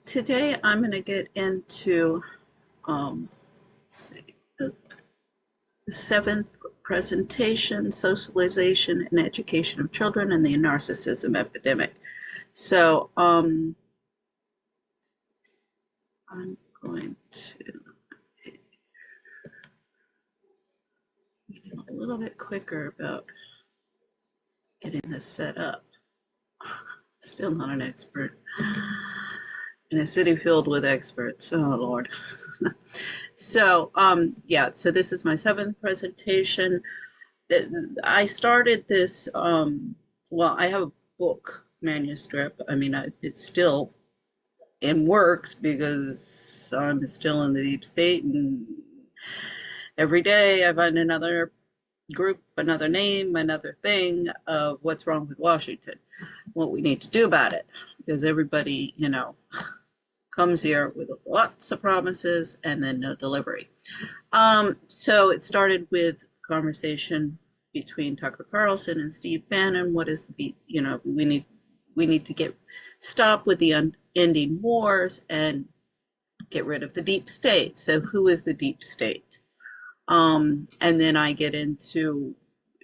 Today I'm going to get into let's see, the seventh presentation, Socialization and Education of Children and the Narcissism Epidemic. So I'm going to be a little bit quicker about getting this set up. Still not an expert in a city filled with experts. Oh Lord. So yeah, so this is my seventh presentation. I started this, well, I have a book manuscript. I mean, it's still in works because I'm still in the deep state, and every day I find another group, another name, another thing of what's wrong with Washington, what we need to do about it, because everybody, comes here with lots of promises and then no delivery. So it started with conversation between Tucker Carlson and Steve Bannon. What is the, we need to stop with the unending wars and get rid of the deep state. So who is the deep state? And then I get into,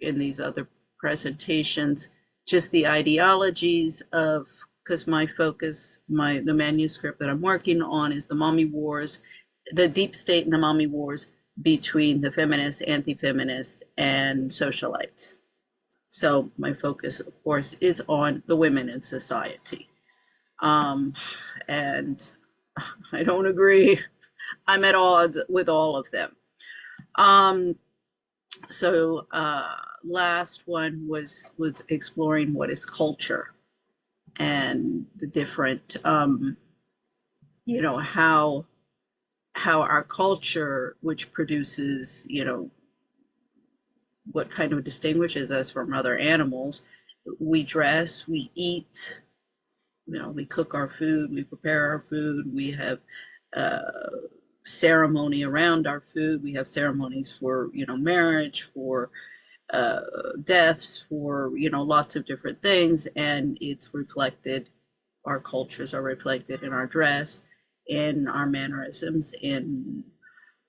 in these other presentations, just the ideologies of, because my focus, the manuscript that I'm working on is the mommy wars, the deep state and the mommy wars between the feminists, anti-feminists, and socialites. So my focus, of course, is on the women in society. And I don't agree. I'm at odds with all of them. So last one was exploring what is culture and the different, how our culture, which produces, what kind of distinguishes us from other animals. We dress, we eat, we cook our food, we prepare our food, we have ceremony around our food, we have ceremonies for, marriage, for deaths, for, lots of different things, and it's reflected, our cultures are reflected in our dress, in our mannerisms, in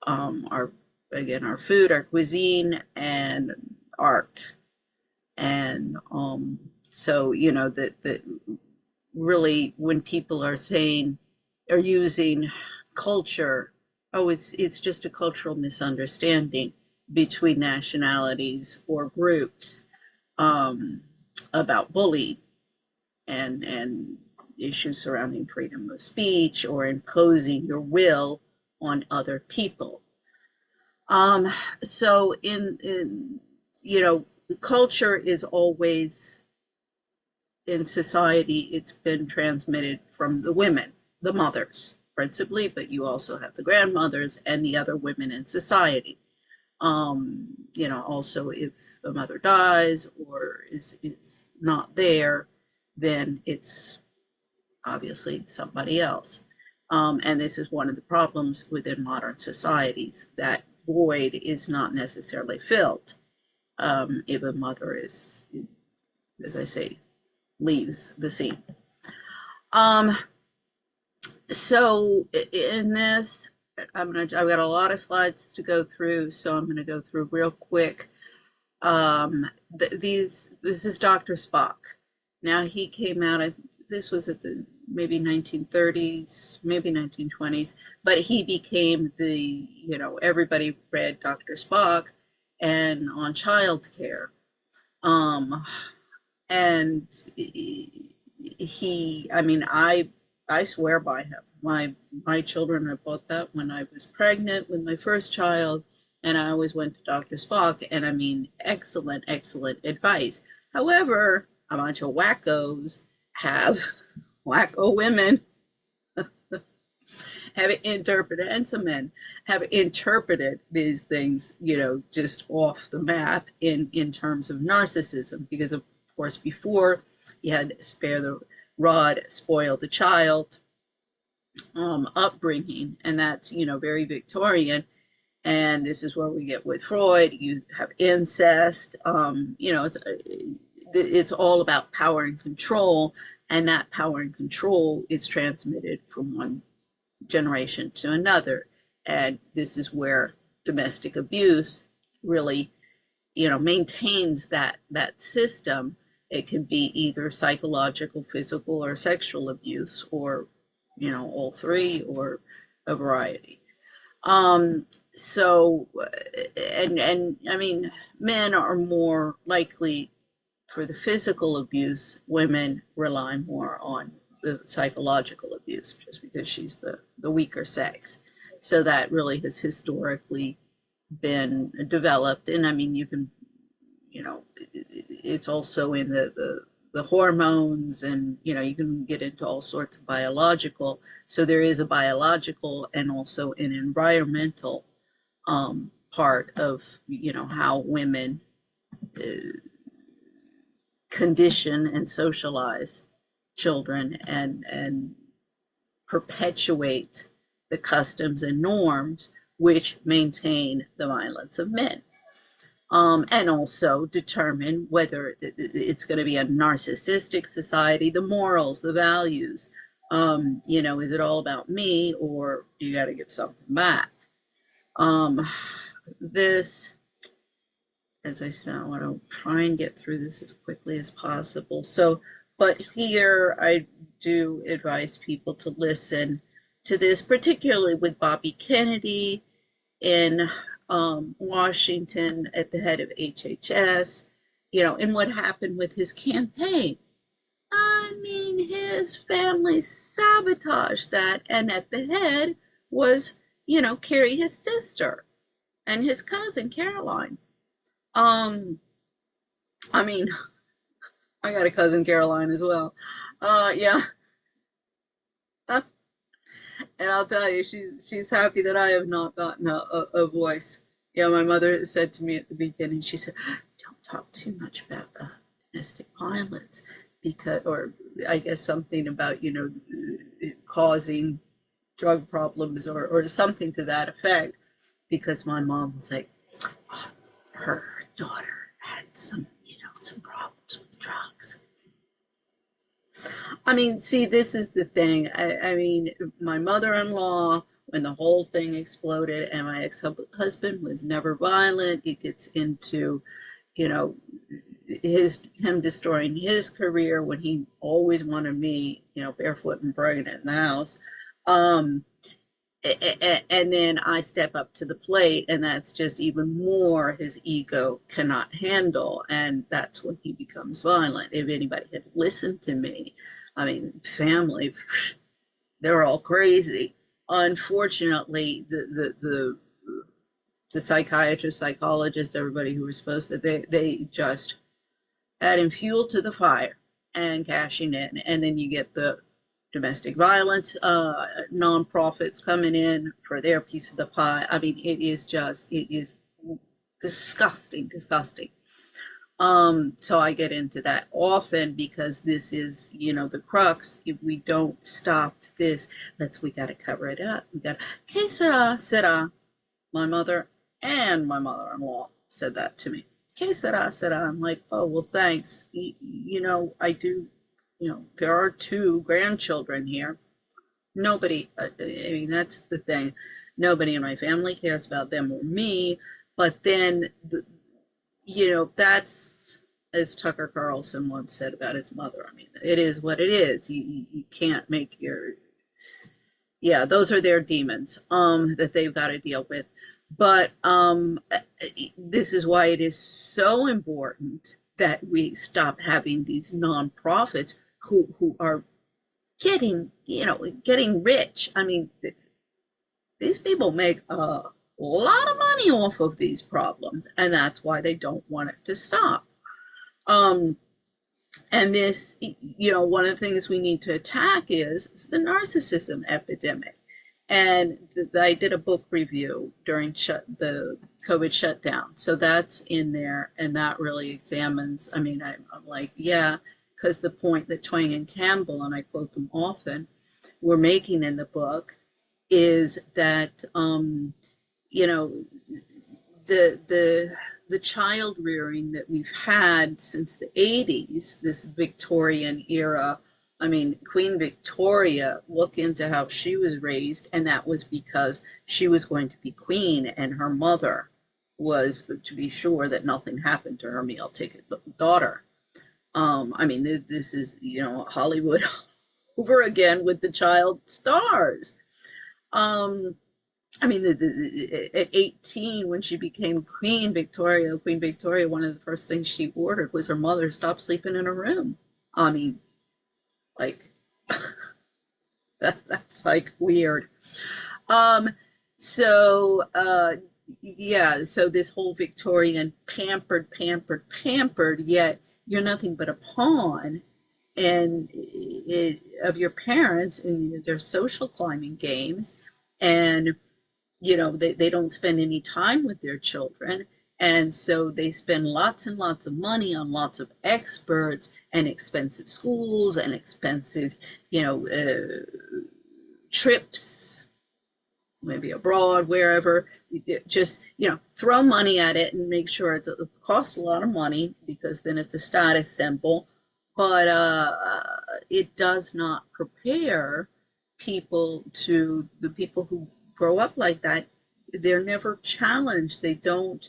our food, our cuisine, and art. And so, that really, when people are saying, are using culture, oh, it's just a cultural misunderstanding between nationalities or groups, about bullying and issues surrounding freedom of speech or imposing your will on other people. So in culture is always, in society, it's been transmitted from the women, the mothers principally, but you also have the grandmothers and the other women in society. Also, if a mother dies or is not there, then it's obviously somebody else. And this is one of the problems within modern societies. That void is not necessarily filled if a mother is, as I say, leaves the scene. So in this, I've got a lot of slides to go through, so I'm gonna go through real quick. This is Dr. Spock. Now he came out, this was at the maybe 1930s, maybe 1920s, but he became the, everybody read Dr. Spock and on child care. And I swear by him. My children, I bought that when I was pregnant with my first child, and I always went to Dr. Spock, and I mean, excellent, excellent advice. However, a bunch of wackos have, wacko women have interpreted, and some men have interpreted these things, just off the map in terms of narcissism, because of course before you had spare the rod, spoil the child upbringing, and that's very Victorian. And this is where we get with Freud. You have incest. It's all about power and control, And that power and control is transmitted from one generation to another. And this is where domestic abuse really, maintains that system. It can be either psychological, physical, or sexual abuse, or all three, or a variety. Um, so, and I mean, men are more likely for the physical abuse. Women rely more on the psychological abuse, just because she's the weaker sex. So that really has historically been developed. And I mean, you can, it's also in the hormones, and you can get into all sorts of biological. So there is a biological and also an environmental part of how women condition and socialize children, and perpetuate the customs and norms which maintain the violence of men. And also determine whether it's going to be a narcissistic society, the morals, the values. Is it all about me, or you got to give something back? Um, this, as I said, I want to try and get through this as quickly as possible. So, but here I do advise people to listen to this, particularly with Bobby Kennedy in Washington at the head of HHS, and what happened with his campaign. I mean, his family sabotaged that, and at the head was, Carrie, his sister, and his cousin, Caroline. Um, I mean, I got a cousin, Caroline, as well. Yeah, and I'll tell you, she's happy that I have not gotten a voice. Yeah, my mother said to me at the beginning, she said, "Don't talk too much about domestic violence, because," or I guess something about causing drug problems, or something to that effect, because my mom was like, oh, her daughter had some problems with drugs. I mean, see, this is the thing. I mean, my mother-in-law, when the whole thing exploded, and my ex-husband was never violent. It gets into, you know, him destroying his career when he always wanted me, barefoot and pregnant in the house. Um, and then I step up to the plate, and that's just even more his ego cannot handle, and that's when he becomes violent. If anybody had listened to me, I mean, family, they're all crazy. Unfortunately, the psychiatrist, psychologist, everybody who was supposed to, they just adding fuel to the fire and cashing in, and then you get the domestic violence nonprofits coming in for their piece of the pie. I mean, it is disgusting, disgusting. So I get into that often, because this is, the crux. If we don't stop this, we got to cover it up. We got, que sera. My mother and my mother-in-law said that to me. Que sera. I'm like, oh, well, thanks. I do, there are two grandchildren here. Nobody, I mean, that's the thing. Nobody in my family cares about them or me. But then, that's, as Tucker Carlson once said about his mother. I mean, it is what it is. You can't make yeah, those are their demons that they've got to deal with. But this is why it is so important that we stop having these nonprofits who are getting rich. I mean, these people make a lot of money off of these problems, and that's why they don't want it to stop. Um, and this, one of the things we need to attack is the narcissism epidemic. And I did a book review during the COVID shutdown. So that's in there, and that really examines, I mean, I'm like, yeah, because the point that Twang and Campbell, and I quote them often, were making in the book is that, you know, the child rearing that we've had since the 80s, this Victorian era I mean, Queen Victoria, look into how she was raised, and that was because she was going to be queen, and her mother was to be sure that nothing happened to her meal ticket daughter. I mean, this is, Hollywood over again with the child stars. Um, I mean, at 18, when she became Queen Victoria, one of the first things she ordered was her mother stop sleeping in her room. I mean, like, that's like weird. Um, so, yeah, so this whole Victorian pampered, yet you're nothing but a pawn of your parents in their social climbing games. And they don't spend any time with their children, and so they spend lots and lots of money on lots of experts and expensive schools and expensive trips, maybe abroad, wherever. Just throw money at it and make sure it costs a lot of money, because then it's a status symbol. But it does not prepare the people who grow up like that. They're never challenged. They don't,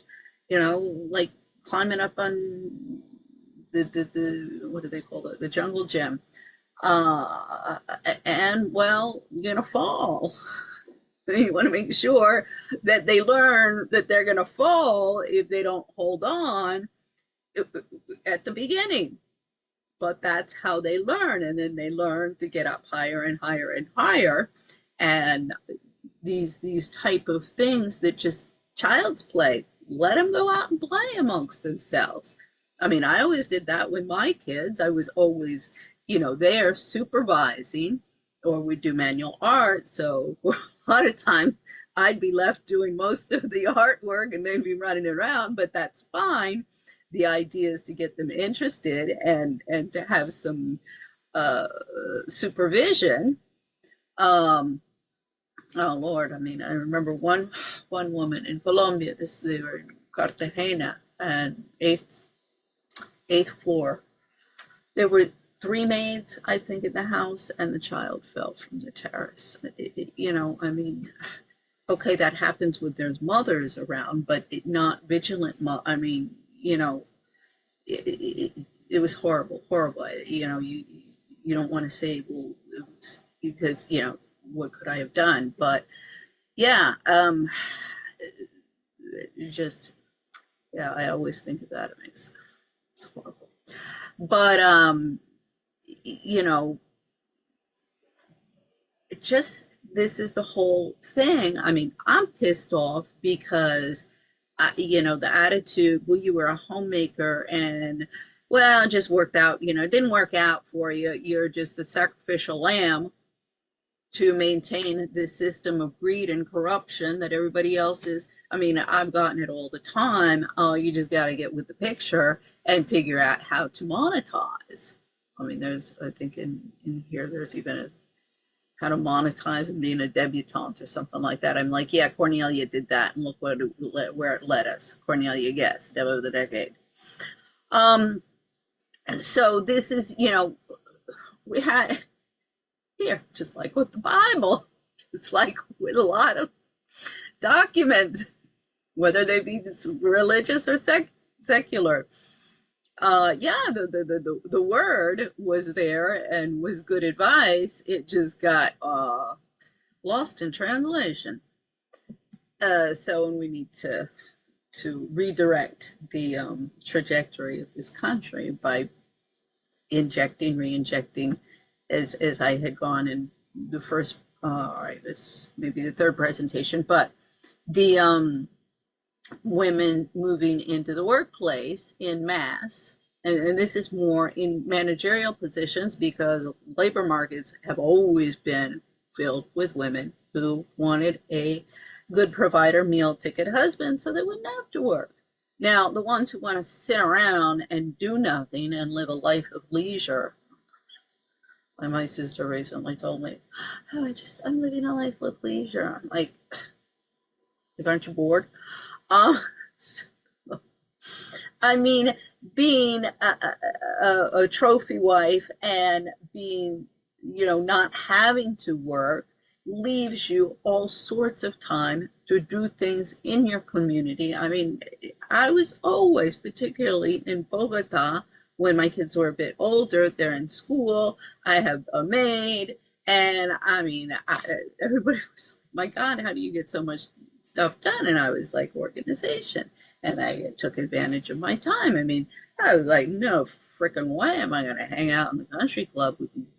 like climbing up on the what do they call it, the jungle gym. And well, you're gonna fall. You want to make sure that they learn that they're going to fall if they don't hold on at the beginning. But that's how they learn. And then they learn to get up higher and higher and higher. And these type of things that just child's play, let them go out and play amongst themselves. I mean, I always did that with my kids. I was always, there supervising, or we do manual art. So a lot of times I'd be left doing most of the artwork and they'd be running around, but that's fine. The idea is to get them interested and to have some supervision. Um, Oh Lord, I mean, I remember one woman in Colombia. They were in Cartagena, and eighth floor. There were three maids, I think, in the house, and the child fell from the terrace. I mean, okay, that happens when there's mothers around, but not vigilant. I mean, it was horrible, horrible. You don't want to say, well, it was because what could I have done? But yeah, just yeah, I always think of that. It's horrible. But you know, just this is the whole thing. I mean, I'm pissed off because the attitude, well, you were a homemaker and well, it just worked out, it didn't work out for you. You're just a sacrificial lamb to maintain this system of greed and corruption that everybody else is. I mean, I've gotten it all the time. Oh, you just got to get with the picture and figure out how to monetize. I mean, I think in here, there's even how to monetize and being a debutante or something like that. I'm like, yeah, Cornelia did that, and look where it led us. Cornelia Guest, Deb of the Decade. So this is, we had here, just like with the Bible, it's like with a lot of documents, whether they be religious or secular. Yeah, the word was there and was good advice. It just got lost in translation. So we need to redirect the trajectory of this country by injecting, re-injecting, as I had gone in the first, all right, this maybe the third presentation, but the women moving into the workplace in mass, and this is more in managerial positions because labor markets have always been filled with women who wanted a good provider, meal ticket husband so they wouldn't have to work. Now, the ones who want to sit around and do nothing and live a life of leisure, like my sister recently told me, oh, I'm living a life of leisure. I'm like, aren't you bored? So, I mean, being a trophy wife and being, not having to work leaves you all sorts of time to do things in your community. I mean, I was always, particularly in Bogota, when my kids were a bit older, they're in school, I have a maid, and I mean, everybody was like, my God, how do you get so much stuff done? And I was like, organization. And I took advantage of my time. I mean, I was like, no freaking way am I going to hang out in the country club with these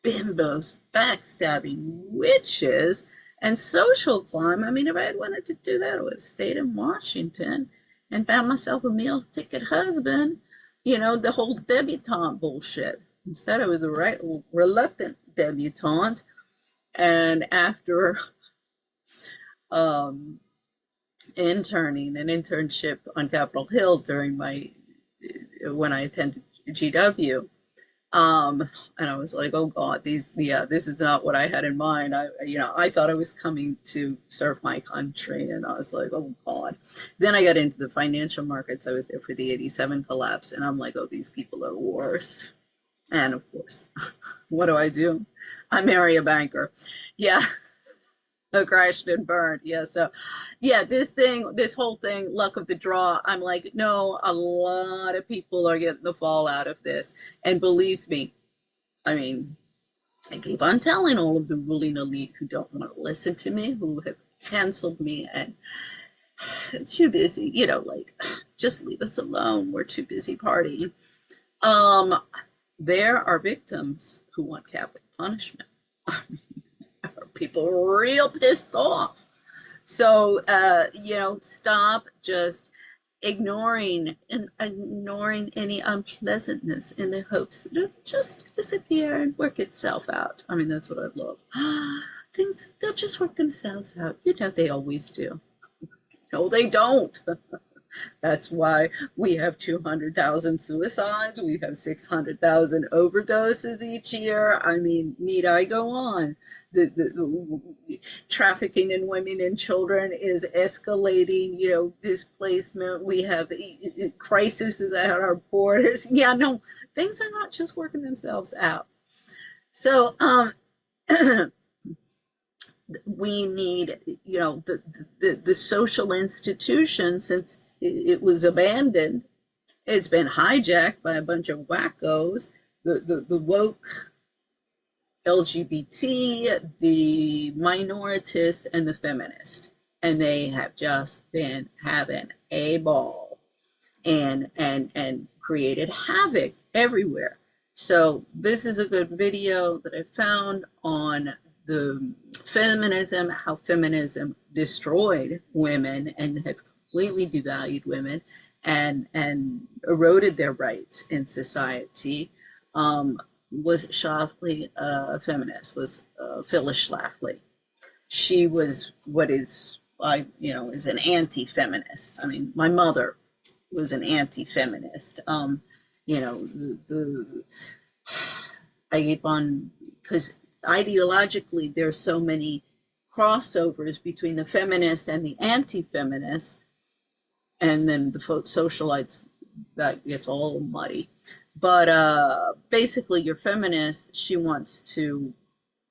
bimbos, backstabbing witches, and social climb. I mean, if I had wanted to do that, I would have stayed in Washington and found myself a meal ticket husband, the whole debutante bullshit. Instead, I was a right reluctant debutante. And after um, interning, an internship on Capitol Hill during when I attended GW, and I was like, oh God, this is not what I had in mind. I thought I was coming to serve my country, and I was like, oh God. Then I got into the financial markets. I was there for the '87 collapse, and I'm like, oh, these people are worse. And of course, what do? I marry a banker. Yeah. Crashed and burned. Yeah. So, yeah, this whole thing, luck of the draw. I'm like, no, a lot of people are getting the fall out of this. And believe me, I mean, I keep on telling all of the ruling elite who don't want to listen to me, who have canceled me and too busy, like, just leave us alone. We're too busy partying. Um, there are victims who want capital punishment. I mean, people are real pissed off. So, stop just ignoring any unpleasantness in the hopes that it'll just disappear and work itself out. I mean, that's what I love. They'll just work themselves out. They always do. No, they don't. That's why we have 200,000 suicides. We have 600,000 overdoses each year. I mean, need I go on? The trafficking in women and children is escalating. Displacement. We have crises at our borders. Yeah, no, things are not just working themselves out. So, we need, the social institution, since it was abandoned, it's been hijacked by a bunch of wackos, the woke LGBT, the minoritist, and the feminist. And they have just been having a ball and created havoc everywhere. So this is a good video that I found on the feminism, how feminism destroyed women and have completely devalued women and eroded their rights in society. Was Schlafly a feminist? Was Phyllis Schlafly? She was what is is an anti-feminist. I mean, my mother was an anti-feminist. The I keep on, because ideologically there's so many crossovers between the feminist and the anti-feminist, and then the socialites, that gets all muddy. But basically, your feminist, she wants to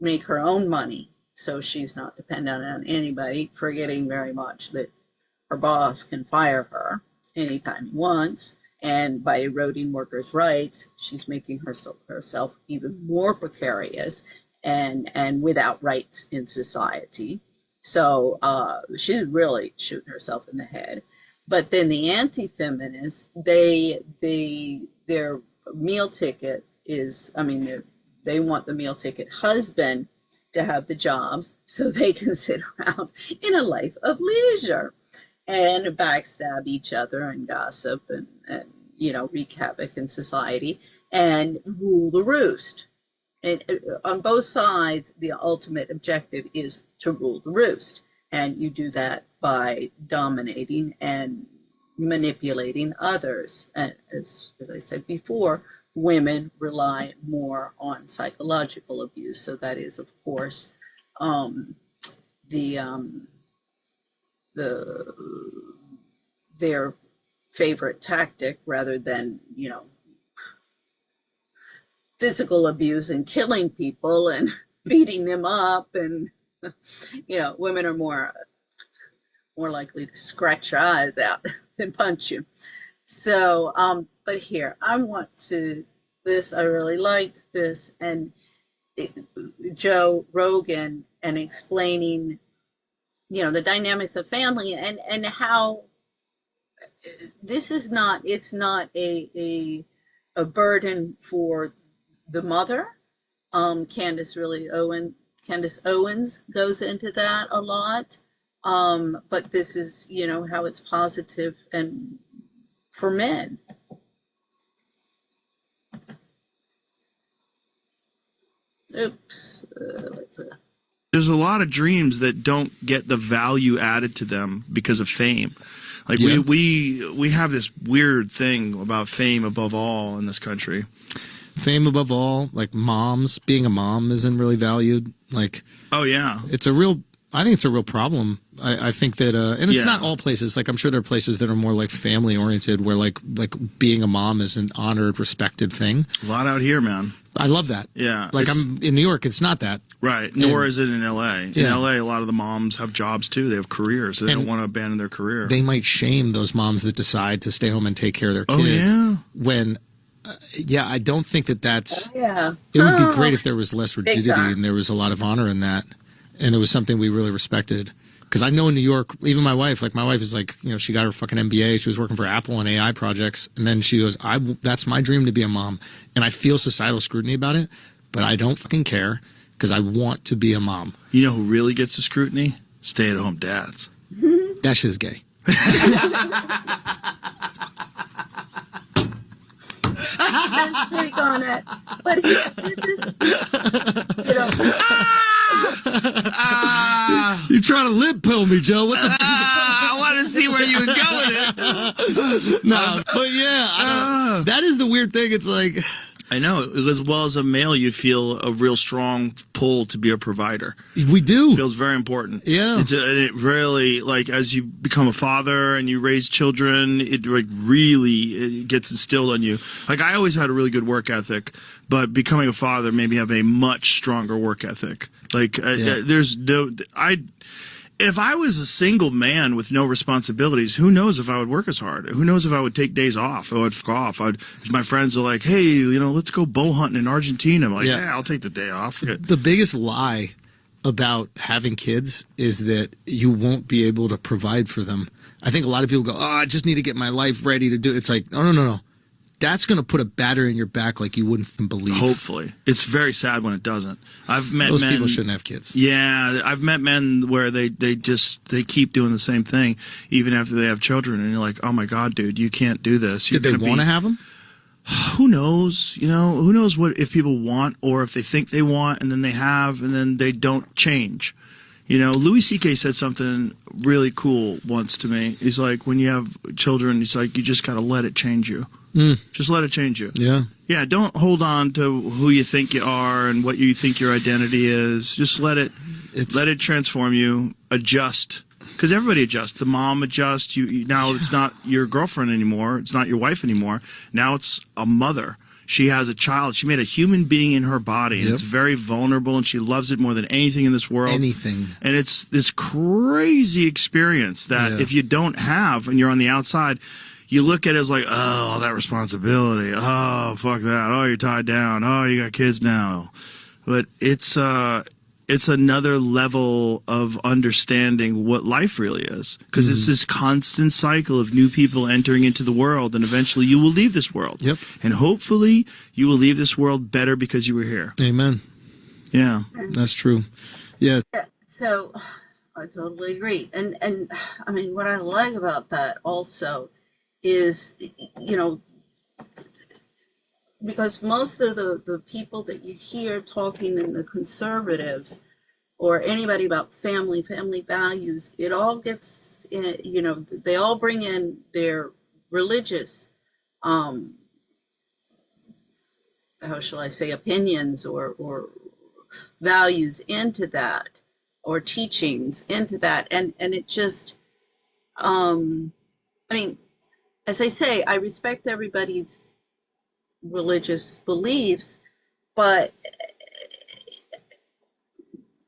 make her own money, so she's not dependent on anybody, forgetting very much that her boss can fire her anytime he wants. And by eroding workers' rights, she's making herself even more precarious and without rights in society. So she's really shooting herself in the head. But then the anti-feminists, their meal ticket is, I mean, they want the meal ticket husband to have the jobs so they can sit around in a life of leisure and backstab each other and gossip and wreak havoc in society and rule the roost. And on both sides, the ultimate objective is to rule the roost. And you do that by dominating and manipulating others. And as I said before, women rely more on psychological abuse. So that is, of course, the their favorite tactic, rather than physical abuse and killing people and beating them up, and women are more likely to scratch your eyes out than punch you. So, but here, I want to this. I really liked this, and it, Joe Rogan, and explaining, the dynamics of family, and how this is not. It's not a burden for the mother. Candace Owens goes into that a lot. But this is, how it's positive and for men. Oops. There's a lot of dreams that don't get the value added to them because of fame. Like Yeah. we have this weird thing about fame above all in this country. Fame above all, like being a mom isn't really valued. Like, Oh yeah. I think it's a real problem. I think that, and it's Yeah. not all places. Like, I'm sure there are places that are more like family oriented, where like being a mom is an honored, respected thing. A lot out here, man. I love that. Yeah. Like, it's- I'm in New York, it's not that. Right. Nor is it in LA. In Yeah. LA, a lot of the moms have jobs too. They have careers. They And don't want to abandon their career. They might shame those moms that decide to stay home and take care of their Oh, kids. yeah? When, I don't think that's. Yeah. It would be great if there was less Big rigidity time. and there was a lot of honor in that, and there was something we really respected. Because I know in New York, even my wife is like, she got her fucking MBA. She was working for Apple on AI projects, and then she goes, "That's my dream to be a mom," and I feel societal scrutiny about it, but I don't fucking care because I want to be a mom. You know who really gets the scrutiny? Stay-at-home dads. That shit's gay. His take on it. But this is, you know, You trying to lip pill me, Joe? What the? I want to see where you would go with it. No, but yeah, that is the weird thing. It's like, I know. As well as a male, you feel a real strong pull to be a provider. we do. It feels very important. Yeah. And it really, like, as you become a father and you raise children, it it gets instilled on you. Like, I always had a really good work ethic, but becoming a father made me have a much stronger work ethic. Like, if I was a single man with no responsibilities, who knows if I would work as hard? Who knows if I would take days off? I would fuck off. My friends are like, "Hey, let's go bow hunting in Argentina." I'm like, "Yeah, I'll take the day off." The biggest lie about having kids is that you won't be able to provide for them. I think a lot of people go, "Oh, I just need to get my life ready to do it." It's like, no. That's going to put a battery in your back like you wouldn't believe. Hopefully. It's very sad when it doesn't. I've met Those men. people shouldn't have kids. Yeah, I've met men where they keep doing the same thing even after they have children, and you're like, "Oh my God, dude, you can't do this." Did they want to have them? Who knows? Who knows what if people want, or if they think they want and then they have and then they don't change. Louis C.K. said something really cool once to me. He's like, when you have children, he's like, you just got to let it change you. Just let it change you. Yeah. Yeah, don't hold on to who you think you are and what you think your identity is. Just let it transform you. Adjust, because everybody adjusts. The mom adjusts. Now it's not your girlfriend anymore. It's not your wife anymore. Now it's a mother. She has a child. She made a human being in her body, and it's very vulnerable, and she loves it more than anything in this world. Anything. And it's this crazy experience that if you don't have, and you're on the outside, you look at it as like, oh, that responsibility. Oh, fuck that. Oh, you're tied down. Oh, you got kids now. But it's another level of understanding what life really is. Because it's this constant cycle of new people entering into the world, and eventually you will leave this world. Yep. And hopefully you will leave this world better because you were here. Amen. Yeah. That's true. Yeah. So I totally agree. And I mean, what I like about that also is, because most of the people that you hear talking in the conservatives or anybody about family values, it all gets, they all bring in their religious, how shall I say, opinions or values into that, or teachings into that. And it just, I mean, as I say, I respect everybody's religious beliefs, but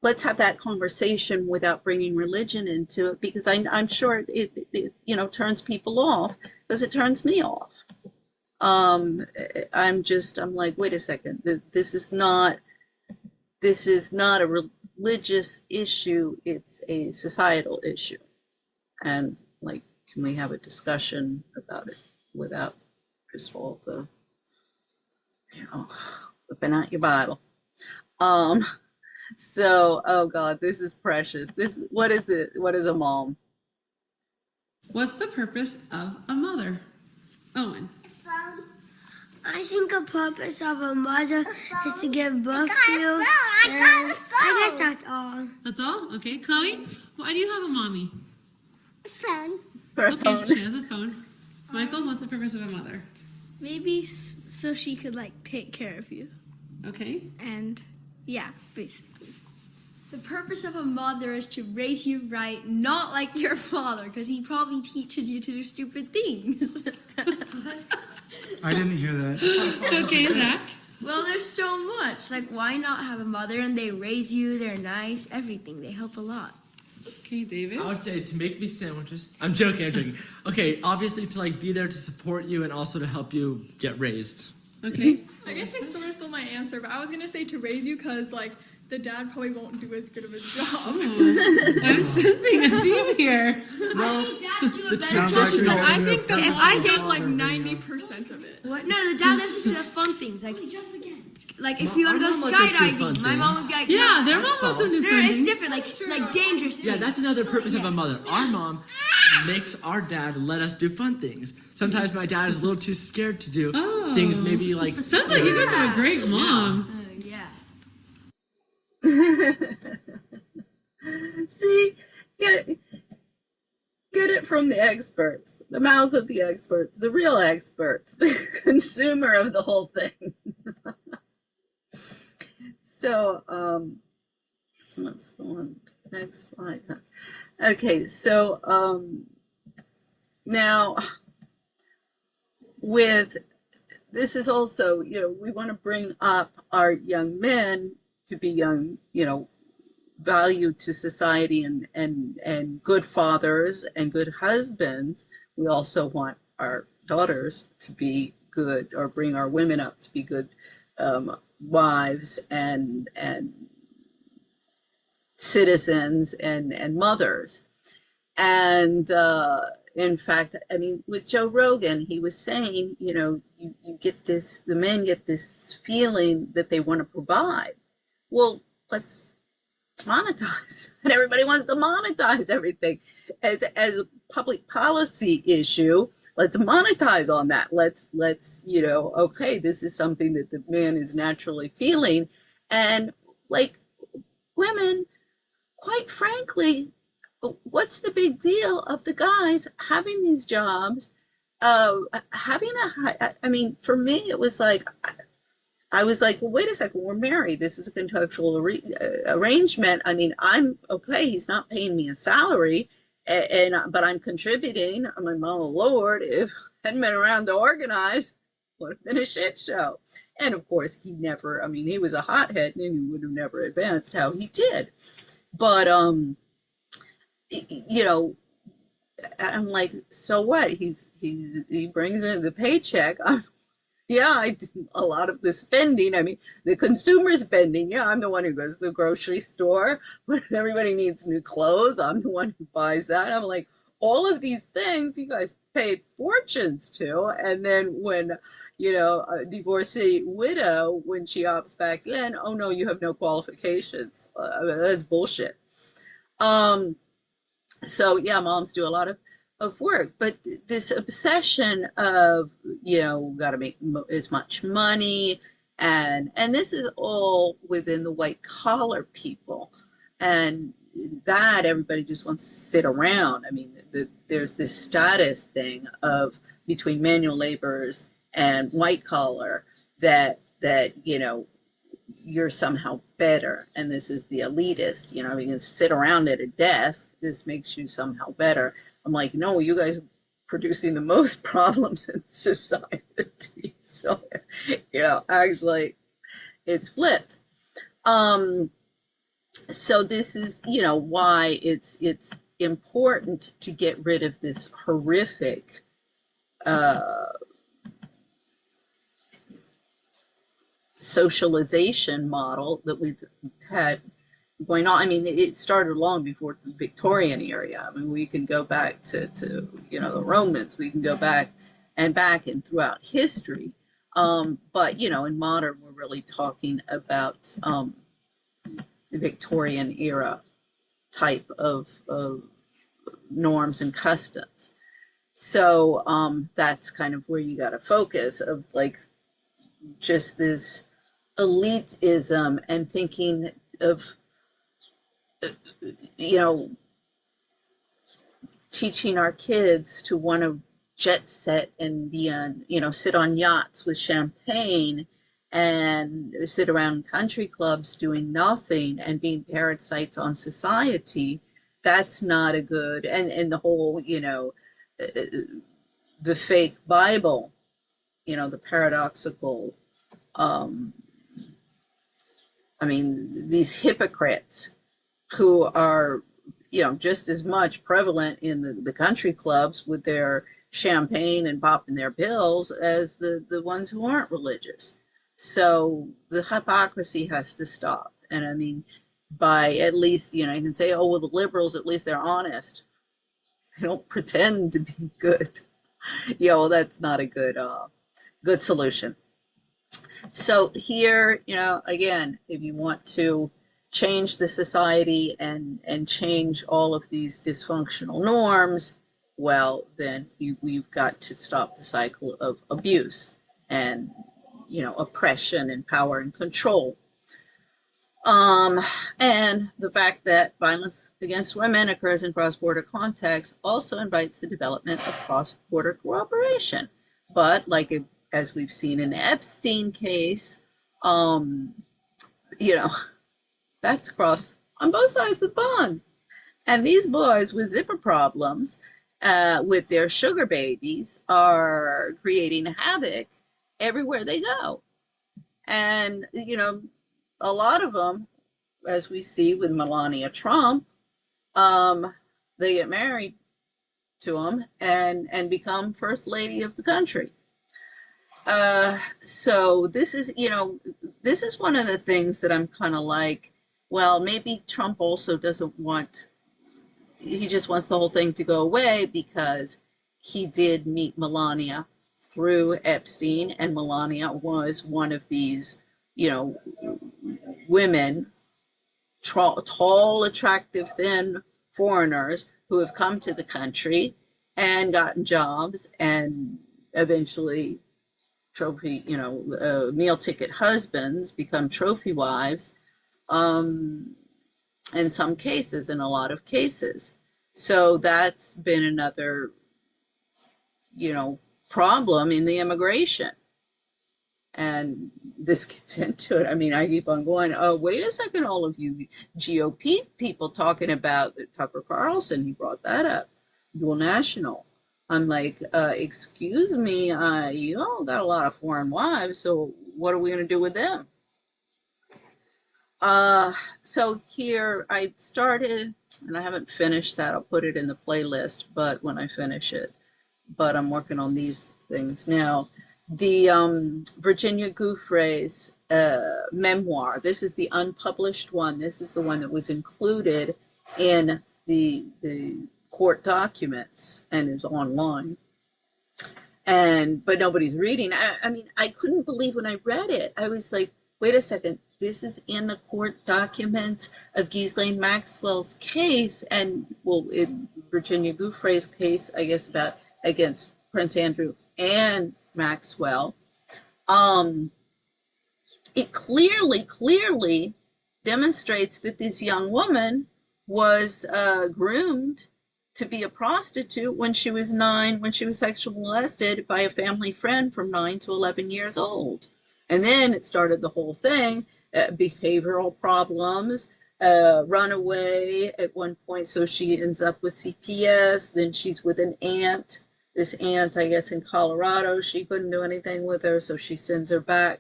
let's have that conversation without bringing religion into it, because I'm sure it turns people off, because it turns me off. I'm like, wait a second, this is not a religious issue, it's a societal issue. And like, can we have a discussion about it without just all the, whipping out your Bible? So, oh God, this is precious. What is it? What is a mom? What's the purpose of a mother? Owen. I think the purpose of a mother is to give birth to you. And I guess that's all. That's all? Okay. Chloe, why do you have a mommy? Phone. Okay, she has a phone. Michael, what's the purpose of a mother? Maybe so she could like take care of you. Okay. And yeah, basically. The purpose of a mother is to raise you right, not like your father, because he probably teaches you to do stupid things. I didn't hear that. Okay, Zach. Well, there's so much. Like, why not have a mother and they raise you, they're nice, everything. They help a lot. Okay, David. I would say to make me sandwiches. I'm joking. Okay, obviously to like be there to support you and also to help you get raised. Okay. I guess I sort of stole my answer, but I was gonna say to raise you because like the dad probably won't do as good of a job. Oh, I'm sensing a theme here. No, The sounds like you're I saying think the a If mom I does say- like 90% of it. What? No, the dad does just the fun things. Like, if you want to Our go mom lets us do fun skydiving, my mom would be like, Yeah, no. their mom wants them to do There, it's something. different, like dangerous Yeah, things. that's another purpose of a mother. Our mom makes our dad let us do fun things. Sometimes my dad is a little too scared to do Oh. things maybe like Sounds like you guys have a great mom. Yeah. See, get it from the experts, the mouth of the experts, the real experts, the consumer of the whole thing. So, let's go on to the next slide. Okay, so now this is also, we want to bring up our young men to be young, valued to society and good fathers and good husbands. We also want our daughters to be good, or bring our women up to be good wives and citizens and mothers. And in fact, I mean, with Joe Rogan, he was saying, you get this, the men get this feeling that they want to provide. Well, let's monetize. And everybody wants to monetize everything as a public policy issue. Let's monetize on that. Let's okay, this is something that the man is naturally feeling. And like, women, quite frankly, what's the big deal of the guys having these jobs, I mean, for me, it was like, I was like, well, wait a second, we're married. This is a contractual arrangement. I mean, I'm okay. He's not paying me a salary, but I'm contributing. I'm like, oh Lord, if I hadn't been around to organize, it would have been a shit show. And of course, he was a hothead, and he would have never advanced how he did. But I'm like, so what? He brings in the paycheck. Yeah, I do a lot of the spending. I mean, the consumer spending. Yeah, I'm the one who goes to the grocery store when everybody needs new clothes. I'm the one who buys that. I'm like, all of these things you guys pay fortunes to. And then when, a divorcee widow, when she opts back in, oh no, you have no qualifications. That's bullshit. So yeah, moms do a lot of work, but this obsession of, got to make as much money, and this is all within the white collar people, and that everybody just wants to sit around. I mean, there's this status thing of between manual laborers and white collar that you're somehow better, and this is the elitist, you can sit around at a desk, this makes you somehow better. I'm like, no, you guys are producing the most problems in society. So, actually, it's flipped. So this is, you know, why it's important to get rid of this horrific socialization model that we've had going on. I mean, it started long before the Victorian era. I mean, we can go back to you know, the Romans. We can go back and throughout history. But you know, in modern, we're really talking about the Victorian era type of norms and customs. So that's kind of where you got to focus, of like just this elitism and thinking of, you know, teaching our kids to want to jet set and be on, you know, sit on yachts with champagne and sit around country clubs doing nothing and being parasites on society. That's not a good, and the whole, you know, the fake Bible, you know, the paradoxical, I mean, these hypocrites who are, you know, just as much prevalent in the country clubs with their champagne and popping their pills as the ones who aren't religious. So the hypocrisy has to stop. And I mean, by at least, you know, you can say, oh, well, the liberals, at least they're honest. They don't pretend to be good. Yeah, well, that's not a good solution. So here, you know, again, if you want to change the society and change all of these dysfunctional norms, well, then we've got to stop the cycle of abuse and, you know, oppression and power and control. And the fact that violence against women occurs in cross-border contexts also invites the development of cross-border cooperation. But like as we've seen in the Epstein case, you know, that's cross on both sides of the pond. And these boys with zipper problems, with their sugar babies, are creating havoc everywhere they go. And, you know, a lot of them, as we see with Melania Trump, they get married to him and become first lady of the country. So this is, you know, this is one of the things that I'm kind of like, well, maybe Trump also doesn't want, he just wants the whole thing to go away because he did meet Melania through Epstein, and Melania was one of these, you know, women, tall, attractive, thin foreigners who have come to the country and gotten jobs and eventually trophy, you know, meal ticket husbands become trophy wives, in some cases, in a lot of cases. So that's been another, you know, problem in the immigration. And this gets into it. I mean, I keep on going, oh, wait a second, all of you GOP people talking about Tucker Carlson, he brought that up, dual national. I'm like, excuse me, you all got a lot of foreign wives, so what are we going to do with them? So here I started, and I haven't finished that. I'll put it in the playlist, but when I finish it, but I'm working on these things now. The Virginia Giuffre's memoir. This is the unpublished one. This is the one that was included in the court documents and is online. But nobody's reading. I mean, I couldn't believe when I read it. I was like, wait a second, this is in the court documents of Ghislaine Maxwell's case, and well, in Virginia Giuffre's case, I guess, about against Prince Andrew and Maxwell. It clearly demonstrates that this young woman was groomed to be a prostitute when she was 9, when she was sexually molested by a family friend from 9 to 11 years old. And then it started the whole thing, behavioral problems, runaway at one point, so she ends up with CPS, then she's with an aunt. This aunt, I guess, in Colorado, she couldn't do anything with her, so she sends her back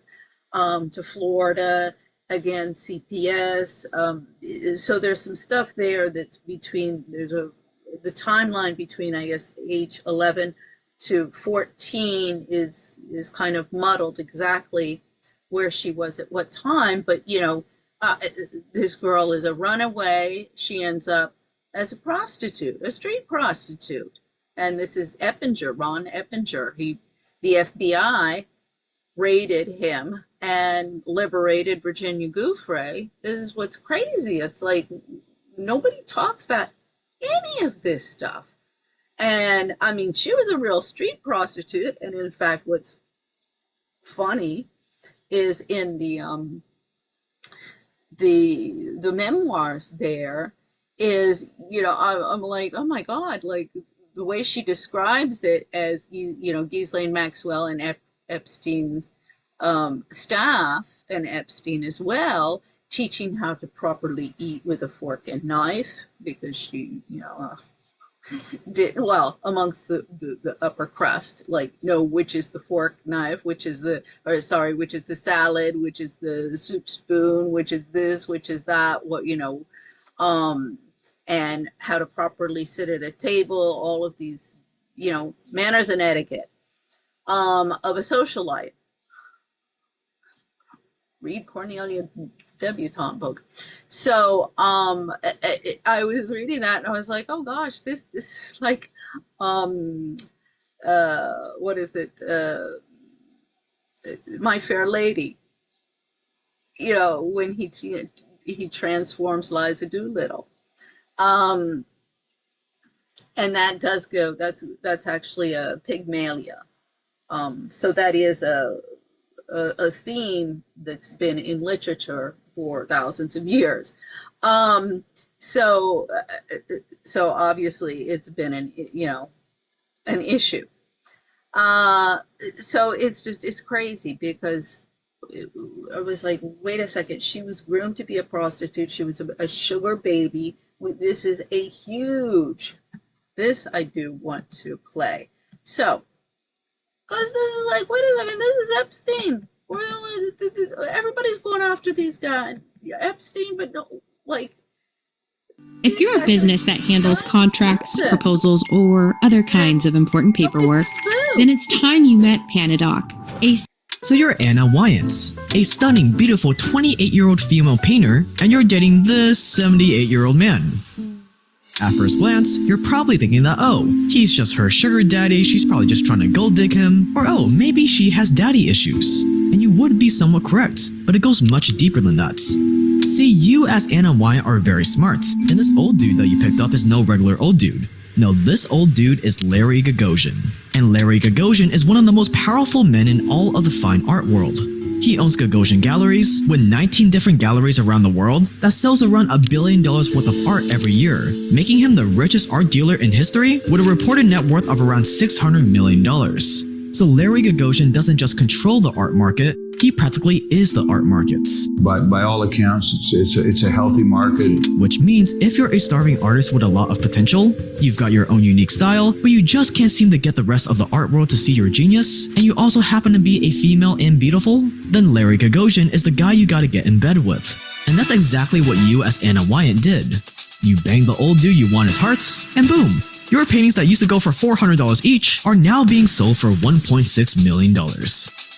to Florida, again, CPS. So there's some stuff there that's between, the timeline between, I guess, age 11 to 14 is kind of muddled exactly where she was at what time, but this girl is a runaway. She ends up as a prostitute, a street prostitute. And this is Eppinger, Ron Eppinger. The FBI raided him and liberated Virginia Giuffre. This is what's crazy. It's like nobody talks about any of this stuff. And I mean, she was a real street prostitute. And in fact, what's funny is in the memoirs there is, I'm like, oh my God, like the way she describes it as, Ghislaine Maxwell and Epstein's staff, and Epstein as well, teaching how to properly eat with a fork and knife, because she, did well amongst the upper crust, like know which is the fork knife, which is the salad, which is the soup spoon, which is this, which is that, and how to properly sit at a table, all of these, manners and etiquette of a socialite. Read Cornelia debutante book. So I was reading that and I was like, oh gosh, this is like what is it, My Fair Lady, when he transforms Liza Doolittle, and that does go, that's actually a Pygmalion. So that is a theme that's been in literature for thousands of years. So obviously it's been an issue. So it's crazy, because I was like, wait a second, she was groomed to be a prostitute. She was a sugar baby. This is a huge, this I do want to play. So, because this is like, wait a second, this is Epstein. Everybody's going after these guys. Epstein, but no, like. If you're a business that handles contracts, proposals, or other kinds of important paperwork, then it's time you met Panadoc. So you're Anna Wyants, a stunning, beautiful 28-year-old female painter, and you're dating this 78-year-old man. At first glance, you're probably thinking that, oh, he's just her sugar daddy, she's probably just trying to gold dig him, or oh, maybe she has daddy issues. And you would be somewhat correct, but it goes much deeper than that. See, you as Anna Wyant are very smart, and this old dude that you picked up is no regular old dude. No, this old dude is Larry Gagosian. And Larry Gagosian is one of the most powerful men in all of the fine art world. He owns Gagosian Galleries, with 19 different galleries around the world that sells around $1 billion worth of art every year, making him the richest art dealer in history with a reported net worth of around $600 million. So Larry Gagosian doesn't just control the art market, he practically is the art market. By all accounts, it's a healthy market. Which means if you're a starving artist with a lot of potential, you've got your own unique style, but you just can't seem to get the rest of the art world to see your genius, and you also happen to be a female and beautiful, then Larry Gagosian is the guy you gotta get in bed with. And that's exactly what you as Anna Wyant did. You banged the old dude you want his heart, and boom! Your paintings that used to go for $400 each are now being sold for $1.6 million.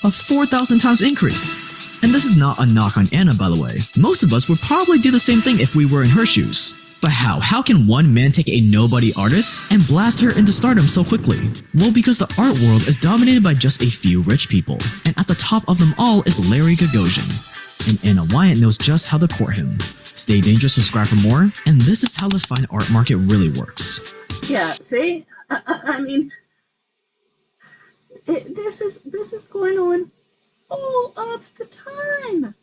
A 4,000 times increase. And this is not a knock on Anna, by the way. Most of us would probably do the same thing if we were in her shoes. But how? How can one man take a nobody artist and blast her into stardom so quickly? Well, because the art world is dominated by just a few rich people. And at the top of them all is Larry Gagosian. And Anna Wyant knows just how to court him. Stay dangerous, subscribe for more, and this is how the fine art market really works. Yeah, see? I mean, this is going on all of the time.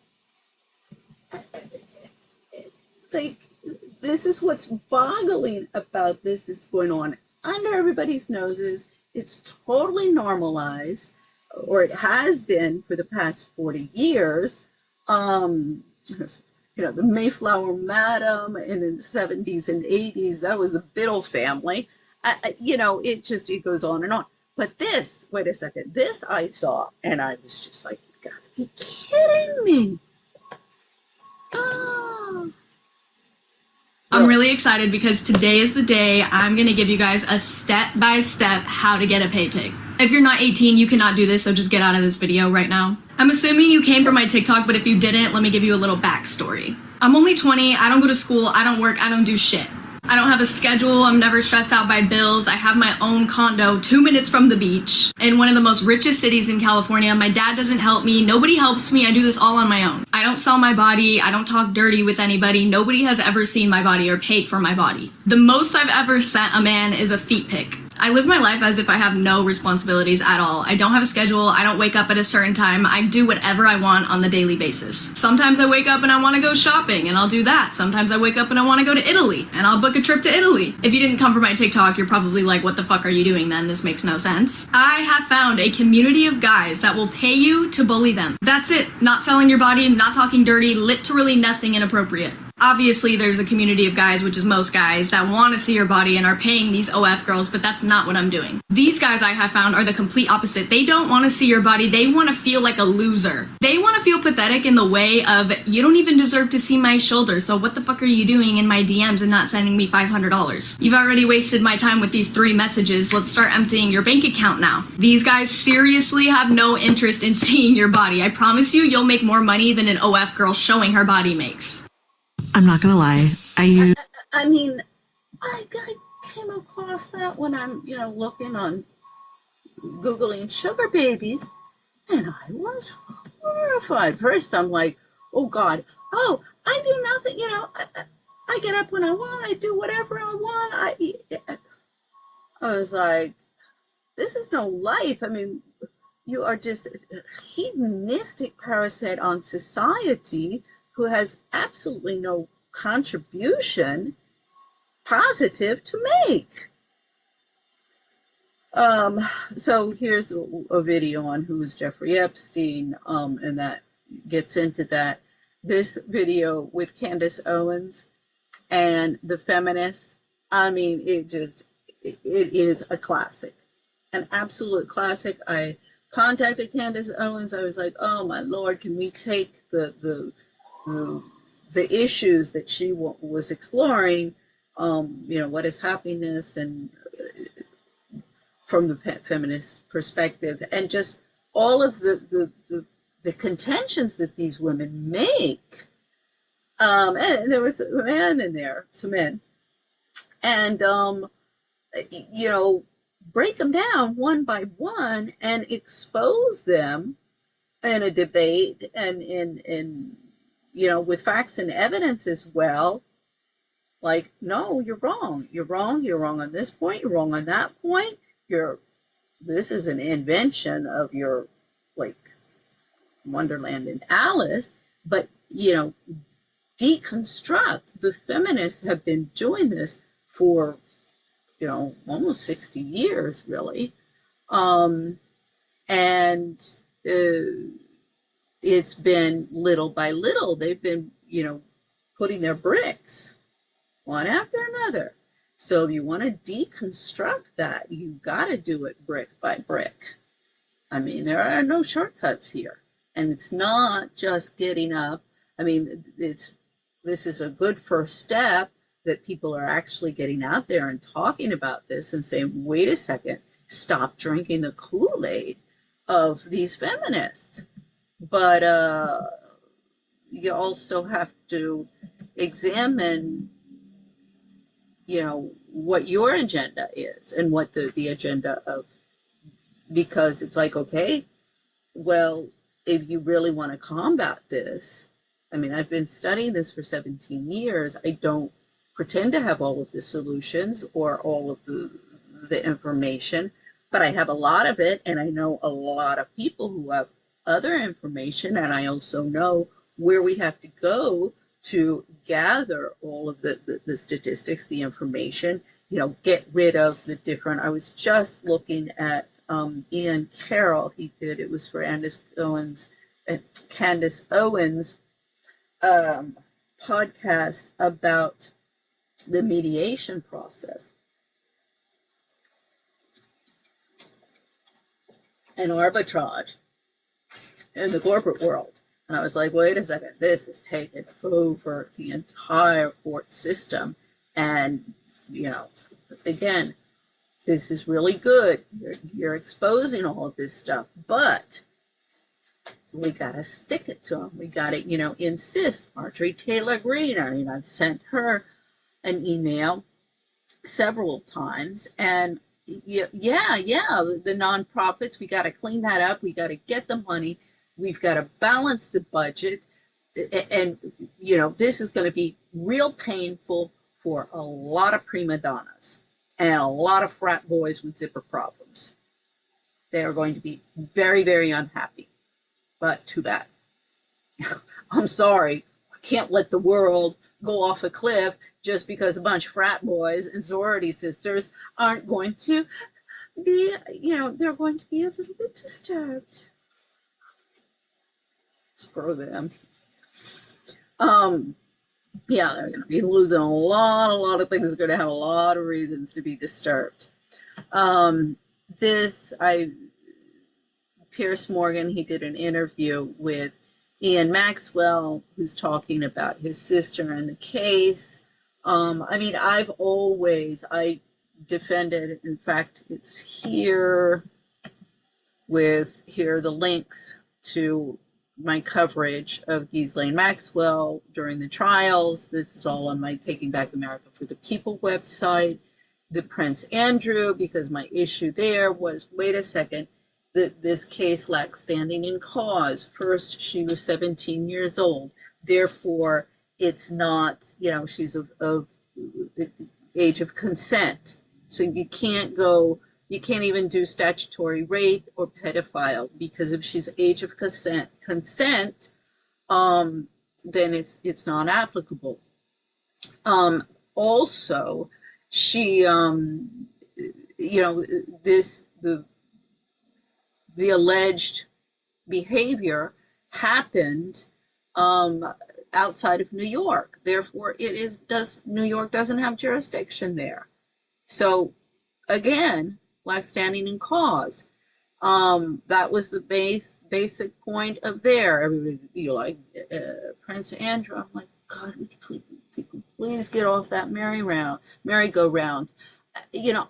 Like, this is what's boggling about this is going on under everybody's noses. It's totally normalized, or it has been for the past 40 years. The Mayflower Madam, and in the 70s and 80s, that was the Biddle family. It goes on and on. But this, wait a second, this I saw, and I was just like, you gotta be kidding kidding me? Oh. I'm really excited because today is the day I'm gonna give you guys a step-by-step how to get a pay pig. If you're not 18, you cannot do this, so just get out of this video right now. I'm assuming you came from my TikTok, but if you didn't, let me give you a little backstory. I'm only 20, I don't go to school, I don't work, I don't do shit. I don't have a schedule, I'm never stressed out by bills, I have my own condo 2 minutes from the beach in one of the most richest cities in California. My dad doesn't help me, nobody helps me, I do this all on my own. I don't sell my body, I don't talk dirty with anybody, nobody has ever seen my body or paid for my body. The most I've ever sent a man is a feet pic. I live my life as if I have no responsibilities at all. I don't have a schedule, I don't wake up at a certain time, I do whatever I want on the daily basis. Sometimes I wake up and I want to go shopping and I'll do that. Sometimes I wake up and I want to go to Italy and I'll book a trip to Italy. If you didn't come from my TikTok, you're probably like, what the fuck are you doing then? This makes no sense. I have found a community of guys that will pay you to bully them. That's it. Not selling your body, not talking dirty, literally nothing inappropriate. Obviously, there's a community of guys, which is most guys, that want to see your body and are paying these OF girls, but that's not what I'm doing. These guys I have found are the complete opposite. They don't want to see your body. They want to feel like a loser. They want to feel pathetic in the way of, you don't even deserve to see my shoulders, so what the fuck are you doing in my DMs and not sending me $500? You've already wasted my time with these 3 messages. Let's start emptying your bank account now. These guys seriously have no interest in seeing your body. I promise you, you'll make more money than an OF girl showing her body makes. I'm not gonna lie. I mean, I came across that when I'm, looking on Googling sugar babies, and I was horrified. First, I'm like, oh God, oh, I do nothing, I get up when I want, I do whatever I want. I was like, this is no life. I mean, you are just a hedonistic parasite on society who has absolutely no contribution positive to make. So here's a video on who is Jeffrey Epstein, and that gets into that. This video with Candace Owens and the feminists, I mean, it is a classic, an absolute classic. I contacted Candace Owens. I was like, oh my Lord, can we take the issues that she was exploring, what is happiness, and from the feminist perspective, and just all of the contentions that these women make. And there was a man in there, some men, and break them down one by one and expose them in a debate and in with facts and evidence as well. Like, no, you're wrong. You're wrong on this point. You're wrong on that point. This is an invention of your, like, Wonderland and Alice. But, deconstruct. The feminists have been doing this for, almost 60 years, really. And it's been little by little. They've been, putting their bricks one after another. So if you want to deconstruct that, you got to do it brick by brick. I mean, there are no shortcuts here. And it's not just getting up. I mean, this is a good first step, that people are actually getting out there and talking about this and saying, wait a second, stop drinking the Kool-Aid of these feminists. But you also have to examine what your agenda is and what the agenda of, because it's like, okay, well, if you really want to combat this, I mean, I've been studying this for 17 years. I don't pretend to have all of the solutions or all of the information, but I have a lot of it, and I know a lot of people who have other information, and I also know where we have to go to gather all of the statistics, the information, get rid of the different. I was just looking at Ian Carroll. It was for Candace Owens podcast about the mediation process and arbitrage in the corporate world. And I was like, wait a second, this has taken over the entire court system. And, again, this is really good. You're exposing all of this stuff, but we got to stick it to them. We got to, insist. Marjorie Taylor Greene, I mean, I've sent her an email several times, and the nonprofits, we got to clean that up. We got to get the money. We've got to balance the budget. And, this is going to be real painful for a lot of prima donnas and a lot of frat boys with zipper problems. They are going to be very, very unhappy, but too bad. I'm sorry, we can't let the world go off a cliff just because a bunch of frat boys and sorority sisters aren't going to be, they're going to be a little bit disturbed. Screw them. They're going to be losing a lot of things. They're going to have a lot of reasons to be disturbed. Pierce Morgan, he did an interview with Ian Maxwell, who's talking about his sister and the case. I defended, in fact, it's here are the links to my coverage of Ghislaine Maxwell during the trials. This is all on my Taking Back America for the People website. The Prince Andrew, because my issue there was, wait a second, this case lacks standing in cause. First, she was 17 years old. Therefore, it's not, she's of age of consent. So you can't even do statutory rape or pedophile, because if she's age of consent, then it's not applicable. Also, she, the alleged behavior happened outside of New York. Therefore, New York doesn't have jurisdiction there. So again, lack standing in cause. That was the basic point of there. Everybody, Prince Andrew. I'm like, God, please get off that merry-go-round.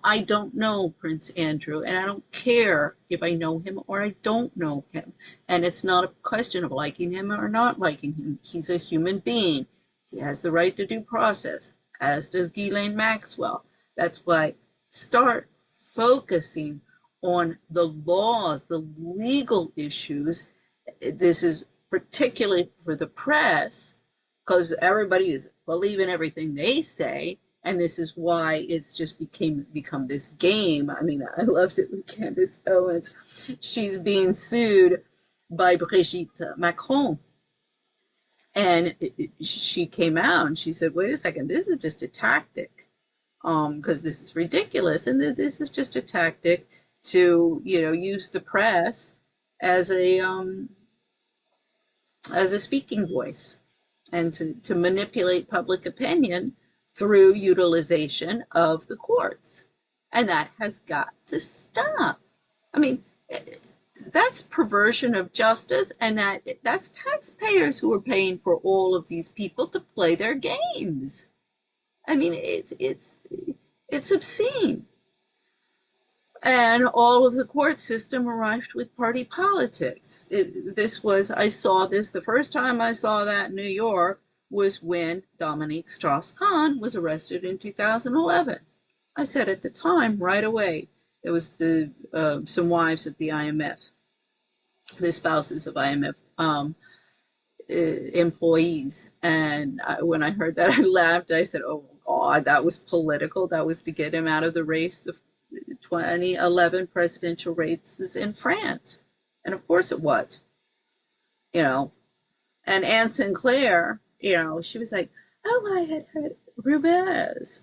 I don't know Prince Andrew, and I don't care if I know him or I don't know him. And it's not a question of liking him or not liking him. He's a human being. He has the right to due process, as does Ghislaine Maxwell. That's why start focusing on the laws, the legal issues. This is particularly for the press, because everybody is believing everything they say. And this is why it's just become this game. I mean, I loved it with Candace Owens. She's being sued by Brigitte Macron. And she came out and she said, wait a second, this is just a tactic, because this is ridiculous. And this is just a tactic to, use the press as a speaking voice, and to manipulate public opinion through utilization of the courts. And that has got to stop. I mean, that's perversion of justice, and that's taxpayers who are paying for all of these people to play their games. I mean, it's obscene. And all of the court system arrived with party politics. I saw this, the first time I saw that in New York was when Dominique Strauss-Kahn was arrested in 2011. I said at the time, right away, it was some wives of the IMF, the spouses of IMF employees. And when I heard that, I laughed. I said, oh God, that was political. That was to get him out of the race, the 2011 presidential races in France. And of course it was, And Anne Sinclair, she was like, oh, I had heard Rubez,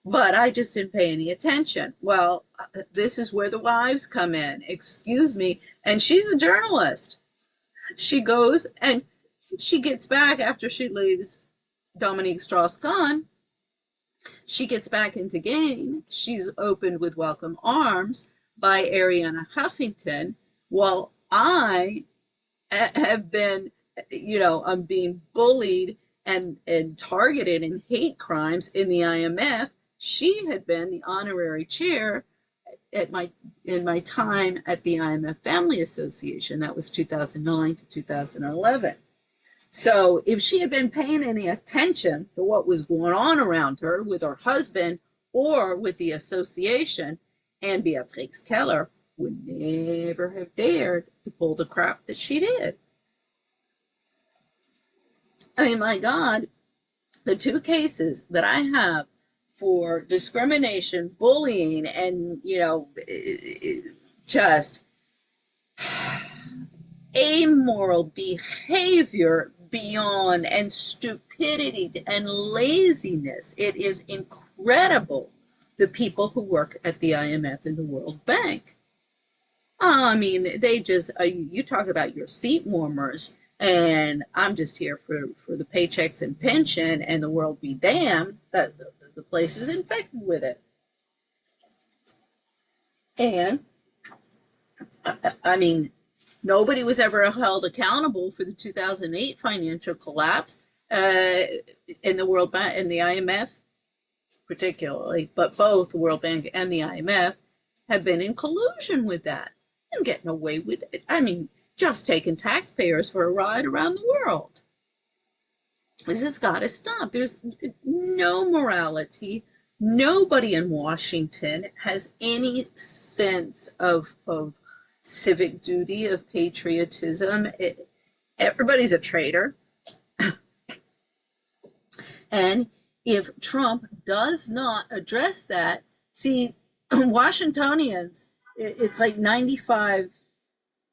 but I just didn't pay any attention. Well, this is where the wives come in. Excuse me. And she's a journalist. She goes and she gets back after she leaves Dominique Strauss-Kahn. She gets back into game. She's opened with Welcome Arms by Arianna Huffington, while I have been, being bullied and targeted in hate crimes in the IMF. She had been the honorary chair in my time at the IMF Family Association. That was 2009 to 2011. So if she had been paying any attention to what was going on around her with her husband or with the association, and Beatrix Keller would never have dared to pull the crap that she did. I mean, my God, the two cases that I have for discrimination, bullying, and, just amoral behavior beyond, and stupidity and laziness. It is incredible, the people who work at the IMF and the World Bank. I mean, they just, you talk about your seat warmers, and I'm just here for the paychecks and pension, and the world be damned that the place is infected with it. And, I mean, nobody was ever held accountable for the 2008 financial collapse in the World Bank and the IMF particularly, but both the World Bank and the IMF have been in collusion with that and getting away with it. I mean, just taking taxpayers for a ride around the world. This has got to stop. There's no morality. Nobody in Washington has any sense of civic duty, of patriotism. Everybody's a traitor. And if Trump does not address that, see, Washingtonians, it's like 95,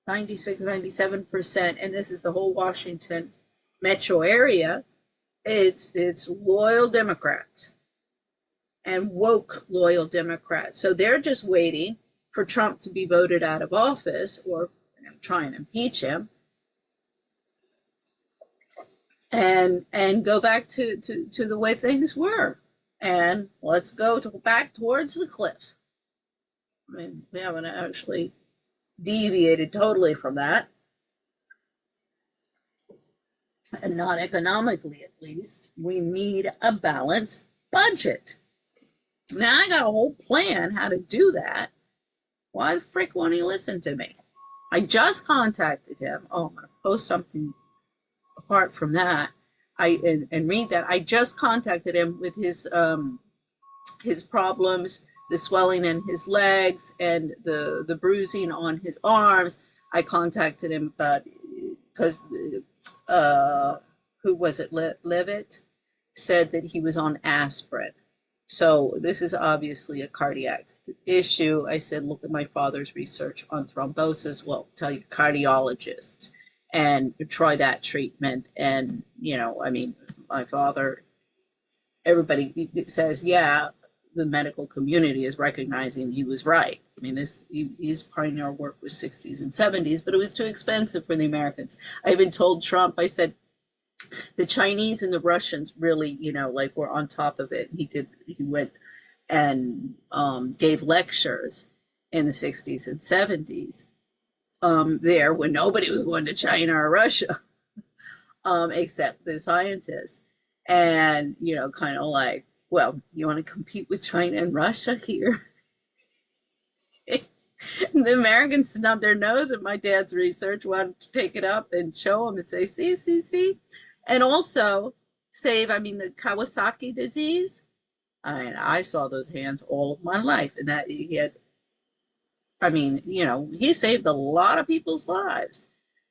96, 97%, and this is the whole Washington metro area, it's loyal Democrats and woke loyal Democrats. So they're just waiting for Trump to be voted out of office, or try and impeach him, and go back to the way things were. And let's go back towards the cliff. I mean, we haven't actually deviated totally from that. And not economically, at least. We need a balanced budget. Now, I got a whole plan how to do that. Why the frick won't he listen to me? I just contacted him. Oh, I'm going to post something apart from that. And read that. I just contacted him with his problems, the swelling in his legs and the bruising on his arms. I contacted him about, because who was it? Levitt said that he was on aspirin. So this is obviously a cardiac issue. I said, look at my father's research on thrombosis. Well, tell your cardiologist and try that treatment. And, I mean, my father, everybody says, yeah, the medical community is recognizing he was right. I mean, his pioneer work was 60s and 70s, but it was too expensive for the Americans. I even told Trump, I said, the Chinese and the Russians really, were on top of it. He went and gave lectures in the 60s and 70s there when nobody was going to China or Russia, except the scientists. And, kind of like, well, you want to compete with China and Russia here? The Americans snubbed their nose at my dad's research, wanted to take it up and show them and say, see. And also save, the Kawasaki disease. I saw those hands all of my life. And that he had, he saved a lot of people's lives.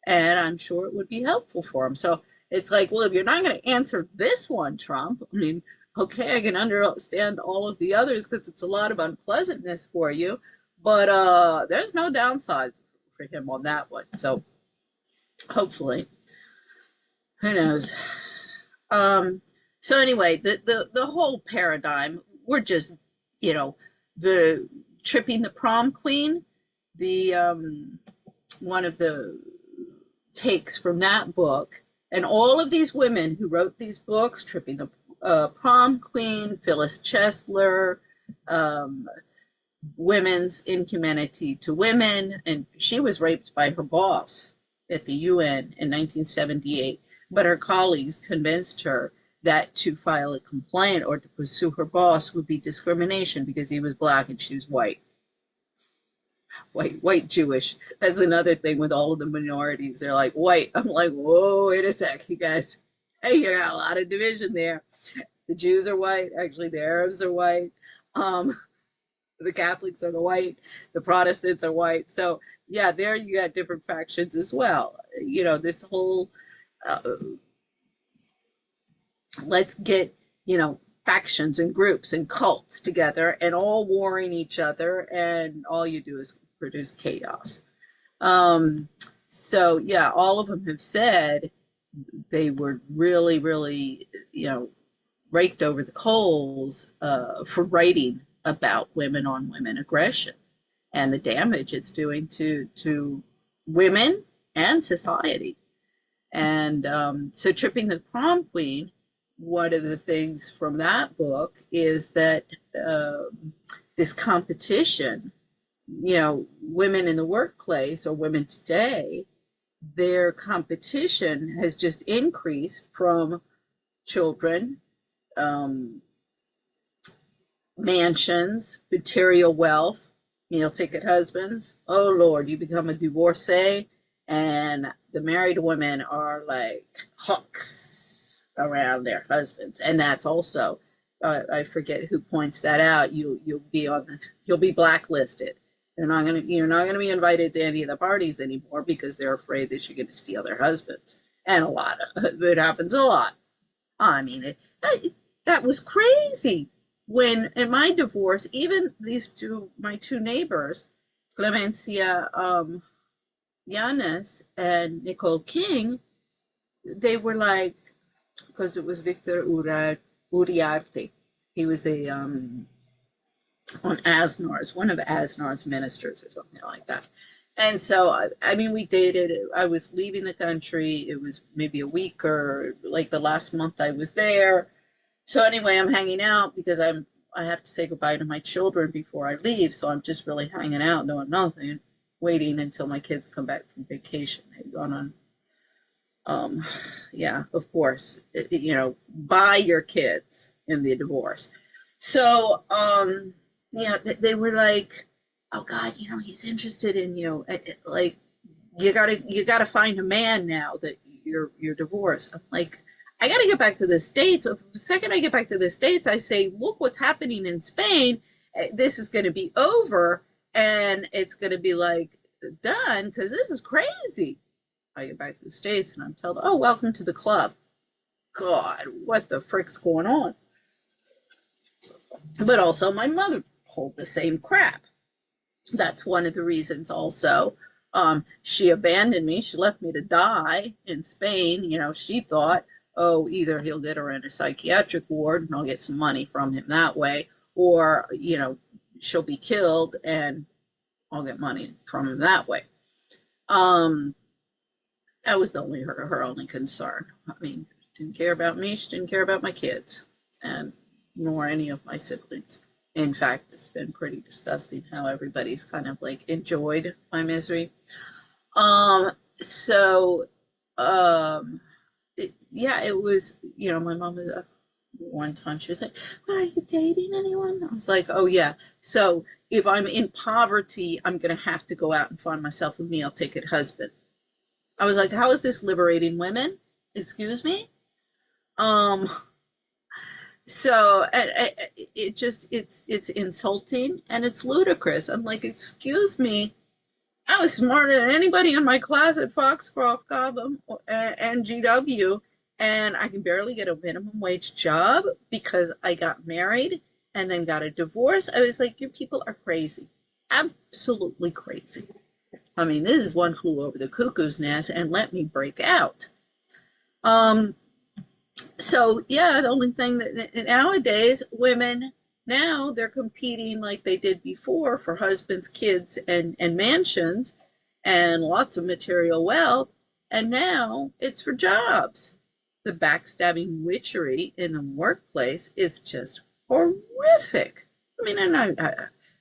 And I'm sure it would be helpful for him. So it's like, well, if you're not going to answer this one, Trump, okay, I can understand all of the others because it's a lot of unpleasantness for you. But there's no downside for him on that one. So hopefully. Who knows? So anyway, the whole paradigm, we're just, the tripping the prom queen, the one of the takes from that book, and all of these women who wrote these books, Tripping the Prom Queen, Phyllis Chesler, Women's Inhumanity to Women, and she was raped by her boss. at the UN in 1978, but her colleagues convinced her that to file a complaint or to pursue her boss would be discrimination because he was black and she was white. White Jewish. That's another thing with all of the minorities. They're like white. I'm like, whoa, wait a sec, you guys. Hey, you got a lot of division there. The Jews are white. Actually, the Arabs are white. The Catholics are the white. The Protestants are white. So yeah, there you got different factions as well. You know, this whole let's get, you know, factions and groups and cults together and all warring each other, and all you do is produce chaos. So yeah, all of them have said they were really, really, you know, raked over the coals for writing about women on women aggression and the damage it's doing to women and society. And so Tripping the Prom Queen, one of the things from that book is that this competition, you know, women in the workplace or women today, their competition has just increased from children, mansions, material wealth, meal ticket husbands. Oh Lord, you become a divorcee, and the married women are like hooks around their husbands, and that's also I forget who points that out. You'll be blacklisted. You're not gonna be invited to any of the parties anymore because they're afraid that you're gonna steal their husbands, and a lot of it happens a lot. I mean, that was crazy. When in my divorce, even my two neighbors, Clemencia Llanes and Nicole King, they were like, because it was Victor Uriarte. He was on Aznar's, one of Aznar's ministers or something like that. And so, I mean, we dated. I was leaving the country. It was maybe a week or like the last month I was there. So anyway, I'm hanging out because I have to say goodbye to my children before I leave. So I'm just really hanging out, doing nothing, waiting until my kids come back from vacation. They've gone on, yeah, of course, you know, buy your kids in the divorce. So, you know, they were like, oh God, you know, he's interested in you. Like, you gotta find a man now that you're divorced. I'm like, I got to get back to the States. The second I get back to the States, I say, look what's happening in Spain. This is going to be over, and it's going to be like done because this is crazy. I get back to the States and I'm told, oh, welcome to the club. God, what the frick's going on? But also my mother pulled the same crap. That's one of the reasons also. She abandoned me. She left me to die in Spain. You know, she thought, oh, either he'll get her in a psychiatric ward and I'll get some money from him that way, or, you know, she'll be killed and I'll get money from him that way. That was her only concern. I mean, she didn't care about me. She didn't care about my kids, and nor any of my siblings. In fact, it's been pretty disgusting how everybody's kind of like enjoyed my misery. Yeah, it was, you know, my mom was one time she was like, well, are you dating anyone? I was like, oh yeah. So if I'm in poverty, I'm going to have to go out and find myself a meal ticket husband. I was like, how is this liberating women? Excuse me? So it's insulting and it's ludicrous. I'm like, excuse me. I was smarter than anybody in my class at Foxcroft, Cobham, and GW, and I can barely get a minimum wage job because I got married and then got a divorce. I was like, you people are crazy. Absolutely crazy. I mean, this is one flew over the cuckoo's nest and let me break out. So yeah, the only thing that nowadays women, now they're competing like they did before for husbands, kids, and mansions and lots of material wealth. And now it's for jobs. The backstabbing witchery in the workplace is just horrific. I mean, and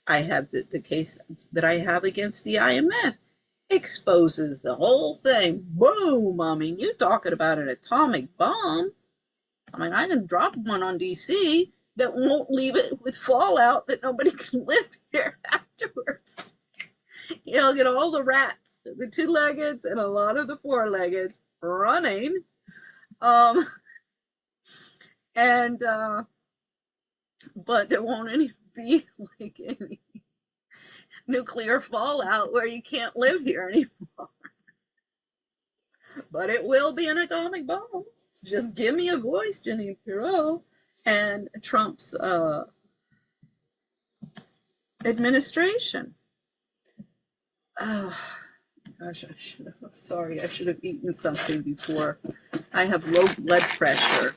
I have the case that I have against the IMF. exposes the whole thing. Boom! I mean, you talking about an atomic bomb. I mean, I can drop one on DC that won't leave it with fallout that nobody can live here afterwards. It'll get all the rats, the two-leggeds and a lot of the four-leggeds running. And but there won't be like any nuclear fallout where you can't live here anymore. But it will be an atomic bomb. Just give me a voice, Jenny Pirot, and Trump's administration. Oh gosh, I should have eaten something before. I have low blood pressure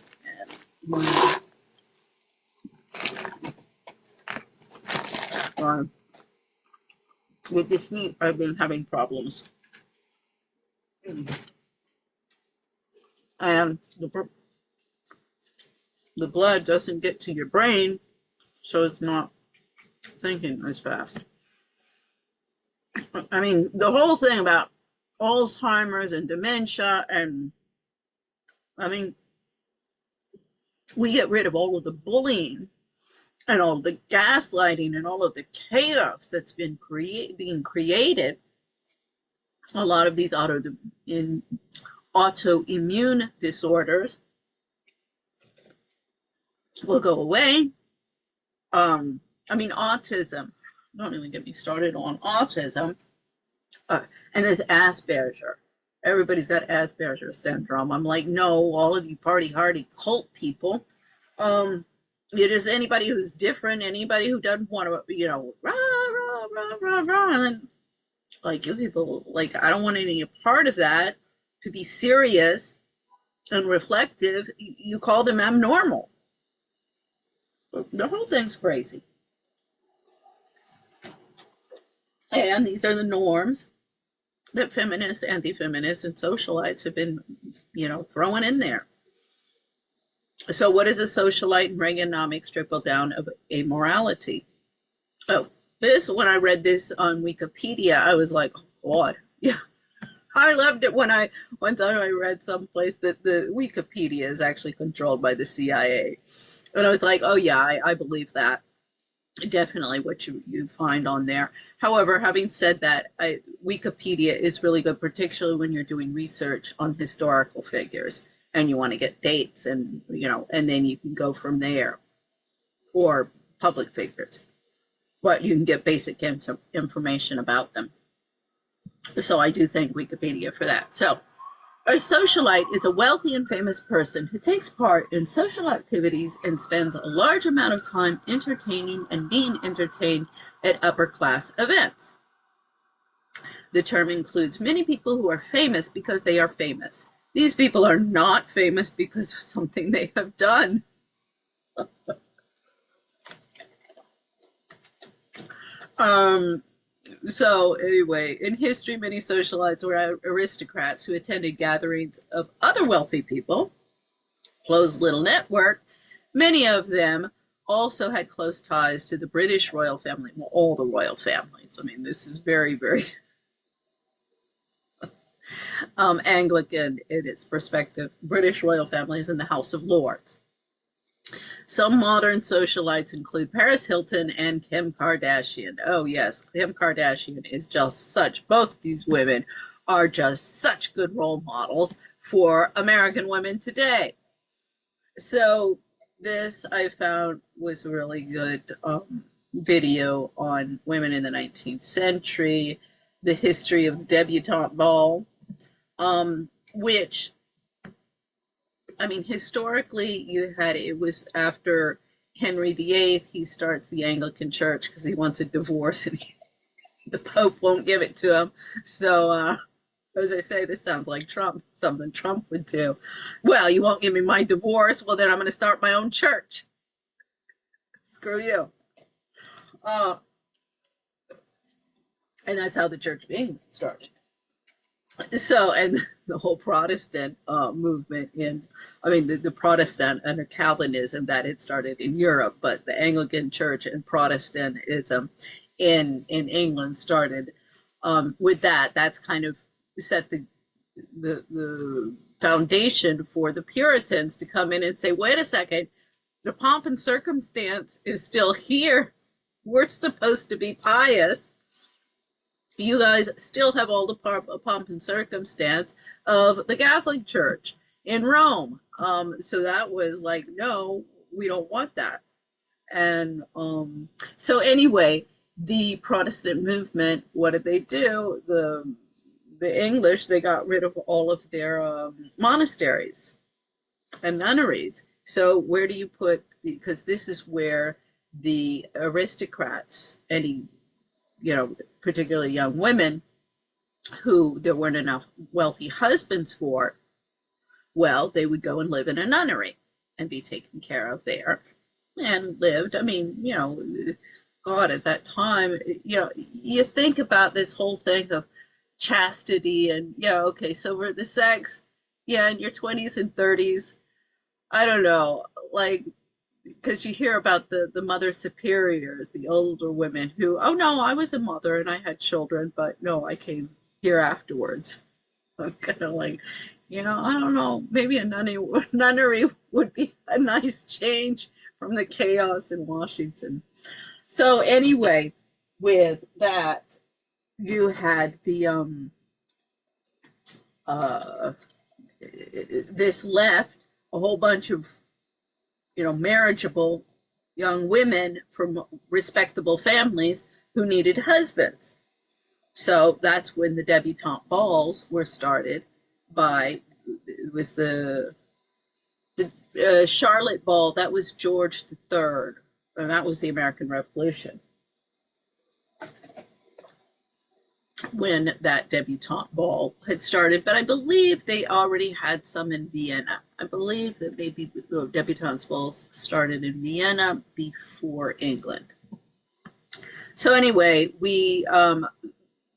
and with the heat, I've been having problems. And the blood doesn't get to your brain, so it's not thinking as fast. I mean, the whole thing about Alzheimer's and dementia, and I mean, we get rid of all of the bullying and all of the gaslighting and all of the chaos that's been being created. A lot of these autoimmune disorders will go away. I mean, autism. Don't even get me started on autism. And there's Asperger's. Everybody's got Asperger's syndrome. I'm like, no, all of you party hardy cult people. It is anybody who's different, anybody who doesn't want to, rah, rah, rah, rah, rah. And then, like, you people, like, I don't want any part of that. To be serious and reflective, you call them abnormal. The whole thing's crazy. And these are the norms that feminists, anti-feminists, and socialites have been, throwing in there. So what is a socialite and Reaganomics trickle down of amorality? Oh, when I read this on Wikipedia, I was like, oh, God, yeah. I loved it one time I read someplace that the Wikipedia is actually controlled by the CIA. And I was like, oh yeah, I believe that. Definitely what you find on there. However, having said that, Wikipedia is really good, particularly when you're doing research on historical figures and you want to get dates and, and then you can go from there, or public figures. But you can get basic information about them. So I do thank Wikipedia for that. So a socialite is a wealthy and famous person who takes part in social activities and spends a large amount of time entertaining and being entertained at upper class events. The term includes many people who are famous because they are famous. These people are not famous because of something they have done. So anyway, in history, many socialites were aristocrats who attended gatherings of other wealthy people, closed little network. Many of them also had close ties to the British royal family, well, all the royal families. I mean, this is very, very Anglican in its perspective. British royal families in the House of Lords. Some modern socialites include Paris Hilton and Kim Kardashian. Oh yes, Kim Kardashian is just both of these women are just such good role models for American women today. So this I found was a really good video on women in the 19th century, the history of the debutante ball, which, I mean, historically, it was after Henry VIII, he starts the Anglican Church because he wants a divorce and the Pope won't give it to him. So, as I say, this sounds like Trump, something Trump would do. Well, you won't give me my divorce. Well, then I'm going to start my own church. Screw you. And that's how the Church of England started. So, and the whole Protestant movement the Protestant under Calvinism, that had started in Europe, but the Anglican Church and Protestantism in England started with that, that's kind of set the foundation for the Puritans to come in and say, wait a second, the pomp and circumstance is still here. We're supposed to be pious. You guys still have all the pomp and circumstance of the Catholic Church in Rome. So that was like, no, we don't want that. And so anyway, the Protestant movement, what did they do? The English, they got rid of all of their monasteries and nunneries. So where do you put, because this is where the aristocrats, any, particularly young women who there weren't enough wealthy husbands for, well, they would go and live in a nunnery and be taken care of there and lived. I mean, God, at that time, you think about this whole thing of chastity and, okay, so we're the sex, in your 20s and 30s. I don't know, like, because you hear about the mother superiors, the older women who, oh no, I was a mother and I had children, but no, I came here afterwards. I'm kind of like, I don't know, maybe a nunnery would be a nice change from the chaos in Washington. So anyway, with that, you had the this left a whole bunch of marriageable young women from respectable families who needed husbands. So that's when the debutante balls were started by, it was the Charlotte Ball, that was George III, and that was the American Revolution, when that debutante ball had started. But I believe they already had some in Vienna. I believe that maybe debutante balls started in Vienna before England. So anyway, we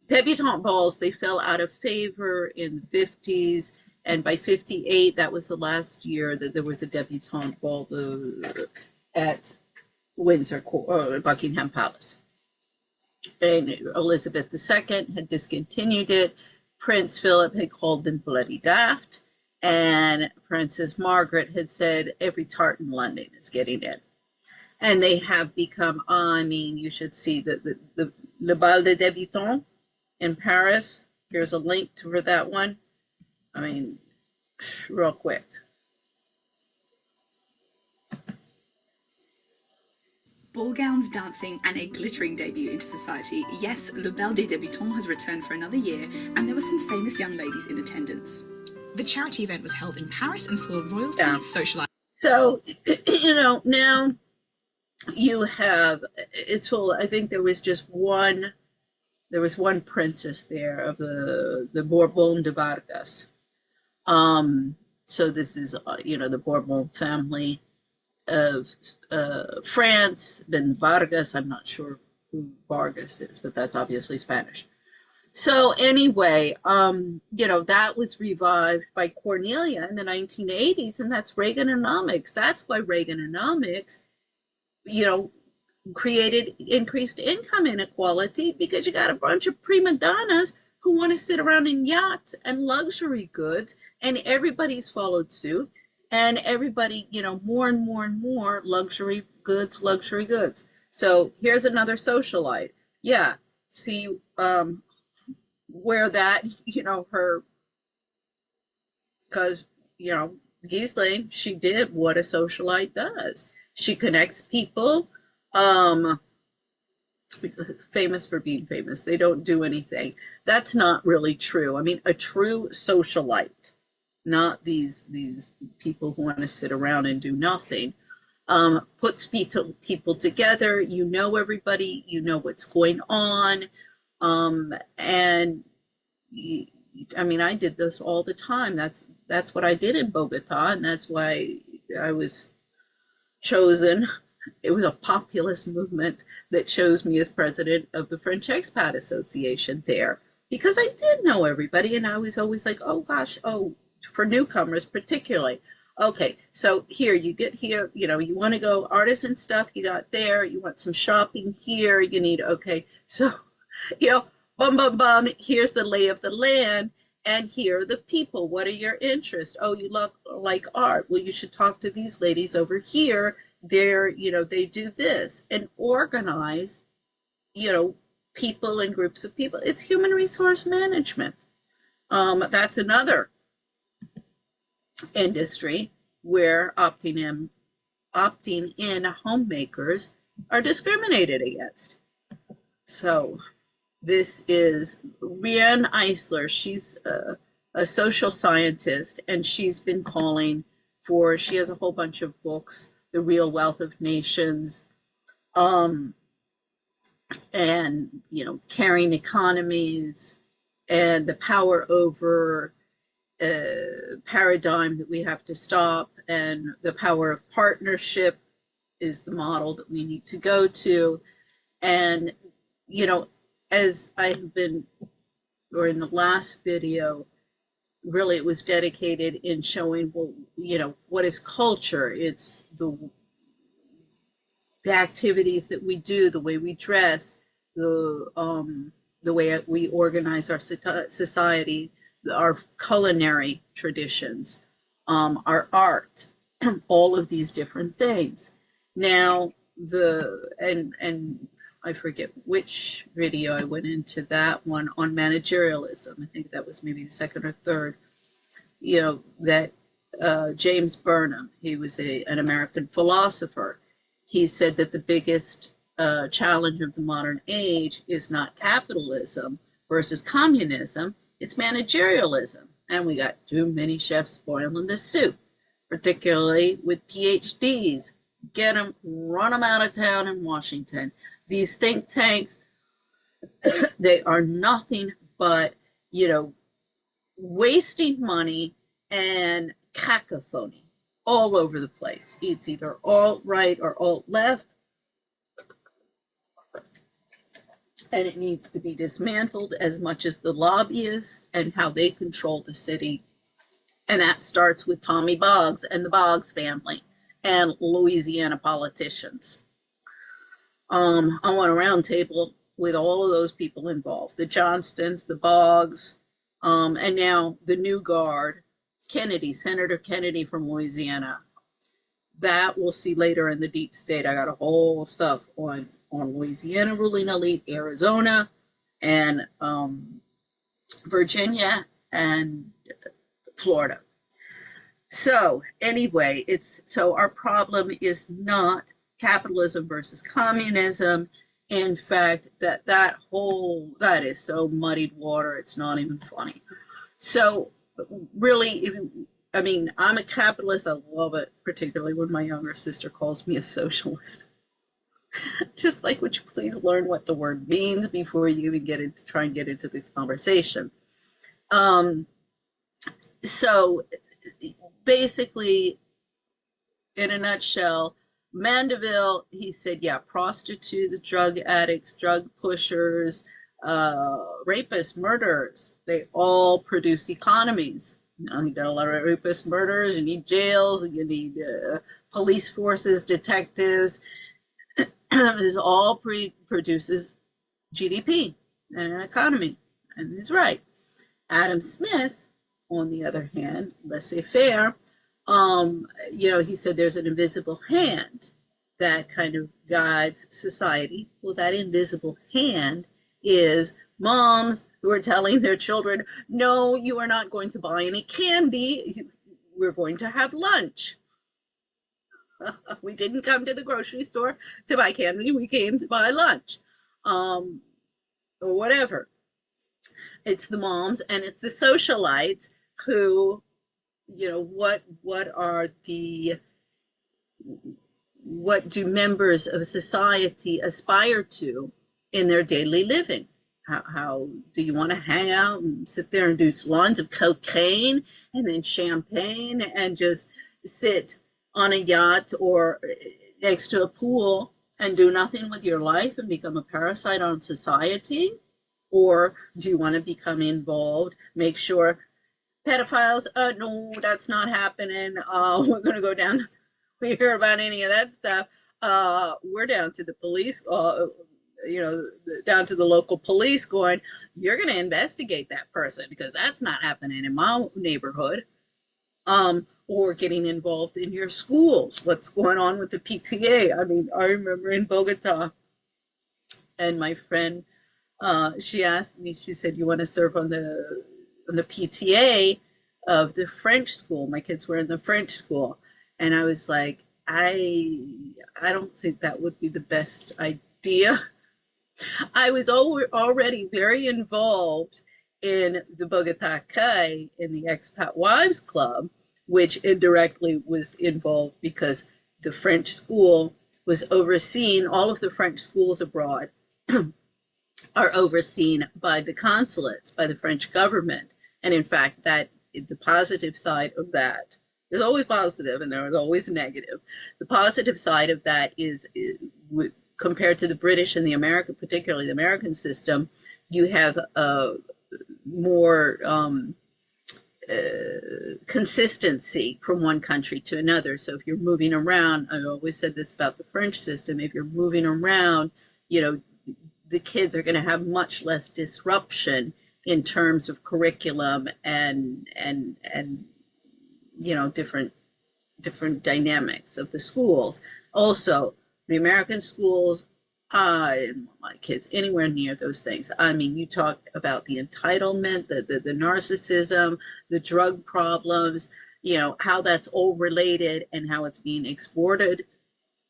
debutante balls, they fell out of favor in the 50s, and by 58, that was the last year that there was a debutante ball at Windsor, Buckingham Palace. And Elizabeth II had discontinued it. Prince Philip had called them bloody daft, and Princess Margaret had said every tart in London is getting in. And they have become, you should see the Le Bal des Débutants in Paris. Here's a link for that one. Real quick. Ball gowns, dancing, and a glittering debut into society. Yes, Le Bal des Débutants has returned for another year, and there were some famous young ladies in attendance. The charity event was held in Paris and saw royalty, socialization. So, now you have, it's full, I think there was one princess there of the Bourbon de Vargas. So this is, the Bourbon family of France, then Vargas. I'm not sure who Vargas is, but that's obviously Spanish. So anyway, that was revived by Cornelia in the 1980s, and that's Reaganomics. That's why Reaganomics, created increased income inequality, because you got a bunch of prima donnas who want to sit around in yachts and luxury goods, and everybody's followed suit. And everybody, more and more and more luxury goods. So here's another socialite. Yeah, see where that, her, because, Ghislaine, she did what a socialite does. She connects people, famous for being famous. They don't do anything. That's not really true. A true socialite, not these people who want to sit around and do nothing, puts people together. Everybody, what's going on. And I did this all the time. That's what I did in Bogota, and that's why I was chosen. It was a populist movement that chose me as president of the French Expat Association there, because I did know everybody, and I was always like, oh gosh, for newcomers particularly. Okay, so here, you get here, you want to go artisan stuff, you got there, you want some shopping here, you need, okay, so, bum, bum, bum, here's the lay of the land, and here are the people. What are your interests? Oh, you love like art. Well, you should talk to these ladies over here. They're, they do this, and organize, people and groups of people. It's human resource management. That's another industry where opting in homemakers are discriminated against. So this is Rianne Eisler. She's a social scientist, and she's been calling for, she has a whole bunch of books, The Real Wealth of Nations, and, caring economies, and the power over paradigm that we have to stop, and the power of partnership is the model that we need to go to. And, as I have been, or in the last video, really it was dedicated in showing, well, what is culture? It's the activities that we do, the way we dress, the way we organize our society, our culinary traditions, our art, all of these different things. Now, and I forget which video I went into that one on managerialism. I think that was maybe the second or third, that James Burnham, he was an American philosopher. He said that the biggest challenge of the modern age is not capitalism versus communism, it's managerialism. And we got too many chefs boiling the soup, particularly with PhDs. Get them, run them out of town in Washington. These think tanks, they are nothing but, wasting money and cacophony all over the place. It's either alt-right or alt-left, and it needs to be dismantled as much as the lobbyists and how they control the city. And that starts with Tommy Boggs and the Boggs family and Louisiana politicians. I want a roundtable with all of those people involved, the Johnstons, the Boggs, and now the new guard, Kennedy, Senator Kennedy from Louisiana. That we'll see later in the deep state. I got a whole stuff on Louisiana ruling elite, Arizona, and Virginia, and Florida. So anyway, so our problem is not capitalism versus communism. In fact, that is so muddied water, it's not even funny. So really, I'm a capitalist. I love it, particularly when my younger sister calls me a socialist. Just like, would you please learn what the word means before you even try and get into the conversation? So basically, in a nutshell, Mandeville, he said, yeah, prostitutes, drug addicts, drug pushers, rapists, murderers, they all produce economies. You got a lot of rapists, murderers, you need jails, you need police forces, detectives. This all produces GDP and an economy, and he's right. Adam Smith, on the other hand, laissez-faire, he said there's an invisible hand that kind of guides society. Well, that invisible hand is moms who are telling their children, no, you are not going to buy any candy. We're going to have lunch. We didn't come to the grocery store to buy candy. We came to buy lunch, or whatever. It's the moms and it's the socialites who, what do members of society aspire to in their daily living? How do you want to hang out and sit there and do lines of cocaine and then champagne and just sit on a yacht or next to a pool and do nothing with your life and become a parasite on society? Or do you want to become involved, make sure pedophiles, no, that's not happening. We're going to go down, we hear about any of that stuff. We're down to the police down to the local police going, you're going to investigate that person because that's not happening in my neighborhood. Or getting involved in your schools. What's going on with the PTA? I mean, I remember in Bogota, and my friend, she asked me, she said, you want to serve on the PTA of the French school? My kids were in the French school. And I was like, I don't think that would be the best idea. I was already very involved in the Bogota Kai in the Expat Wives Club, which indirectly was involved because the French school was overseen, all of the French schools abroad are overseen by the consulates, by the French government. And in fact, that the positive side of that, there's always positive and there's always negative. The positive side of that is compared to the British and the American, particularly the American system, you have more consistency from one country to another. So if you're moving around, I always said this about the French system, if you're moving around, the kids are going to have much less disruption in terms of curriculum and different dynamics of the schools. Also, the American schools, I didn't want my kids anywhere near those things. I mean, you talk about the entitlement, the narcissism, the drug problems, how that's all related and how it's being exported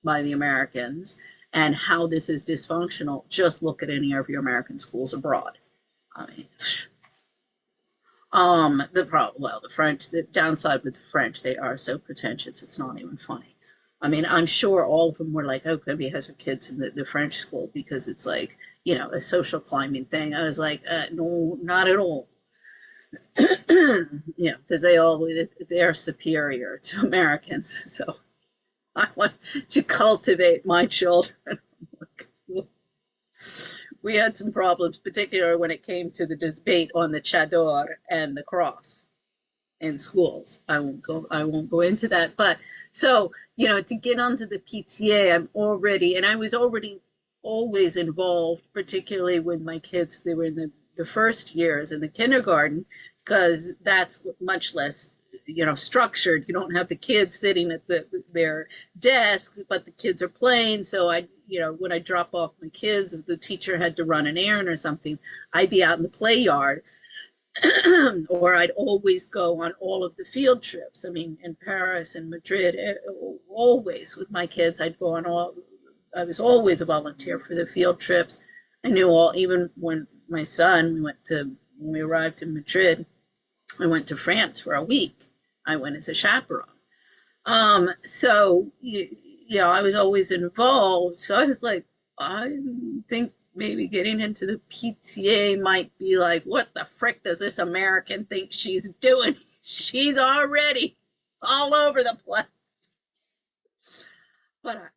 by the Americans and how this is dysfunctional. Just look at any of your American schools abroad. I mean, the French, the downside with the French, they are so pretentious, it's not even funny. I mean, I'm sure all of them were like, oh, Kobe has her kids in the French school because it's like, a social climbing thing. I was like, no, not at all. Because they are superior to Americans. So I want to cultivate my children. We had some problems, particularly when it came to the debate on the chador and the cross in schools. I won't go into that. But so, to get onto the PTA, I was already always involved, particularly with my kids. They were in the first years in the kindergarten, because that's much less, structured. You don't have the kids sitting at their desks, but the kids are playing. So when I drop off my kids, if the teacher had to run an errand or something, I'd be out in the play yard. Or I'd always go on all of the field trips. I mean, in Paris and Madrid, always with my kids, I'd go on I was always a volunteer for the field trips. I knew even when my son, when we arrived in Madrid, I went to France for a week. I went as a chaperone. So, I was always involved. So I was like, I think maybe getting into the PTA might be like, what the frick does this American think she's doing? She's already all over the place. But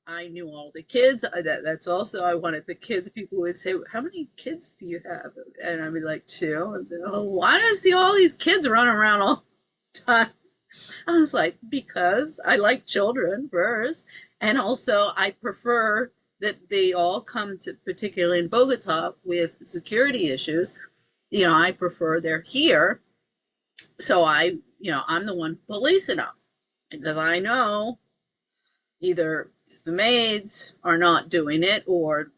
I knew all the kids. That's also, I wanted the kids. People would say, how many kids do you have? And I'd be like, 2. And why do I see all these kids running around all the time? I was like, because I like children first. And also I prefer that they all come to, particularly in Bogota with security issues, I prefer they're here. So I'm the one policing them because I know either the maids are not doing it or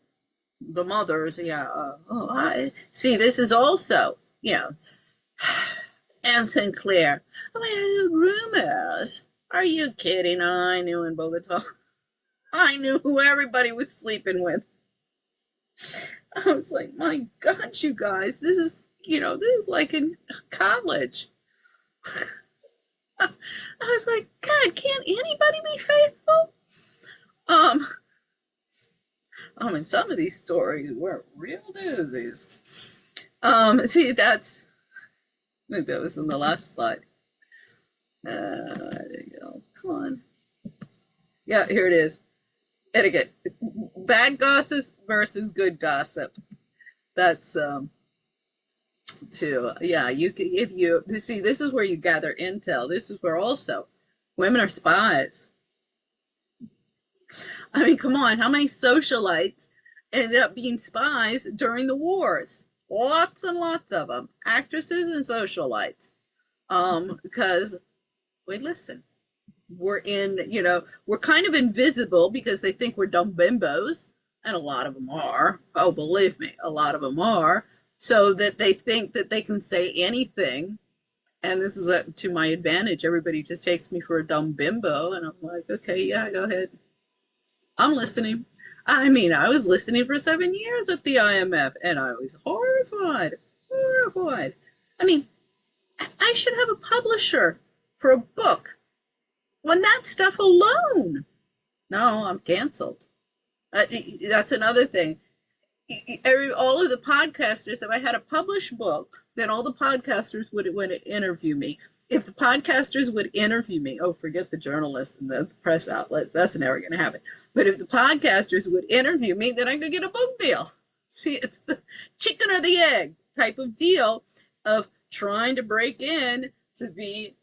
the mothers. I see. This is also, Anne Sinclair. Oh, I had rumors. Are you kidding? I knew in Bogota. I knew who everybody was sleeping with. I was like, my God, you guys, this is like in college. I was like, God, can't anybody be faithful? And some of these stories were real doozies. See, I think that was in the last slide. There you go. Come on. Yeah, here it is. Etiquette. Bad gossip versus good gossip. That's too. Yeah, see, this is where you gather intel. This is where also women are spies. I mean, come on, how many socialites ended up being spies during the wars. Lots and lots of them, actresses and socialites, because we listen. We're we're kind of invisible because they think we're dumb bimbos, and a lot of them are. Oh, believe me, a lot of them are. So that they think that they can say anything, and this is to my advantage. Everybody just takes me for a dumb bimbo, and I'm like, okay, yeah, go ahead. I'm listening. I mean, I was listening for 7 years at the IMF, and I was horrified, horrified. I mean, I should have a publisher for a book on that stuff alone. No, I'm canceled. That's another thing. All of the podcasters, if I had a published book, then all the podcasters would interview me. If the podcasters would interview me, oh, forget the journalists and the press outlets, that's never going to happen. But if the podcasters would interview me, then I could get a book deal. See, it's the chicken or the egg type of deal of trying to break in to be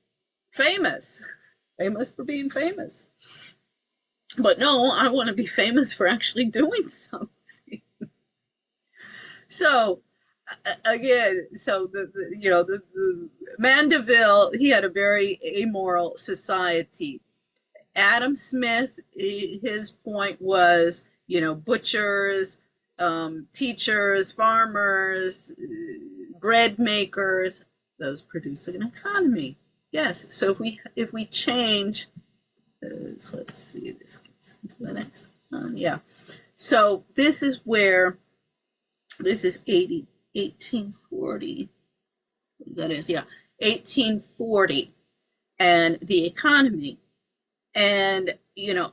famous. Famous for being famous. But no, I want to be famous for actually doing something. So again, so the Mandeville, he had a very amoral society. Adam Smith, his point was, butchers, teachers, farmers, bread makers, those produce an economy. Yes, so if we change, let's see, this gets into the next one. Yeah, so this is where, this is 1840, that is, yeah, 1840, and the economy. And,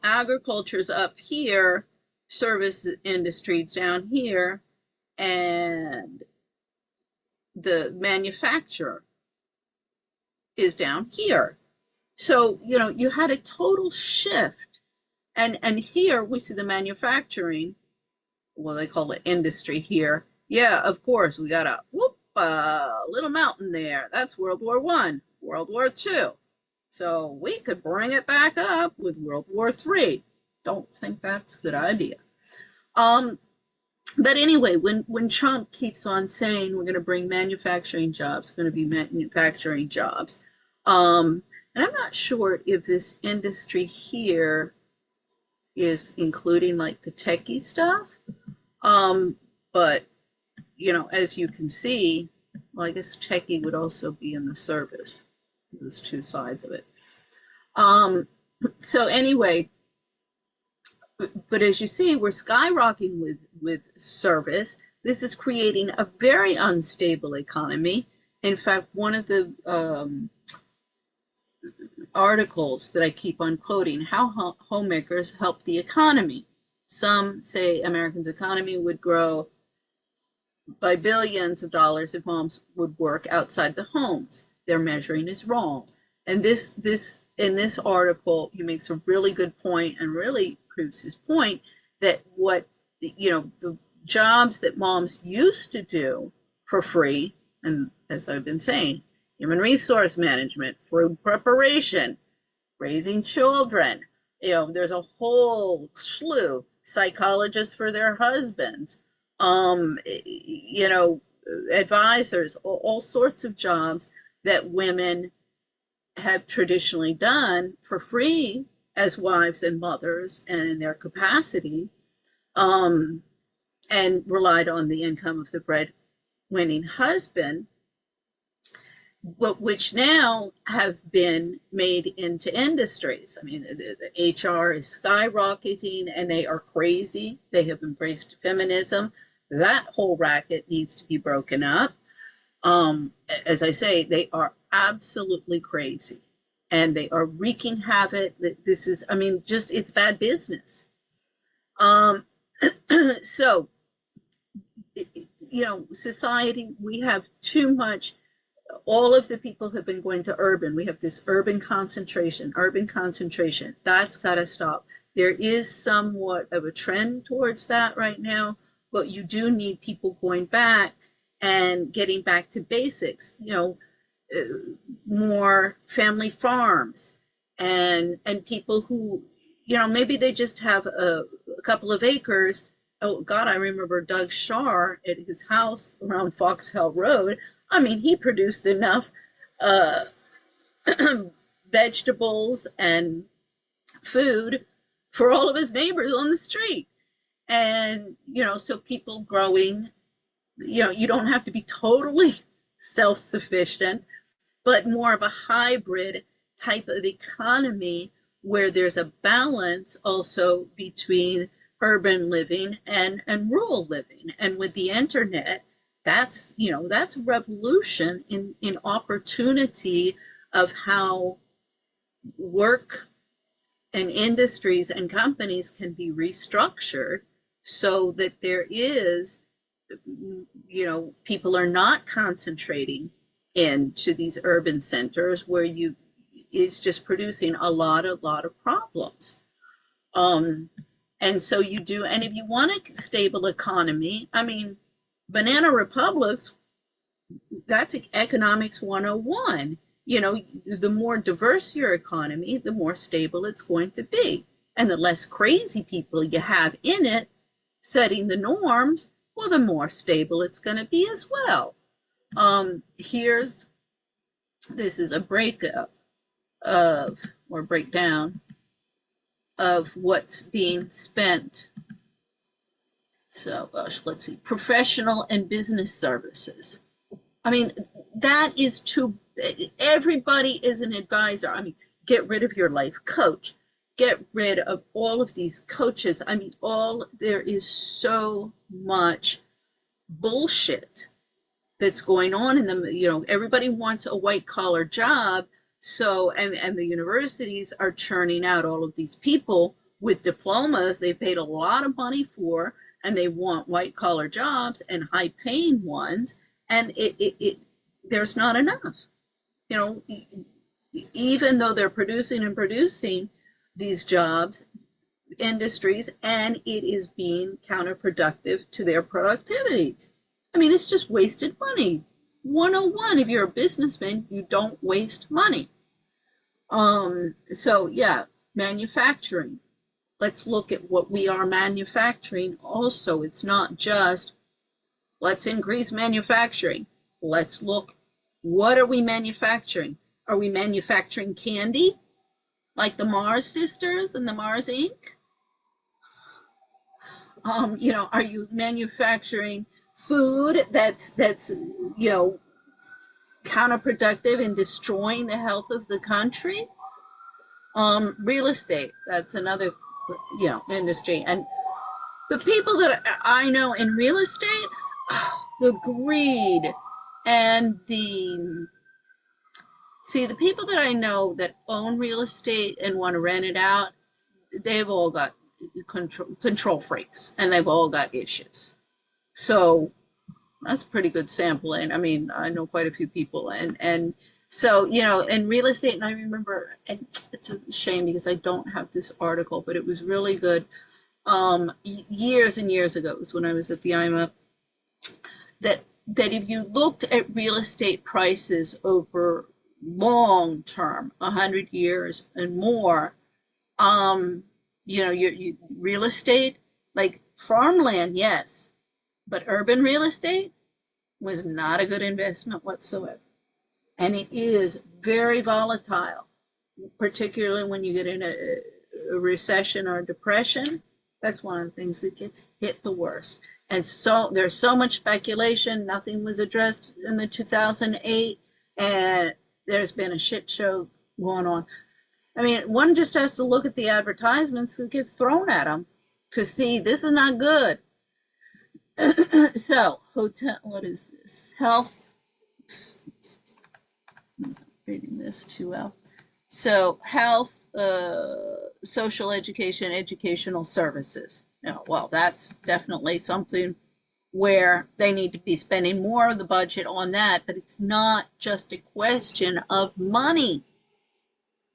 agriculture's up here, service industries down here, and the manufacturer is down here. So, you had a total shift. And here we see the manufacturing, well, they call it industry here. Yeah, of course, we got a little mountain there. That's World War I, World War II. So we could bring it back up with World War III. Don't think that's a good idea. But anyway, when Trump keeps on saying we're going to bring manufacturing jobs, going to be manufacturing jobs, and I'm not sure if this industry here is including like the techie stuff, but as you can see, well, I guess techie would also be in the service. There's two sides of it. So anyway, but as you see, we're skyrocketing with service. This is creating a very unstable economy. In fact, one of the articles that I keep on quoting, how homemakers help the economy. Some say Americans' economy would grow by billions of dollars if moms would work outside the homes. Their measuring is wrong. And in this article, he makes a really good point and really proves his point that what, the jobs that moms used to do for free, and as I've been saying, human resource management, food preparation, raising children, there's a whole slew, psychologists for their husbands, advisors, all sorts of jobs that women have traditionally done for free as wives and mothers and in their capacity, and relied on the income of the breadwinning husband, which now have been made into industries. I mean, the HR is skyrocketing and they are crazy. They have embraced feminism. That whole racket needs to be broken up. As I say, they are absolutely crazy and they are wreaking havoc. This is, it's bad business. So, society, we have too much. All of the people have been going to urban. We have this urban concentration. That's got to stop. There is somewhat of a trend towards that right now, but you do need people going back and getting back to basics, more family farms and people who, maybe they just have a couple of acres oh God, I remember Doug Shar at his house around Foxhell Road. I mean, he produced enough uh, vegetables and food for all of his neighbors on the street. And, so people growing, you don't have to be totally self-sufficient, but more of a hybrid type of economy where there's a balance also between urban living and rural living. And with the internet, that's a revolution in opportunity of how work and industries and companies can be restructured so that there is, people are not concentrating into these urban centers where it's just producing a lot of problems. And so you do, and if you want a stable economy, I mean, banana republics, that's economics 101. The more diverse your economy, the more stable it's going to be. And the less crazy people you have in it setting the norms, well, the more stable it's going to be as well. This is a breakup or breakdown of what's being spent. So, gosh, let's see, professional and business services. I mean, that is everybody is an advisor. I mean, get rid of your life coach. Get rid of all of these coaches. I mean, there is so much bullshit that's going on in them. Everybody wants a white collar job. So, and the universities are churning out all of these people with diplomas they paid a lot of money for, and they want white collar jobs and high paying ones. And there's not enough, even though they're producing these jobs, industries, and it is being counterproductive to their productivity. I mean, it's just wasted money. 101, if you're a businessman, you don't waste money. So yeah, manufacturing. Let's look at what we are manufacturing also. It's not just, let's increase manufacturing. Let's look, what are we manufacturing? Are we manufacturing candy? Like the Mars sisters and the Mars Inc.? Are you manufacturing food that's counterproductive and destroying the health of the country? Real estate, that's another industry. And the people that I know in real estate, the greed and the people that I know that own real estate and want to rent it out, they've all got control freaks, and they've all got issues. So that's pretty good sampling. I mean, I know quite a few people, and so in real estate. And I remember, and it's a shame because I don't have this article, but it was really good. Years and years ago, it was when I was at the IMA, that if you looked at real estate prices over long term, 100 years and more, your real estate, like farmland, yes, but urban real estate was not a good investment whatsoever. And it is very volatile, particularly when you get in a recession or a depression. That's one of the things that gets hit the worst. And so there's so much speculation. Nothing was addressed in the 2008, and there's been a shit show going on. I mean, one just has to look at the advertisements that gets thrown at them to see this is not good. So, hotel, what is this? Health. I'm not reading this too well. So, health, social education, educational services. Well, that's definitely something where they need to be spending more of the budget on that, but it's not just a question of money.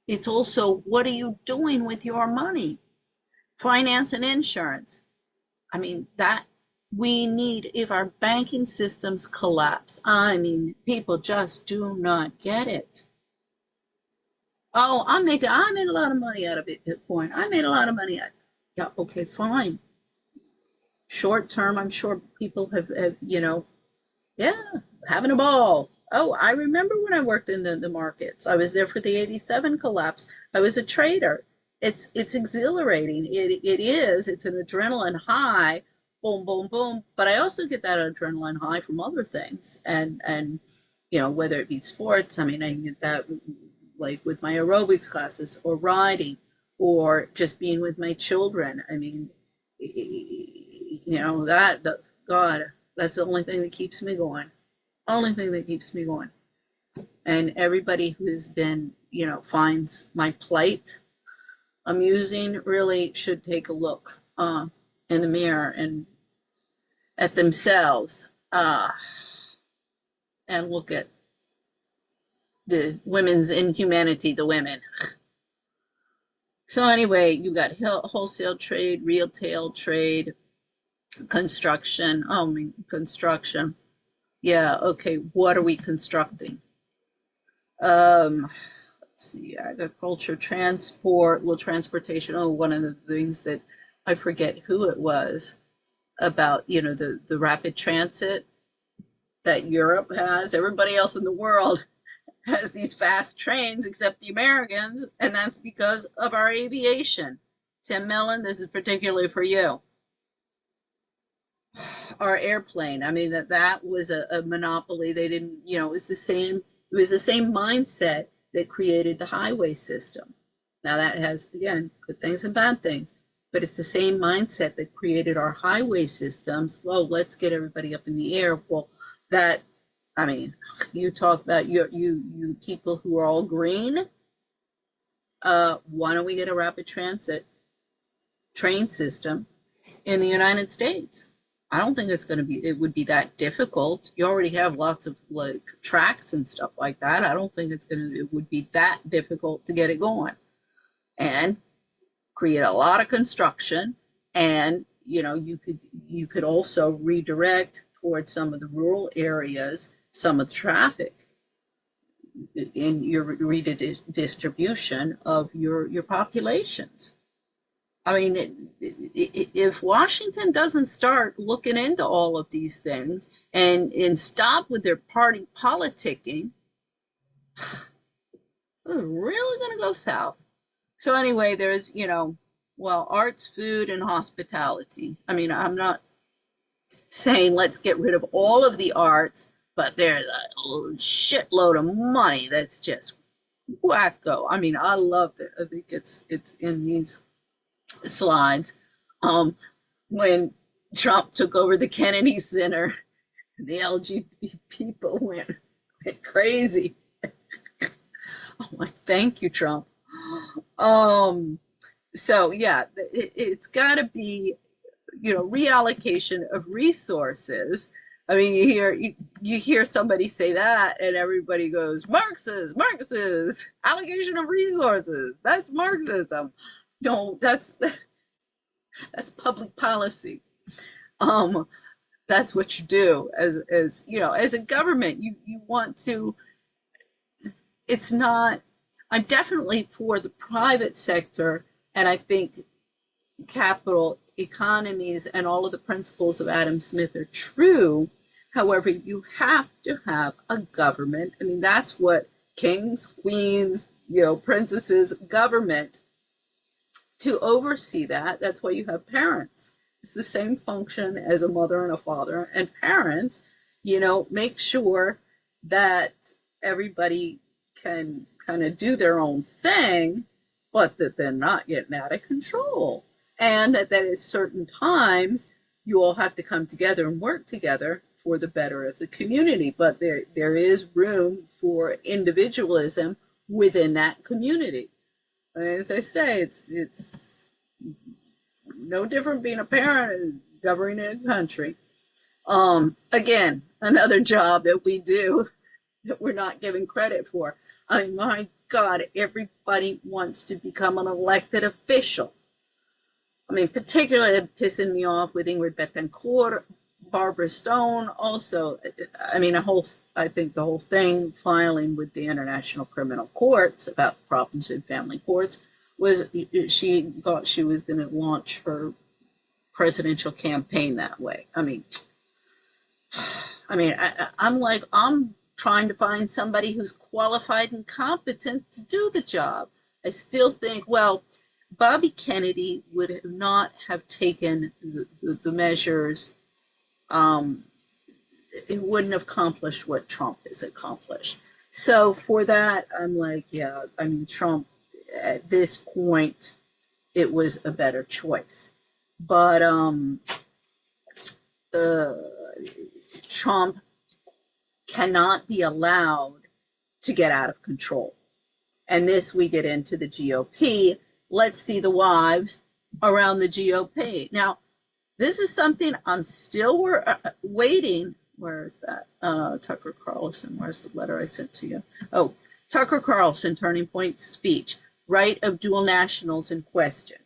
It's also, what are you doing with your money? Finance and insurance. I mean, that we need, if our banking systems collapse, I mean, people just do not get it. Oh, I made a lot of money out of Bitcoin. I made a lot of money out. Yeah, okay, fine. Short term, I'm sure people have yeah, having a ball. Oh, I remember when I worked in the markets. I was there for the 87 collapse. I was a trader. It's exhilarating. It is. It's an adrenaline high. Boom, boom, boom. But I also get that adrenaline high from other things. And whether it be sports, I mean, I get that like with my aerobics classes or riding or just being with my children. I mean, God, that's the only thing that keeps me going. Only thing that keeps me going. And everybody who's been, finds my plight amusing really should take a look in the mirror and at themselves and look at the women's inhumanity, the women. So anyway, you got wholesale trade, retail trade, construction. Oh, I mean, construction. Yeah, okay, what are we constructing? Let's see, agriculture, transport, well, transportation. Oh, one of the things that I forget who it was about, the rapid transit that Europe has. Everybody else in the world has these fast trains except the Americans, and that's because of our aviation. Tim Mellon, this is particularly for you. Our airplane, I mean, that was a monopoly. They didn't, it was the same mindset that created the highway system. Now that has, again, good things and bad things, but it's the same mindset that created our highway systems. Well, let's get everybody up in the air. Well, I mean, you talk about you people who are all green. Why don't we get a rapid transit train system in the United States? I don't think it would be that difficult. You already have lots of like tracks and stuff like that. I don't think it would be that difficult to get it going and create a lot of construction. And, you could also redirect towards some of the rural areas, some of the traffic in your redistribution of your populations. I mean, if Washington doesn't start looking into all of these things and stop with their party politicking, it's really going to go south. So anyway, there's, arts, food, and hospitality. I mean, I'm not saying let's get rid of all of the arts, but there's a shitload of money that's just wacko. I mean, I love it. I think it's in these slides. When Trump took over the Kennedy Center, the LGBT people went crazy. Oh my, thank you, Trump. So yeah, it's got to be, reallocation of resources. I mean, you hear somebody say that, and everybody goes, Marxist, allocation of resources. That's Marxism. No, that's public policy. That's what you do as as a government. You want to. It's not. I'm definitely for the private sector, and I think capital economies and all of the principles of Adam Smith are true. However, you have to have a government. I mean, that's what kings, queens, princesses, government to oversee that. That's why you have parents. It's the same function as a mother and a father. And parents, make sure that everybody can kind of do their own thing, but that they're not getting out of control. And that at certain times, you all have to come together and work together for the better of the community. But there is room for individualism within that community. As I say, it's no different being a parent and governing a country. Again, another job that we do that we're not given credit for. I mean, my God, everybody wants to become an elected official. I mean, particularly pissing me off with Ingrid Betancourt, Barbara Stone. Also, I mean, I think the whole thing filing with the International Criminal Courts about the problems in family courts was she thought she was going to launch her presidential campaign that way. I'm trying to find somebody who's qualified and competent to do the job. I still think, well, Bobby Kennedy would not have taken the measures. It wouldn't have accomplished what Trump has accomplished. So for that, I'm like, yeah, Trump, at this point, it was a better choice. But Trump cannot be allowed to get out of control. And this, we get into the GOP. Let's see the wives around the GOP. Now, this is something I'm still waiting. Where is that? Tucker Carlson. Where's the letter I sent to you? Oh, Tucker Carlson, Turning Point speech. Right of dual nationals in question.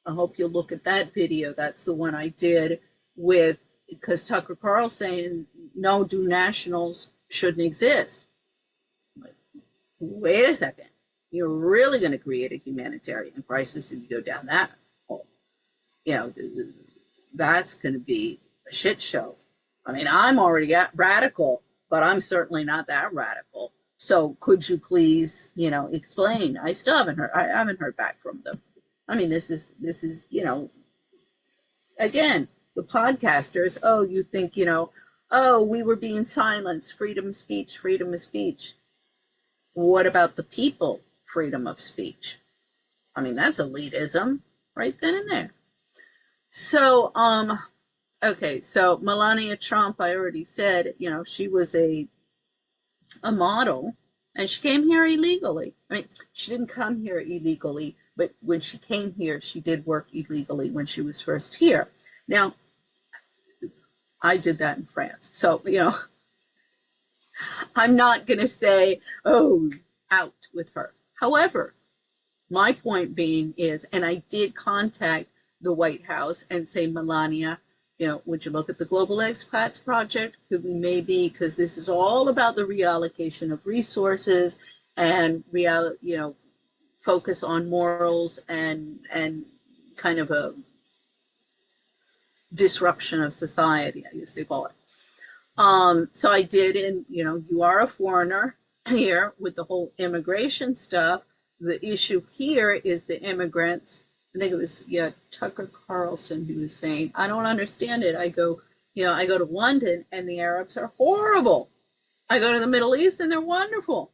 I hope you'll look at that video. That's the one I did because Tucker Carlson saying no, dual nationals shouldn't exist. Like, wait a second. You're really going to create a humanitarian crisis if you go down that hole. That's going to be a shit show. I'm already radical, but I'm certainly not that radical. So could you please, explain? I still haven't heard. I haven't heard back from them. This is again, the podcasters. Oh, you think we were being silenced. Freedom of speech. Freedom of speech. What about the people? Freedom of speech. That's elitism right then and there. So, okay, so Melania Trump, I already said, she was a model, and she came here illegally. She didn't come here illegally, but when she came here, she did work illegally when she was first here. Now, I did that in France. So, I'm not going to say, oh, out with her. However, my point being is, and I did contact the White House and say, Melania, would you look at the Global Expats Project? Could we maybe, because this is all about the reallocation of resources and focus on morals and kind of a disruption of society, I guess they call it. So I did, and you are a foreigner here with the whole immigration stuff. The issue here is the immigrants. I think it was, Tucker Carlson who was saying, I don't understand it. I go to London and the Arabs are horrible. I go to the Middle East and they're wonderful.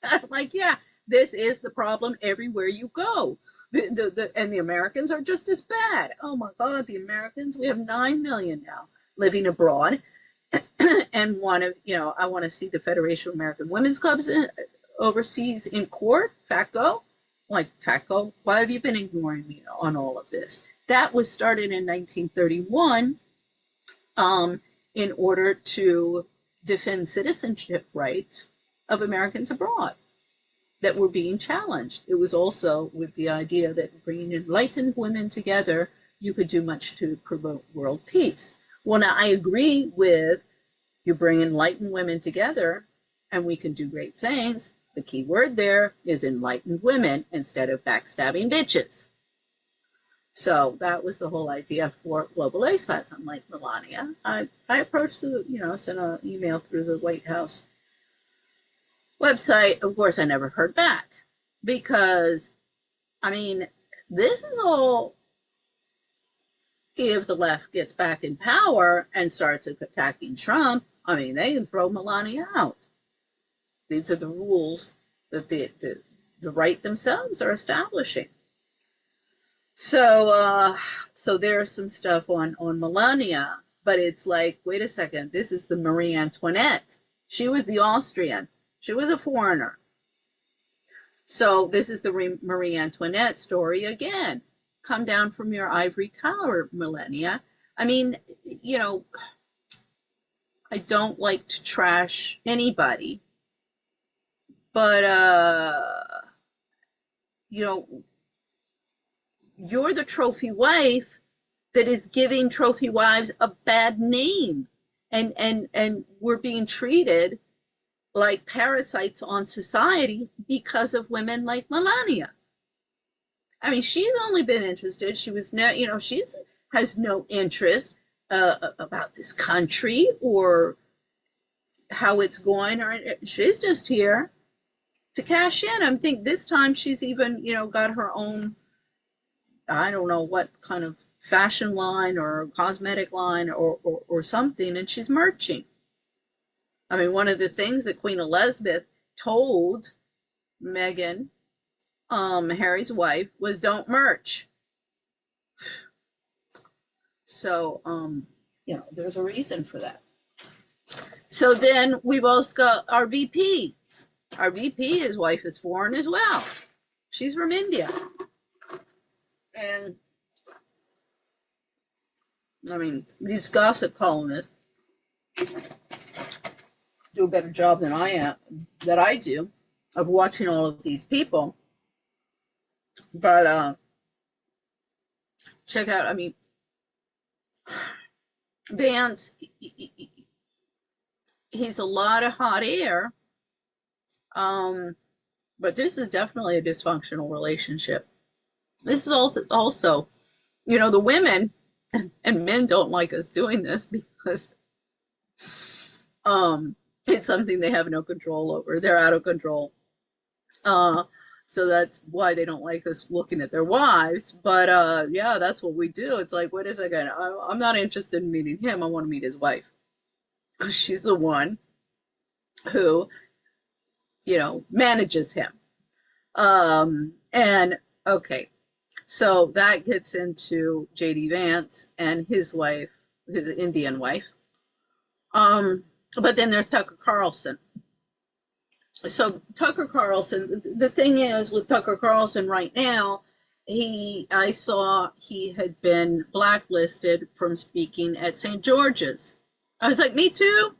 I'm like, yeah, this is the problem everywhere you go. And the Americans are just as bad. Oh my God, the Americans, we have 9 million now living abroad. And I want to see the Federation of American Women's Clubs overseas in court, FACO. Like, FACO, why have you been ignoring me on all of this? That was started in 1931 in order to defend citizenship rights of Americans abroad that were being challenged. It was also with the idea that bringing enlightened women together, you could do much to promote world peace. Well, now I agree with you bring enlightened women together and we can do great things. The key word there is enlightened women instead of backstabbing bitches. So that was the whole idea for Global Expats. I'm like, Melania, I approached sent an email through the White House website. Of course, I never heard back because, this is all if the left gets back in power and starts attacking Trump. They can throw Melania out. These are the rules that the right themselves are establishing. So there's some stuff on Melania, but it's like, wait a second, this is the Marie Antoinette. She was the Austrian. She was a foreigner. So this is the Marie Antoinette story again. Come down from your ivory tower, Melania. I don't like to trash anybody. But, you're the trophy wife that is giving trophy wives a bad name. And we're being treated like parasites on society because of women like Melania. I mean, she's only been interested. She was no, she's has no interest about this country or how it's going, or she's just here to cash in. I think this time she's even, got her own, I don't know what kind of fashion line or cosmetic line or something, and she's merching. I mean, one of the things that Queen Elizabeth told Meghan, Harry's wife, was don't merch. So, there's a reason for that. So then we've also got our VP. Our VP, his wife is foreign as well. She's from India. And I mean, these gossip columnists do a better job than I do of watching all of these people. But check out, I mean, Vance, he's a lot of hot air. But this is definitely a dysfunctional relationship. This is also, the women and men don't like us doing this because it's something they have no control over. They're out of control. So that's why they don't like us looking at their wives. But yeah, that's what we do. It's like, wait a second, I'm not interested in meeting him. I want to meet his wife because she's the one who, manages him. And okay, so that gets into JD Vance and his wife, his Indian wife. But then there's Tucker Carlson. So Tucker Carlson, the thing is with Tucker Carlson right now, I saw he had been blacklisted from speaking at St. George's. I was like, me too.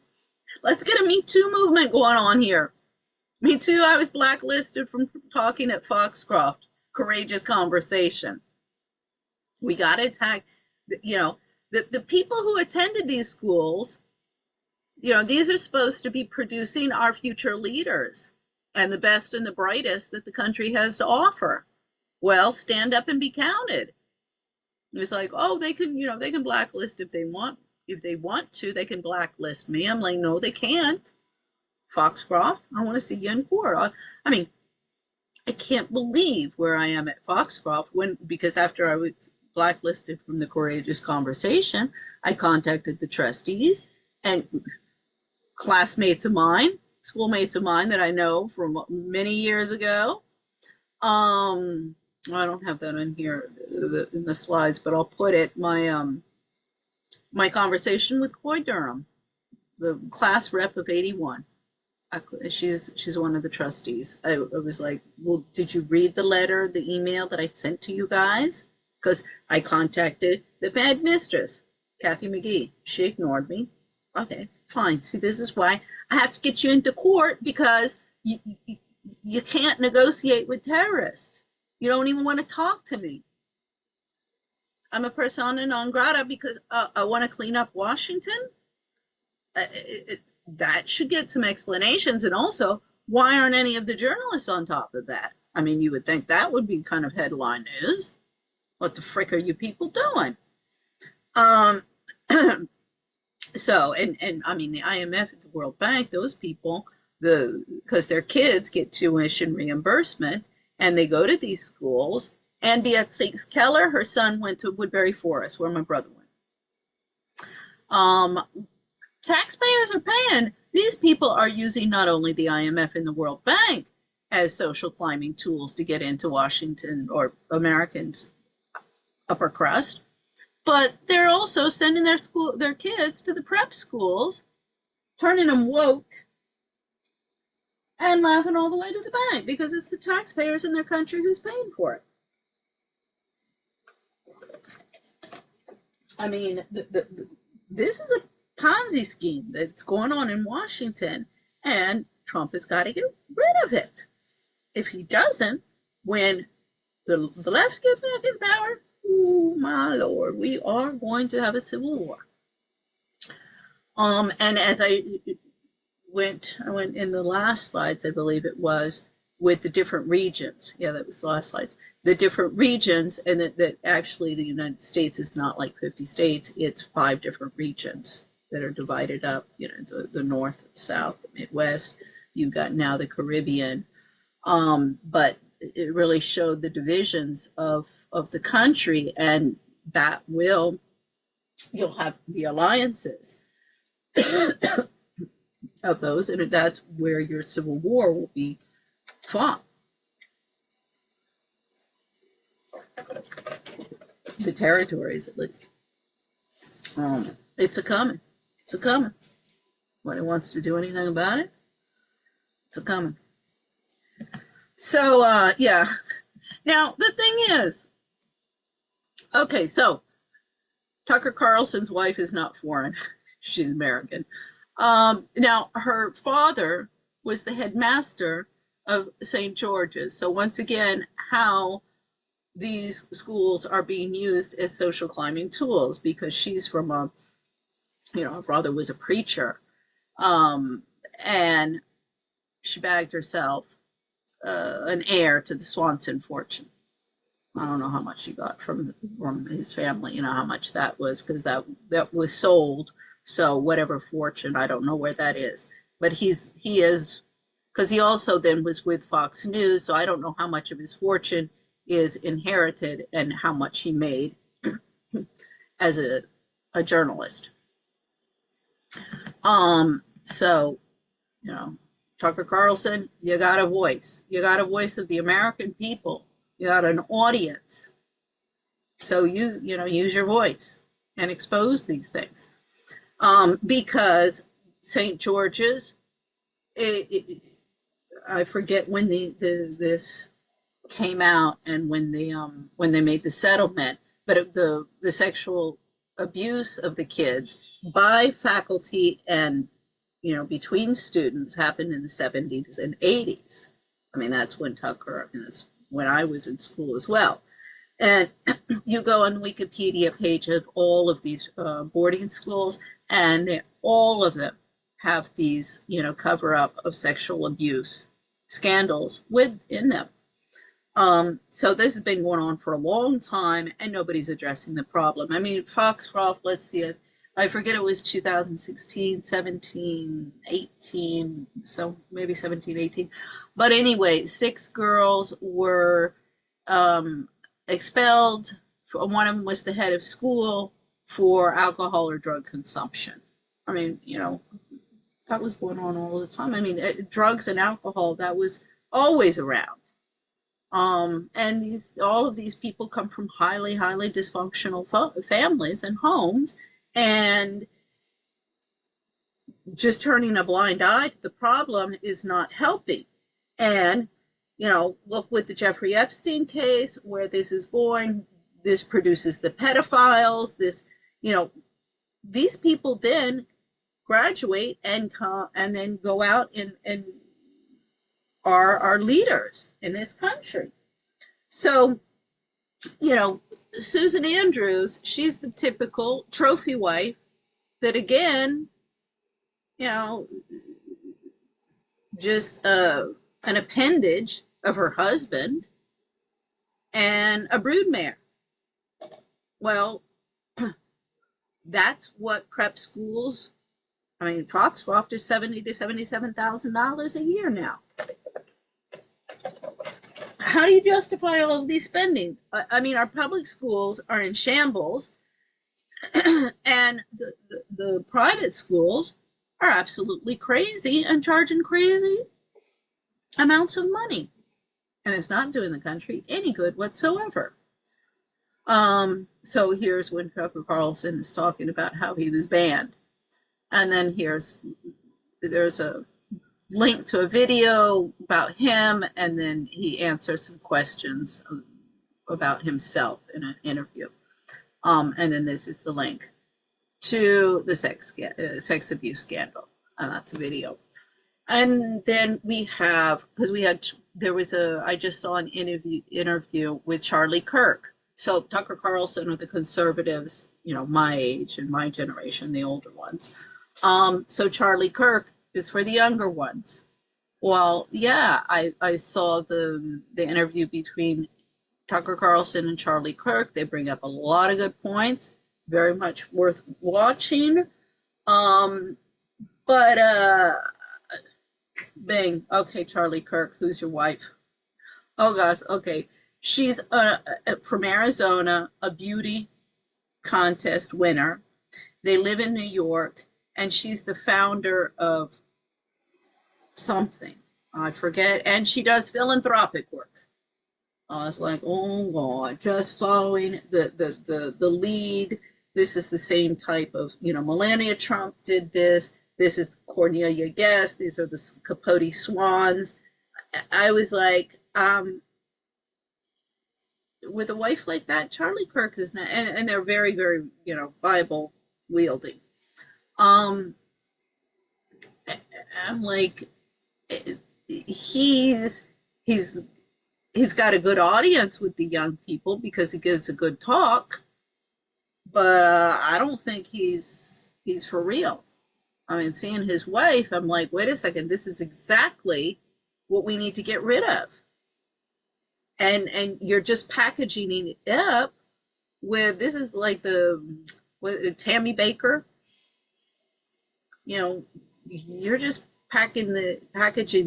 Let's get a Me Too movement going on here. Me too. I was blacklisted from talking at Foxcroft. Courageous conversation. We got attacked. The people who attended these schools, these are supposed to be producing our future leaders and the best and the brightest that the country has to offer. Well, stand up and be counted. It's like, oh, they can blacklist if they want. If they want to, they can blacklist me. I'm like, no, they can't. Foxcroft, I want to see you in court. I mean, I can't believe where I am at Foxcroft because after I was blacklisted from the Courageous Conversation, I contacted the trustees and classmates of mine, schoolmates of mine that I know from many years ago. I don't have that in here in the slides, but I'll put it. My conversation with Coy Durham, the class rep of 81. She's one of the trustees. I was like, well, did you read the letter, the email that I sent to you guys? Because I contacted the bad mistress, Kathy McGee. She ignored me. Okay, fine. See, this is why I have to get you into court because you can't negotiate with terrorists. You don't even want to talk to me. I'm a persona non grata because I want to clean up Washington. That should get some explanations. And also, why aren't any of the journalists on top of that? I mean, you would think that would be kind of headline news. What the frick are you people doing? So, and I mean, the IMF at the World Bank, those people, because their kids get tuition reimbursement and they go to these schools. And Beatrice Keller, her son went to Woodbury Forest, where my brother went. Taxpayers are paying. These people are using not only the IMF and the World Bank as social climbing tools to get into Washington or Americans' upper crust, but they're also sending their kids to the prep schools, turning them woke, and laughing all the way to the bank because it's the taxpayers in their country who's paying for it. I mean, this is a Ponzi scheme that's going on in Washington, and Trump has got to get rid of it. If he doesn't, when the left gets back in power, oh my Lord, we are going to have a civil war. And as I went in the last slides, I believe it was, with the different regions. Yeah, that was the last slide. The different regions, and that actually the United States is not like 50 states. It's 5 different regions that are divided up, you know, the North, the South, the Midwest. You've got now the Caribbean. But it really showed the divisions of the country, and that you'll have the alliances of those, and that's where your civil war will be fought. The territories, at least. It's a coming. It's a coming. Nobody wants to do anything about it. It's a coming. So, yeah. Now, the thing is, okay, so Tucker Carlson's wife is not foreign. She's American. Now, her father was the headmaster of St. George's. So once again, how these schools are being used as social climbing tools, because she's from a, you know, her father was a preacher, and she bagged herself an heir to the Swanson fortune. I don't know how much she got from his family, you know, how much that was, because that was sold. So whatever fortune, I don't know where that is. But he is, because he also then was with Fox News, so I don't know how much of his fortune is inherited and how much he made as a journalist. So, you know, Tucker Carlson, you got a voice. You got a voice of the American people. You got an audience. So you know, use your voice and expose these things. Because St. George's, I forget when this came out and when they made the settlement, but the sexual abuse of the kids by faculty and, you know, between students happened in the 70s and 80s. I mean, that's when Tucker, I mean, that's when I was in school as well. And you go on the Wikipedia page of all of these boarding schools, and all of them have these, you know, cover up of sexual abuse scandals within them. So this has been going on for a long time, and nobody's addressing the problem. I mean, Foxcroft, let's see it. I forget, it was 2016, 17, 18, so maybe 17, 18. But anyway, 6 girls were expelled. One of them was the head of school for alcohol or drug consumption. I mean, you know, that was going on all the time. I mean, drugs and alcohol, that was always around. And all of these people come from highly dysfunctional families and homes, and just turning a blind eye to the problem is not helping. And, you know, look with the Jeffrey Epstein case, where this is going. This produces the pedophiles. This, you know, these people then graduate and then go out and are leaders in this country. So, you know, Susan Andrews, she's the typical trophy wife that, again, you know, just an appendage of her husband and a broodmare. Well, that's what prep schools, I mean, Foxcroft is $70,000 to $77,000 a year now. How do you justify all of these spending? I mean, our public schools are in shambles, and the private schools are absolutely crazy and charging crazy amounts of money, and it's not doing the country any good whatsoever. So here's when Tucker Carlson is talking about how he was banned, and then there's a link to a video about him, and then he answers some questions about himself in an interview. And then this is the link to the sex abuse scandal, and that's a video. And then we have, because I just saw an interview with Charlie Kirk. So Tucker Carlson with the conservatives, you know, my age and my generation, the older ones. So Charlie Kirk is for the younger ones. Well, yeah, I saw the interview between Tucker Carlson and Charlie Kirk. They bring up a lot of good points, very much worth watching. Um, but Bing, okay, Charlie Kirk, who's your wife? Oh gosh, okay. She's from Arizona, a beauty contest winner. They live in New York, and she's the founder of something. I forget, and she does philanthropic work. I was like, oh God, just following the lead. This is the same type of, Melania Trump did this. This is Cornelia Guest. These are the Capote Swans. I was like, with a wife like that, Charlie Kirk is not, and they're very, very, Bible wielding. I'm like, he's got a good audience with the young people because he gives a good talk, but I don't think he's for real. I mean, seeing his wife, I'm like, wait a second, this is exactly what we need to get rid of. And you're just packaging it up with, this is like Tammy Baker, you're just packaging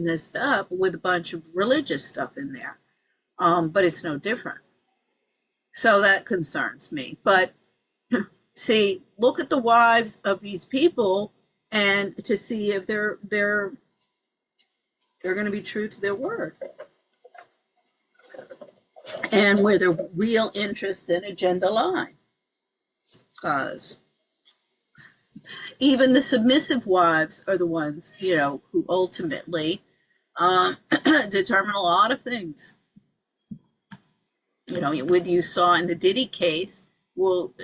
this up with a bunch of religious stuff in there. But it's no different. So that concerns me. But see, look at the wives of these people and to see if they're going to be true to their word. And where their real interest and agenda lie. Because even the submissive wives are the ones, who ultimately determine a lot of things. With you saw in the Diddy case, well,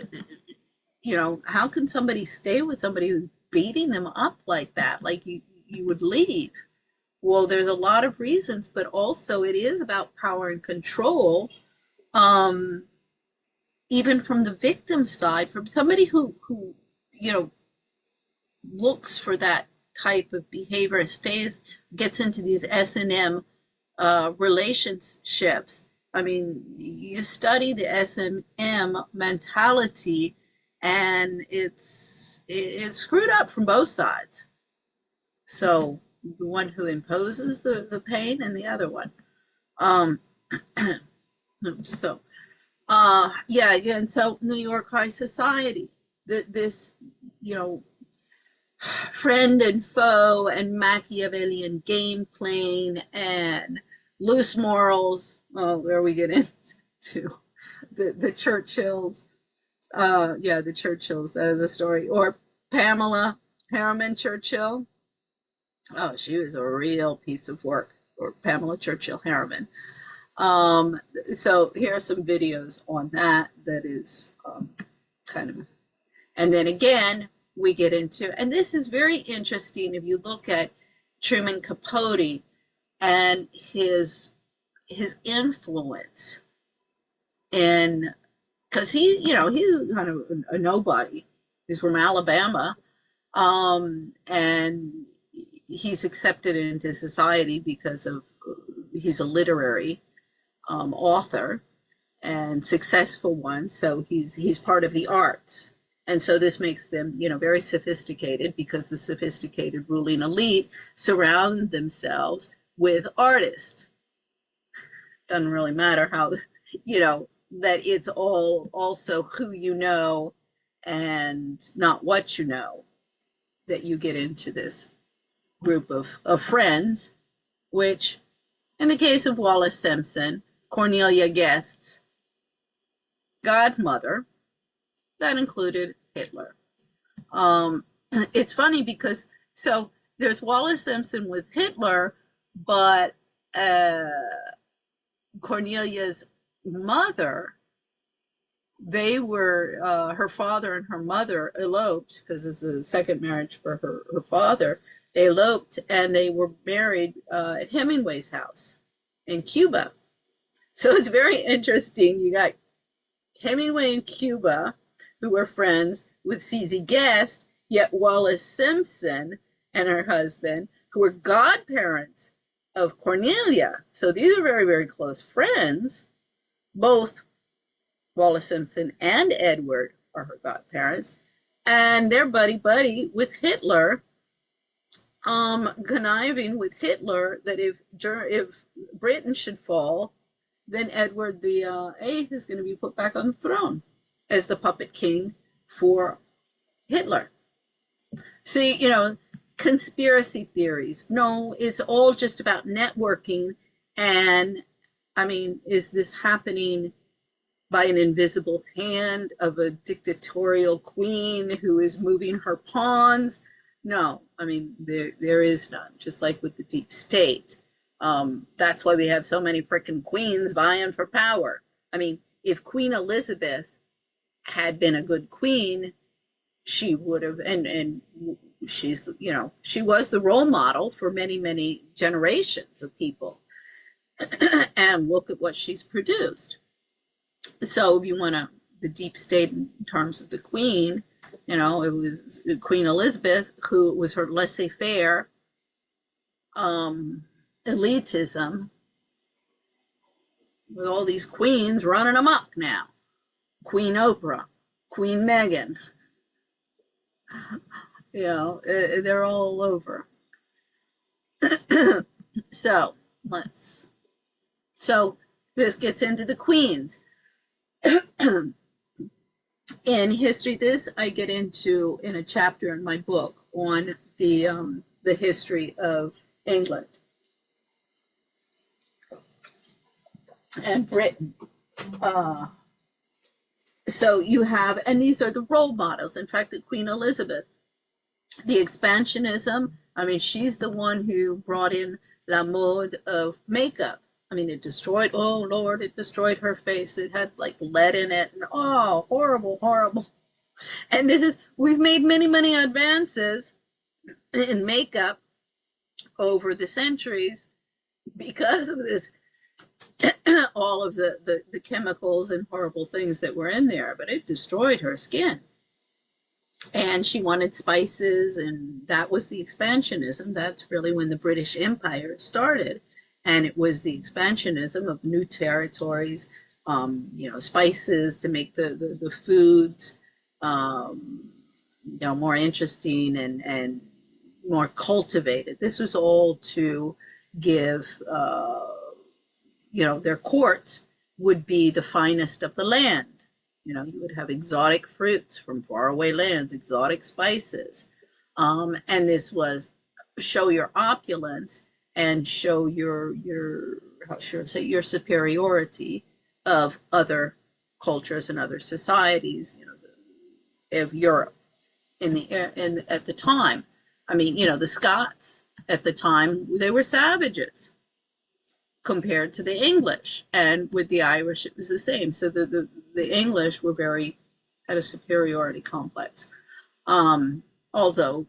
how can somebody stay with somebody who's beating them up like that? Like you would leave. Well, there's a lot of reasons, but also it is about power and control. Even from the victim side, from somebody who looks for that type of behavior, gets into these S&M relationships. I mean, you study the S&M mentality, and it's screwed up from both sides. So the one who imposes the pain and the other one. Yeah, again, so New York high society, this, friend and foe and Machiavellian game playing and loose morals. Oh, there we get into the Churchills. The Churchills, that is the story. Or Pamela Harriman Churchill. Oh, she was a real piece of work. Or Pamela Churchill Harriman. So here are some videos on that is kind of, and then again, we get into, and this is very interesting if you look at Truman Capote and his influence in, because he's kind of a nobody. He's from Alabama, and he's accepted into society because of he's a literary author and successful one, so he's part of the arts. And so this makes them, very sophisticated because the sophisticated ruling elite surround themselves with artists. Doesn't really matter how, that it's all also who you know and not what you know, that you get into this group of friends, which in the case of Wallace Simpson, Cornelia Guest's godmother, that included Hitler. It's funny because, so there's Wallace Simpson with Hitler, but Cornelia's mother, they were, her father and her mother eloped, because it's a second marriage for her father. They eloped and they were married at Hemingway's house in Cuba. So it's very interesting. You got Hemingway in Cuba, who were friends with CZ Guest, yet Wallace Simpson and her husband, who were godparents of Cornelia. So these are very, very close friends. Both Wallace Simpson and Edward are her godparents. And they're buddy-buddy with Hitler, conniving with Hitler that if Britain should fall, then Edward the Eighth is going to be put back on the throne as the puppet king for Hitler. See, conspiracy theories. No, it's all just about networking. And I mean, is this happening by an invisible hand of a dictatorial queen who is moving her pawns? No, I mean, there is none, just like with the deep state. That's why we have so many frickin' queens vying for power. I mean, if Queen Elizabeth had been a good queen, she would have, and she's, she was the role model for many, many generations of people. And look at what she's produced. So if you want the deep state in terms of the queen, it was Queen Elizabeth, who was her laissez-faire, elitism, with all these queens running amok now. Queen Oprah, Queen Meghan, they're all over. So this gets into the queens. In history, this I get into in a chapter in my book on the history of England and Britain. So you have, and these are the role models. In fact, the Queen Elizabeth, the expansionism, I mean, she's the one who brought in la mode of makeup. I mean, it destroyed, oh Lord, it destroyed her face. It had like lead in it, and oh, horrible, horrible. And we've made many, many advances in makeup over the centuries because of this, all of the chemicals and horrible things that were in there, but it destroyed her skin. And she wanted spices, and that was the expansionism. That's really when the British Empire started. And it was the expansionism of new territories, spices to make the foods, more interesting and more cultivated. This was all to give, their courts would be the finest of the land. You would have exotic fruits from faraway lands, exotic spices. And this was show your opulence and show your your superiority of other cultures and other societies, of Europe at the time. I mean, the Scots at the time, they were savages compared to the English, and with the Irish it was the same. So the English had a superiority complex, although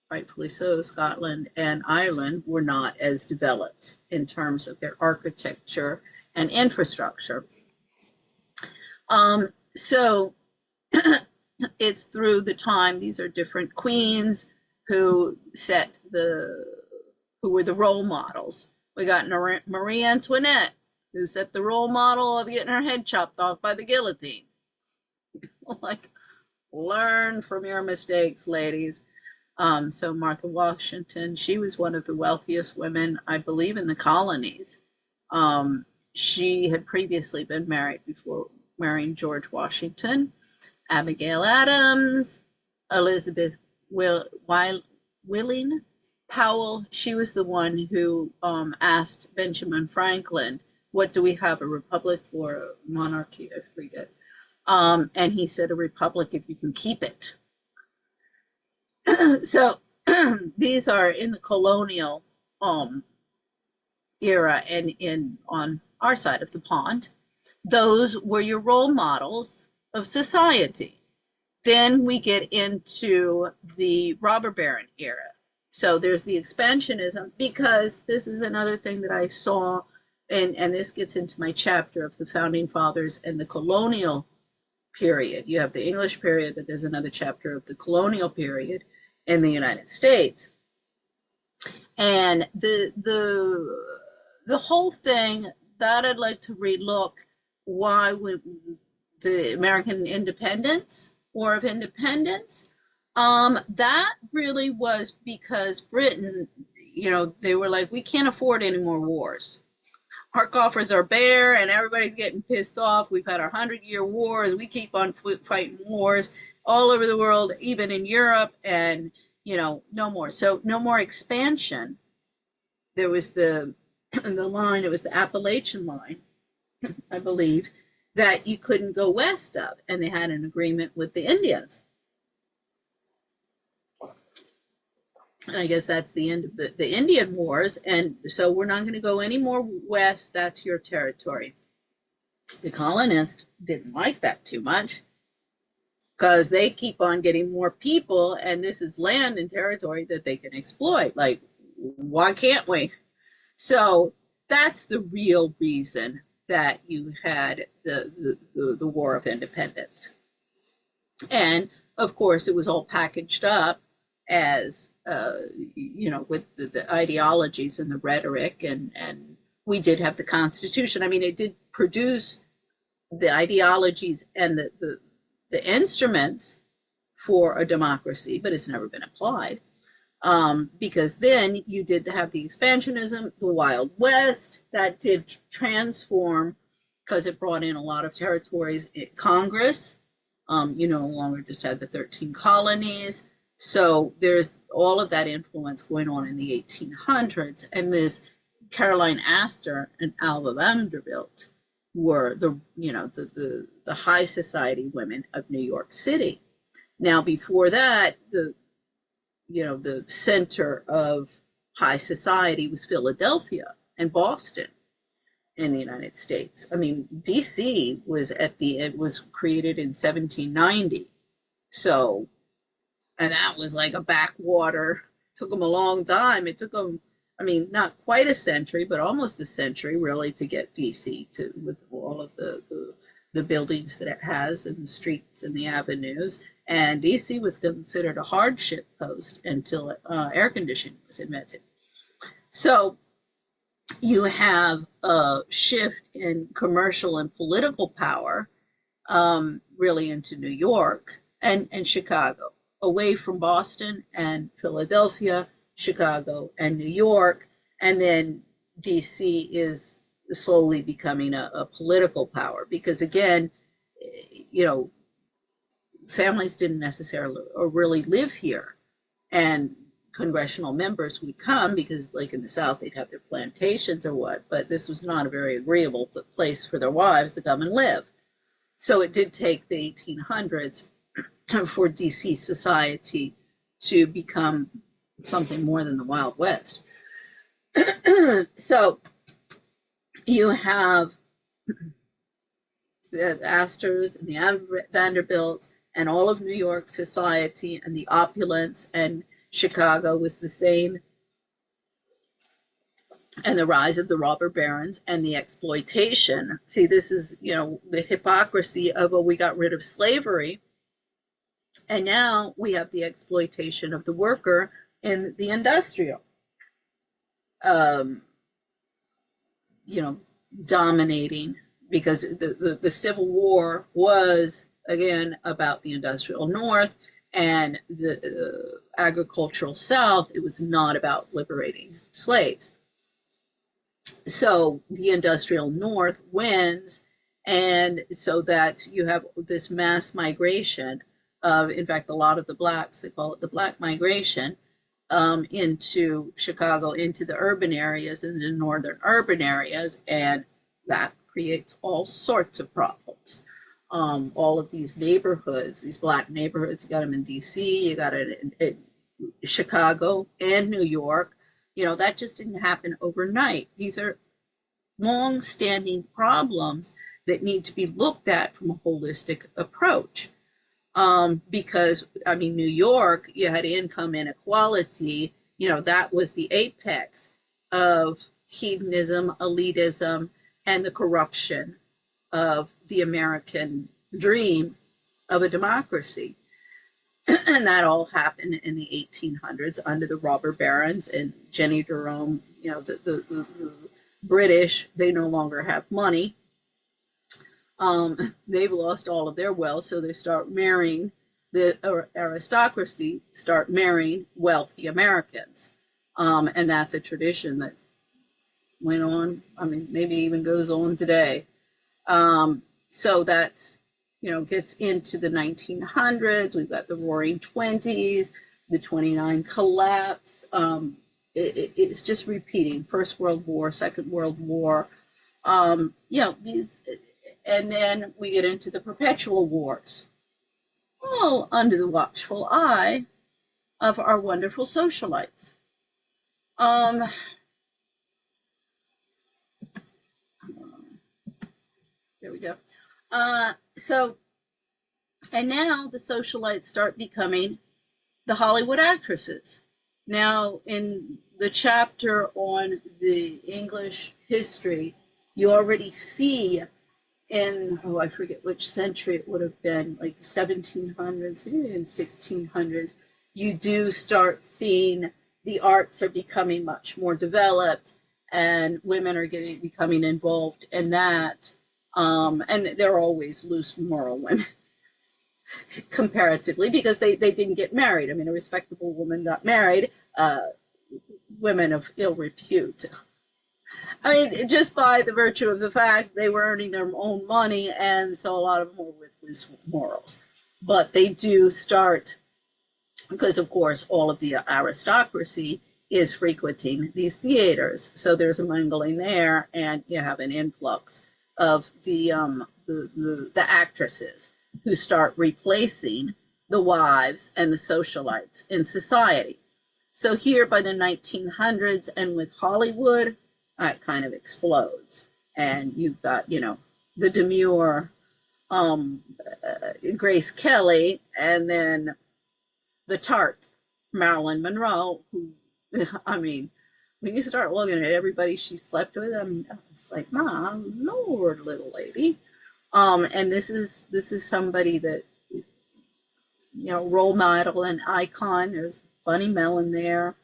rightfully so, Scotland and Ireland were not as developed in terms of their architecture and infrastructure. So it's through the time, these are different queens who who were the role models. We got Marie Antoinette, who set the role model of getting her head chopped off by the guillotine. Like, learn from your mistakes, ladies. So Martha Washington, she was one of the wealthiest women, I believe, in the colonies. She had previously been married before marrying George Washington. Abigail Adams, Elizabeth Willing Powell, she was the one who asked Benjamin Franklin, what do we have, a republic or a monarchy? I forget. And he said, a republic if you can keep it. So these are in the colonial era and on our side of the pond. Those were your role models of society. Then we get into the robber baron era. So there's the expansionism, because this is another thing that I saw, and this gets into my chapter of the founding fathers and the colonial period. You have the English period, but there's another chapter of the colonial period in the United States. And the whole thing that I'd like to relook why would the American independence, War of Independence, that really was because Britain, you know, they were like, we can't afford any more wars. Our coffers are bare and everybody's getting pissed off. We've had our 100-year wars. We keep on fighting wars all over the world, even in Europe, and, you know, no more. So no more expansion. There was the line, it was the Appalachian line, I believe, that you couldn't go west of, and they had an agreement with the Indians. And I guess that's the end of the Indian Wars, and so we're not going to go any more west. That's your territory. The colonists didn't like that too much because they keep on getting more people, and this is land and territory that they can exploit. Like, why can't we? So that's the real reason that you had the War of Independence. And of course, it was all packaged up as, you know, with the ideologies and the rhetoric, and we did have the Constitution. I mean, it did produce the ideologies and the instruments for a democracy, but it's never been applied. Because then you did have the expansionism, the Wild West, that did transform because it brought in a lot of territories. Congress, you no longer just had the 13 colonies. So there's all of that influence going on in the 1800s. And this Caroline Astor and Alva Vanderbilt were the, you know, the high society women of New York City. Now, before that, you know, the center of high society was Philadelphia and Boston in the United States. I mean, DC was it was created in 1790. So, and that was like a backwater. It took them a long time. It took them, I mean, not quite a century, but almost a century really to get DC to, with all of the buildings that it has and the streets and the avenues. And DC was considered a hardship post until air conditioning was invented. So you have a shift in commercial and political power really into New York and Chicago, away from Boston and Philadelphia, Chicago and New York. And then DC is slowly becoming a political power because, again, you know, families didn't necessarily or really live here, and congressional members would come because, like in the South, they'd have their plantations or what, but this was not a very agreeable place for their wives to come and live. So it did take the 1800s for DC society to become something more than the Wild West. So you have the Astors and the Vanderbilts and all of New York society and the opulence, and Chicago was the same, and the rise of the robber barons and the exploitation. See, this is, you know, the hypocrisy of, oh, we got rid of slavery, and now we have the exploitation of the worker in the industrial, you know, dominating, because the Civil War was, again, about the industrial North and the agricultural South. It was not about liberating slaves. So the industrial North wins, and so that you have this mass migration of, in fact, a lot of the blacks, they call it the Black migration, into Chicago, into the urban areas, in the northern urban areas, and that creates all sorts of problems. All of these neighborhoods, these black neighborhoods, you got them in DC, you got it in Chicago and New York. You know, that just didn't happen overnight. These are long-standing problems that need to be looked at from a holistic approach. Because, I mean, New York, you had income inequality, you know, that was the apex of hedonism, elitism, and the corruption of the American dream of a democracy. And that all happened in the 1800s under the robber barons and Jenny Jerome. You know, the British, they no longer have money. They've lost all of their wealth, so they start marrying, the aristocracy start marrying wealthy Americans. And that's a tradition that went on, I mean, maybe even goes on today. So that's, you know, gets into the 1900s. We've got the Roaring Twenties, the 29 collapse. It's just repeating. First World War, Second World War. You know, these, and then we get into the perpetual wars, all under the watchful eye of our wonderful socialites. There we go. So, and now the socialites start becoming the Hollywood actresses. Now, in the chapter on the English history, you already see in, oh, I forget which century it would have been, like the 1700s, maybe in 1600s, you do start seeing the arts are becoming much more developed and women are becoming involved in that. And they're always loose moral women comparatively, because they didn't get married. I mean, a respectable woman got married, women of ill repute. I mean, just by the virtue of the fact they were earning their own money, and so a lot of them were with loose morals. But they do start, because of course all of the aristocracy is frequenting these theaters, so there's a mingling there, and you have an influx of the actresses who start replacing the wives and the socialites in society. So here by the 1900s, and with Hollywood, it kind of explodes, and you've got, you know, the demure Grace Kelly, and then the tart Marilyn Monroe, who, I mean, when you start looking at everybody she slept with, I mean, it's like, my Lord, little lady. And this is somebody that, you know, role model and icon. There's Bunny Mellon there.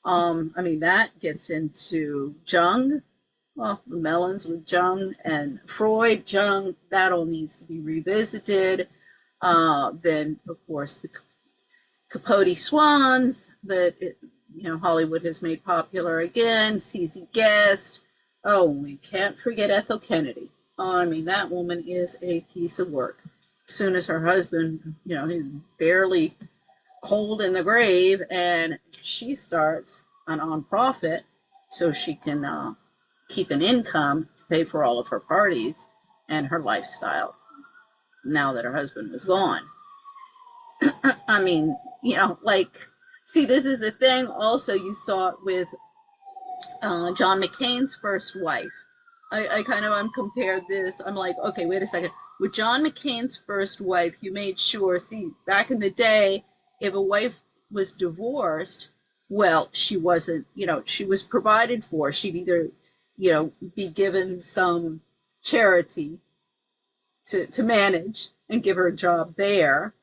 I mean, that gets into Jung. Well, the Mellons with Jung and Freud, Jung, that all needs to be revisited. Then, of course, the Capote Swans that, you know, Hollywood has made popular again. CZ Guest. Oh, we can't forget Ethel Kennedy. Oh, I mean, that woman is a piece of work. As soon as her husband, you know, he's barely cold in the grave, and she starts a nonprofit so she can keep an income to pay for all of her parties and her lifestyle now that her husband was gone. I mean, you know, like, see, this is the thing. Also, you saw it with John McCain's first wife. I kind of compared this. I'm like, okay, wait a second. With John McCain's first wife, you made sure, see, back in the day, if a wife was divorced, well, she wasn't, you know, she was provided for. She'd either, you know, be given some charity to manage and give her a job there,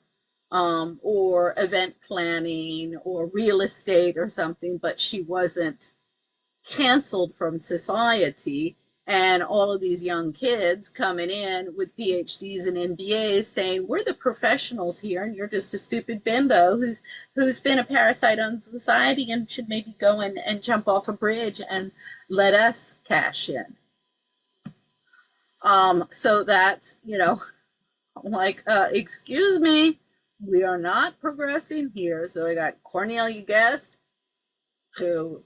or event planning or real estate or something, but she wasn't canceled from society. And all of these young kids coming in with PhDs and MBAs saying, we're the professionals here, and you're just a stupid bimbo who's been a parasite on society and should maybe go in and jump off a bridge and let us cash in. So that's, you know, like, excuse me, we are not progressing here. So I got Cornelia Guest, who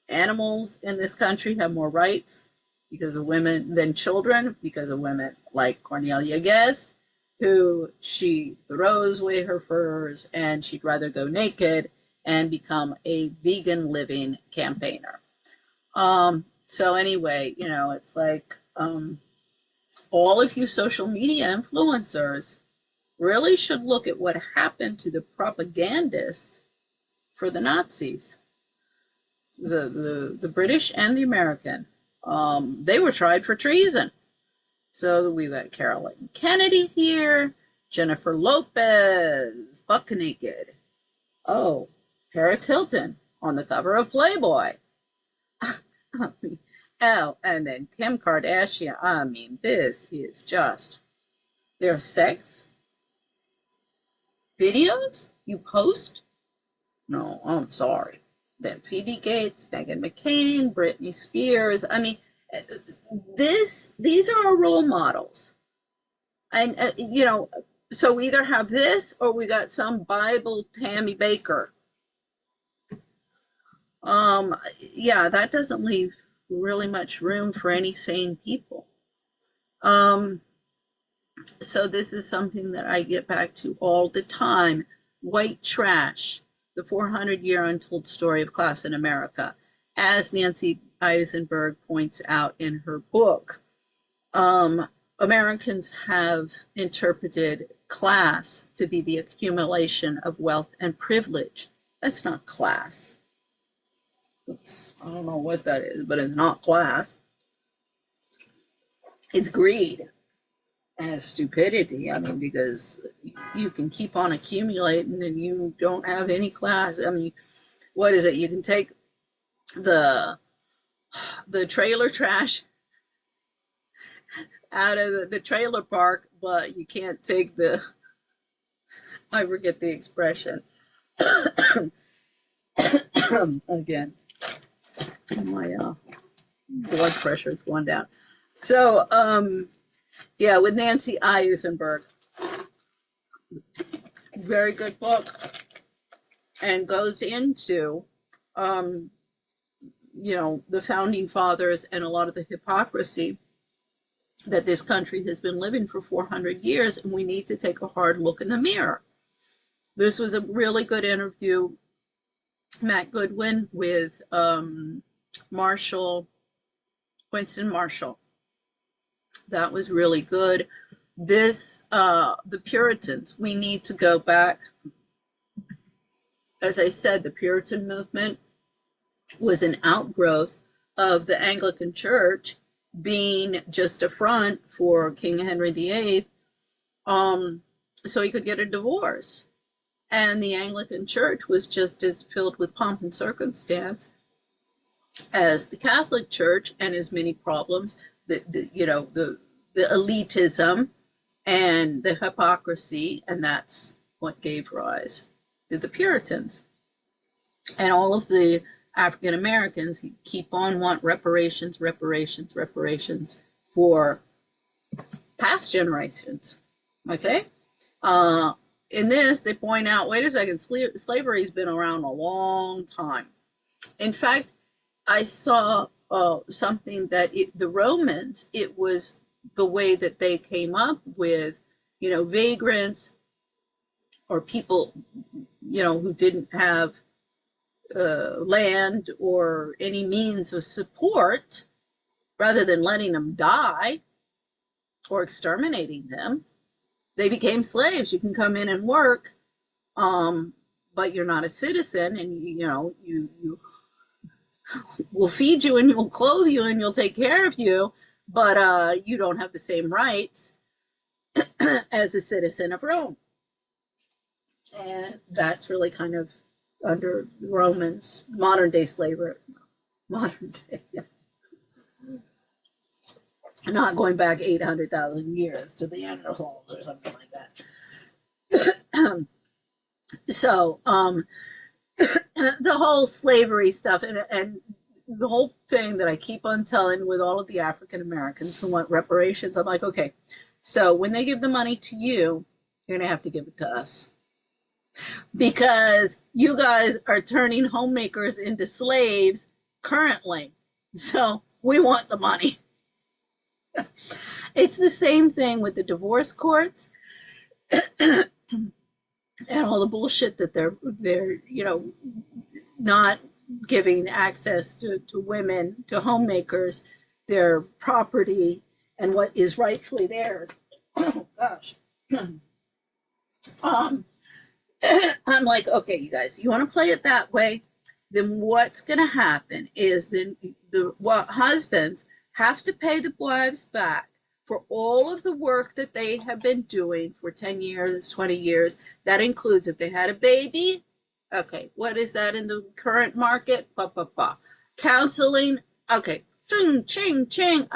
animals in this country have more rights because of women than children, because of women like Cornelia Guest, who she throws away her furs and she'd rather go naked and become a vegan living campaigner. So anyway, you know, it's like all of you social media influencers really should look at what happened to the propagandists for the Nazis, the British and the American. They were tried for treason. So we've got Caroline Kennedy here. Jennifer Lopez, buck naked. Oh, Paris Hilton on the cover of Playboy. Oh, and then Kim Kardashian. I mean, this is just their sex videos you post. No, I'm sorry. Then Phoebe Gates, Meghan McCain, Britney Spears. I mean, these are our role models. And, so we either have this or we got some Bible Tammy Baker. Yeah, that doesn't leave really much room for any sane people. So this is something that I get back to all the time. White trash, the 400-year untold story of class in America, as Nancy Eisenberg points out in her book. Americans have interpreted class to be the accumulation of wealth and privilege. That's not class. I don't know what that is, but it's not class. It's greed and it's stupidity. I mean, because you can keep on accumulating and you don't have any class. I mean, what is it? You can take the trailer trash out of the trailer park, but you can't take I forget the expression. Again, my blood pressure is going down. So, yeah, with Nancy Eisenberg, very good book, and goes into, the founding fathers and a lot of the hypocrisy that this country has been living for 400 years, and we need to take a hard look in the mirror. This was a really good interview, Matt Goodwin, with Winston Marshall. That was really good. The Puritans, we need to go back. As I said, the Puritan movement was an outgrowth of the Anglican Church being just a front for King Henry VIII, so he could get a divorce. And the Anglican Church was just as filled with pomp and circumstance as the Catholic Church, and as many problems, the elitism and the hypocrisy, and that's what gave rise to the Puritans. And all of the African Americans keep on want reparations for past generations. Okay? In this, they point out, wait a second, slavery's been around a long time. In fact, I saw something that the Romans, it was the way that they came up with, vagrants or people, who didn't have land or any means of support, rather than letting them die or exterminating them. They became slaves. You can come in and work, but you're not a citizen, and you will feed you and you'll clothe you and you'll take care of you, but you don't have the same rights as a citizen of Rome. And that's really kind of under the Romans, modern day slavery, not going back 800,000 years to the Neanderthals or something like that. So the whole slavery stuff and the whole thing that I keep on telling with all of the African Americans who want reparations, I'm like, okay, so when they give the money to you, you're gonna have to give it to us, because you guys are turning homemakers into slaves currently. So we want the money. It's the same thing with the divorce courts and all the bullshit that they're not giving access to women, to homemakers, their property and what is rightfully theirs. Oh gosh. I'm like, okay, you guys, you want to play it that way? Then what's going to happen is then the husbands have to pay the wives back for all of the work that they have been doing for 10 years, 20 years. That includes if they had a baby. Okay, what is that in the current market? Counseling. Okay, ching, ching, ching.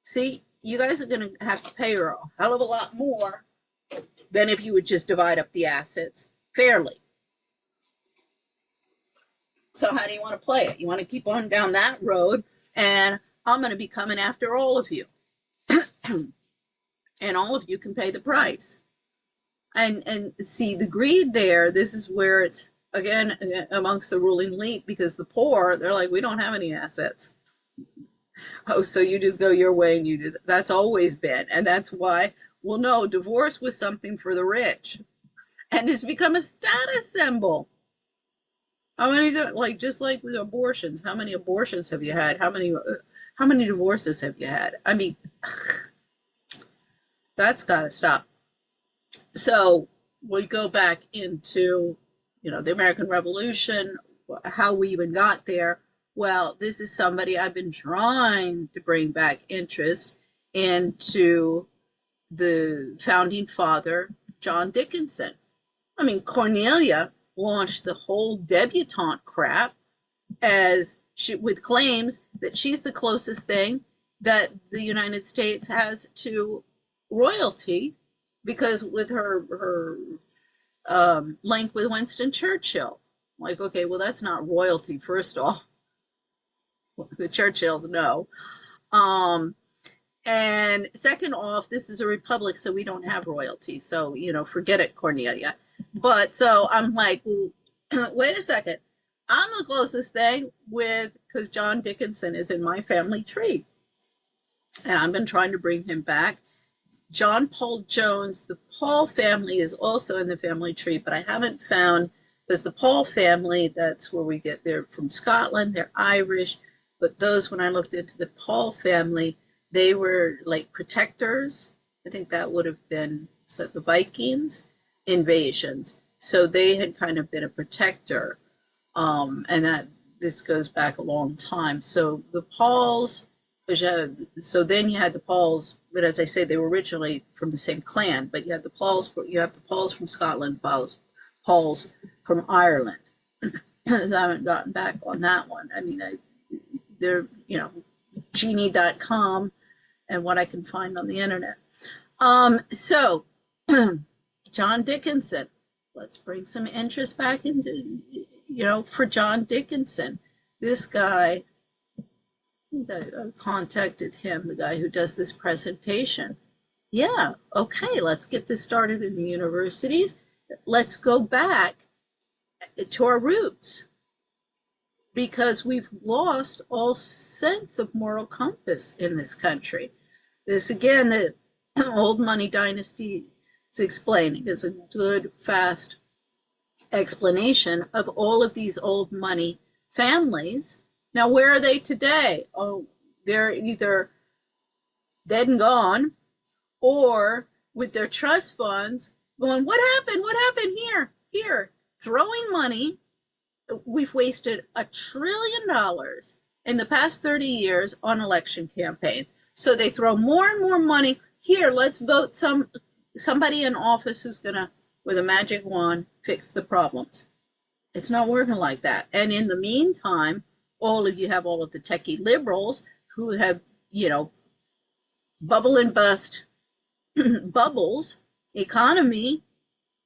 See, you guys are going to have to pay her a hell of a lot more than if you would just divide up the assets fairly. So how do you want to play it? You want to keep on down that road, and I'm going to be coming after all of you. And all of you can pay the price. And see, the greed there, this is where it's, again, amongst the ruling elite, because the poor, they're like, we don't have any assets. Oh, so you just go your way, and you do. That's always been. And that's why, well, no, divorce was something for the rich. And it's become a status symbol. How many, like, just like with abortions, how many abortions have you had? How many divorces have you had? I mean, that's got to stop. So we go back into, the American Revolution, how we even got there. Well, this is somebody I've been trying to bring back interest into the founding father, John Dickinson. I mean, Cornelia launched the whole debutante crap with claims that she's the closest thing that the United States has to royalty, because with her link with Winston Churchill. Like, okay, well, that's not royalty, first off. The Churchills, no. And second off, this is a republic, so we don't have royalty. So, forget it, Cornelia. But so I'm like, wait a second. I'm the closest thing because John Dickinson is in my family tree. And I've been trying to bring him back. John Paul Jones, the Paul family is also in the family tree, but I haven't found, because the Paul family, that's where we get, they're from Scotland, they're Irish, but those, when I looked into the Paul family, they were like protectors. I think that would have been the Vikings invasions. So they had kind of been a protector, and that this goes back a long time. So the Pauls, so then you had the Pauls, but as I say, they were originally from the same clan, but you have the Pauls from Scotland, Pauls from Ireland. I haven't gotten back on that one. I mean, they're, genie.com and what I can find on the internet. So John Dickinson, let's bring some interest back into, for John Dickinson. This guy, I contacted him, the guy who does this presentation. Yeah, okay, let's get this started in the universities. Let's go back to our roots, because we've lost all sense of moral compass in this country. This, again, the old money dynasty is explaining, is a good, fast explanation of all of these old money families. Now, where are they today? Oh, they're either dead and gone, or with their trust funds going, what happened? What happened here? Here, throwing money. We've wasted $1 trillion in the past 30 years on election campaigns. So they throw more and more money. Here, let's vote somebody in office who's gonna, with a magic wand, fix the problems. It's not working like that. And in the meantime, you have all of the techie liberals who have, bubble and bust bubbles economy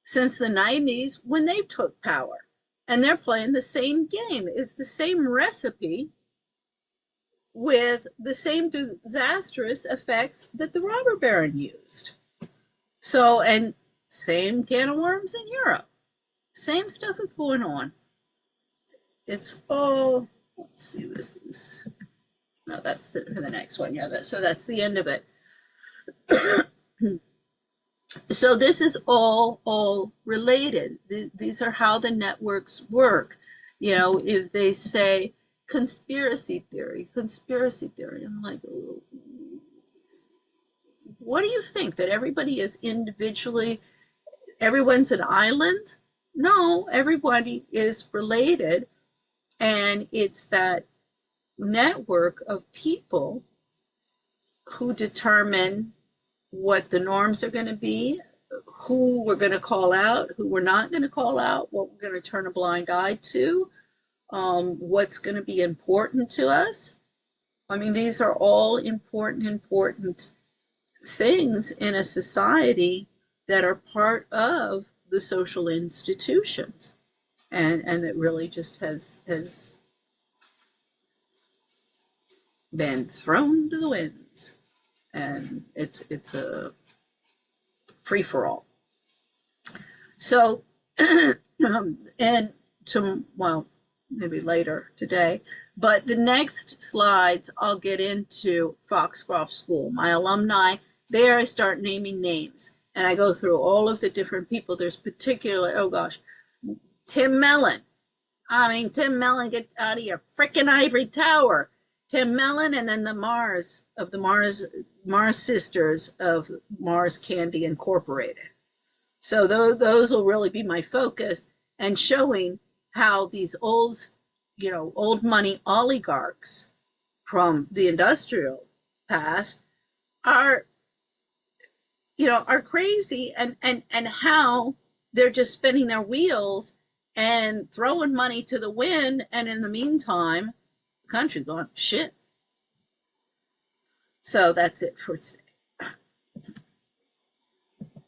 since the 90s when they took power. And they're playing the same game. It's the same recipe with the same disastrous effects that the robber baron used. So, and same can of worms in Europe. Same stuff is going on. It's all, let's see, what is this? No, that's the next one. Yeah, so that's the end of it. So this is all related. These are how the networks work. If they say conspiracy theory, I'm like, what do you think? That everybody is individually, everyone's an island? No, everybody is related. And it's that network of people who determine what the norms are going to be, who we're going to call out, who we're not going to call out, what we're going to turn a blind eye to, what's going to be important to us. I mean, these are all important things in a society that are part of the social institutions, and that really just has been thrown to the winds, and it's a free-for-all. So, and well, maybe later today, but the next slides I'll get into Foxcroft School. My alumni, there I start naming names, and I go through all of the different people. There's particular, oh gosh, Tim Mellon. I mean, Tim Mellon, get out of your freaking ivory tower. Tim Mellon, and then the Mars sisters of Mars Candy Incorporated. So those will really be my focus, and showing how these old money oligarchs from the industrial past are crazy, and how they're just spinning their wheels and throwing money to the wind, and in the meantime, the country's going shit. So that's it for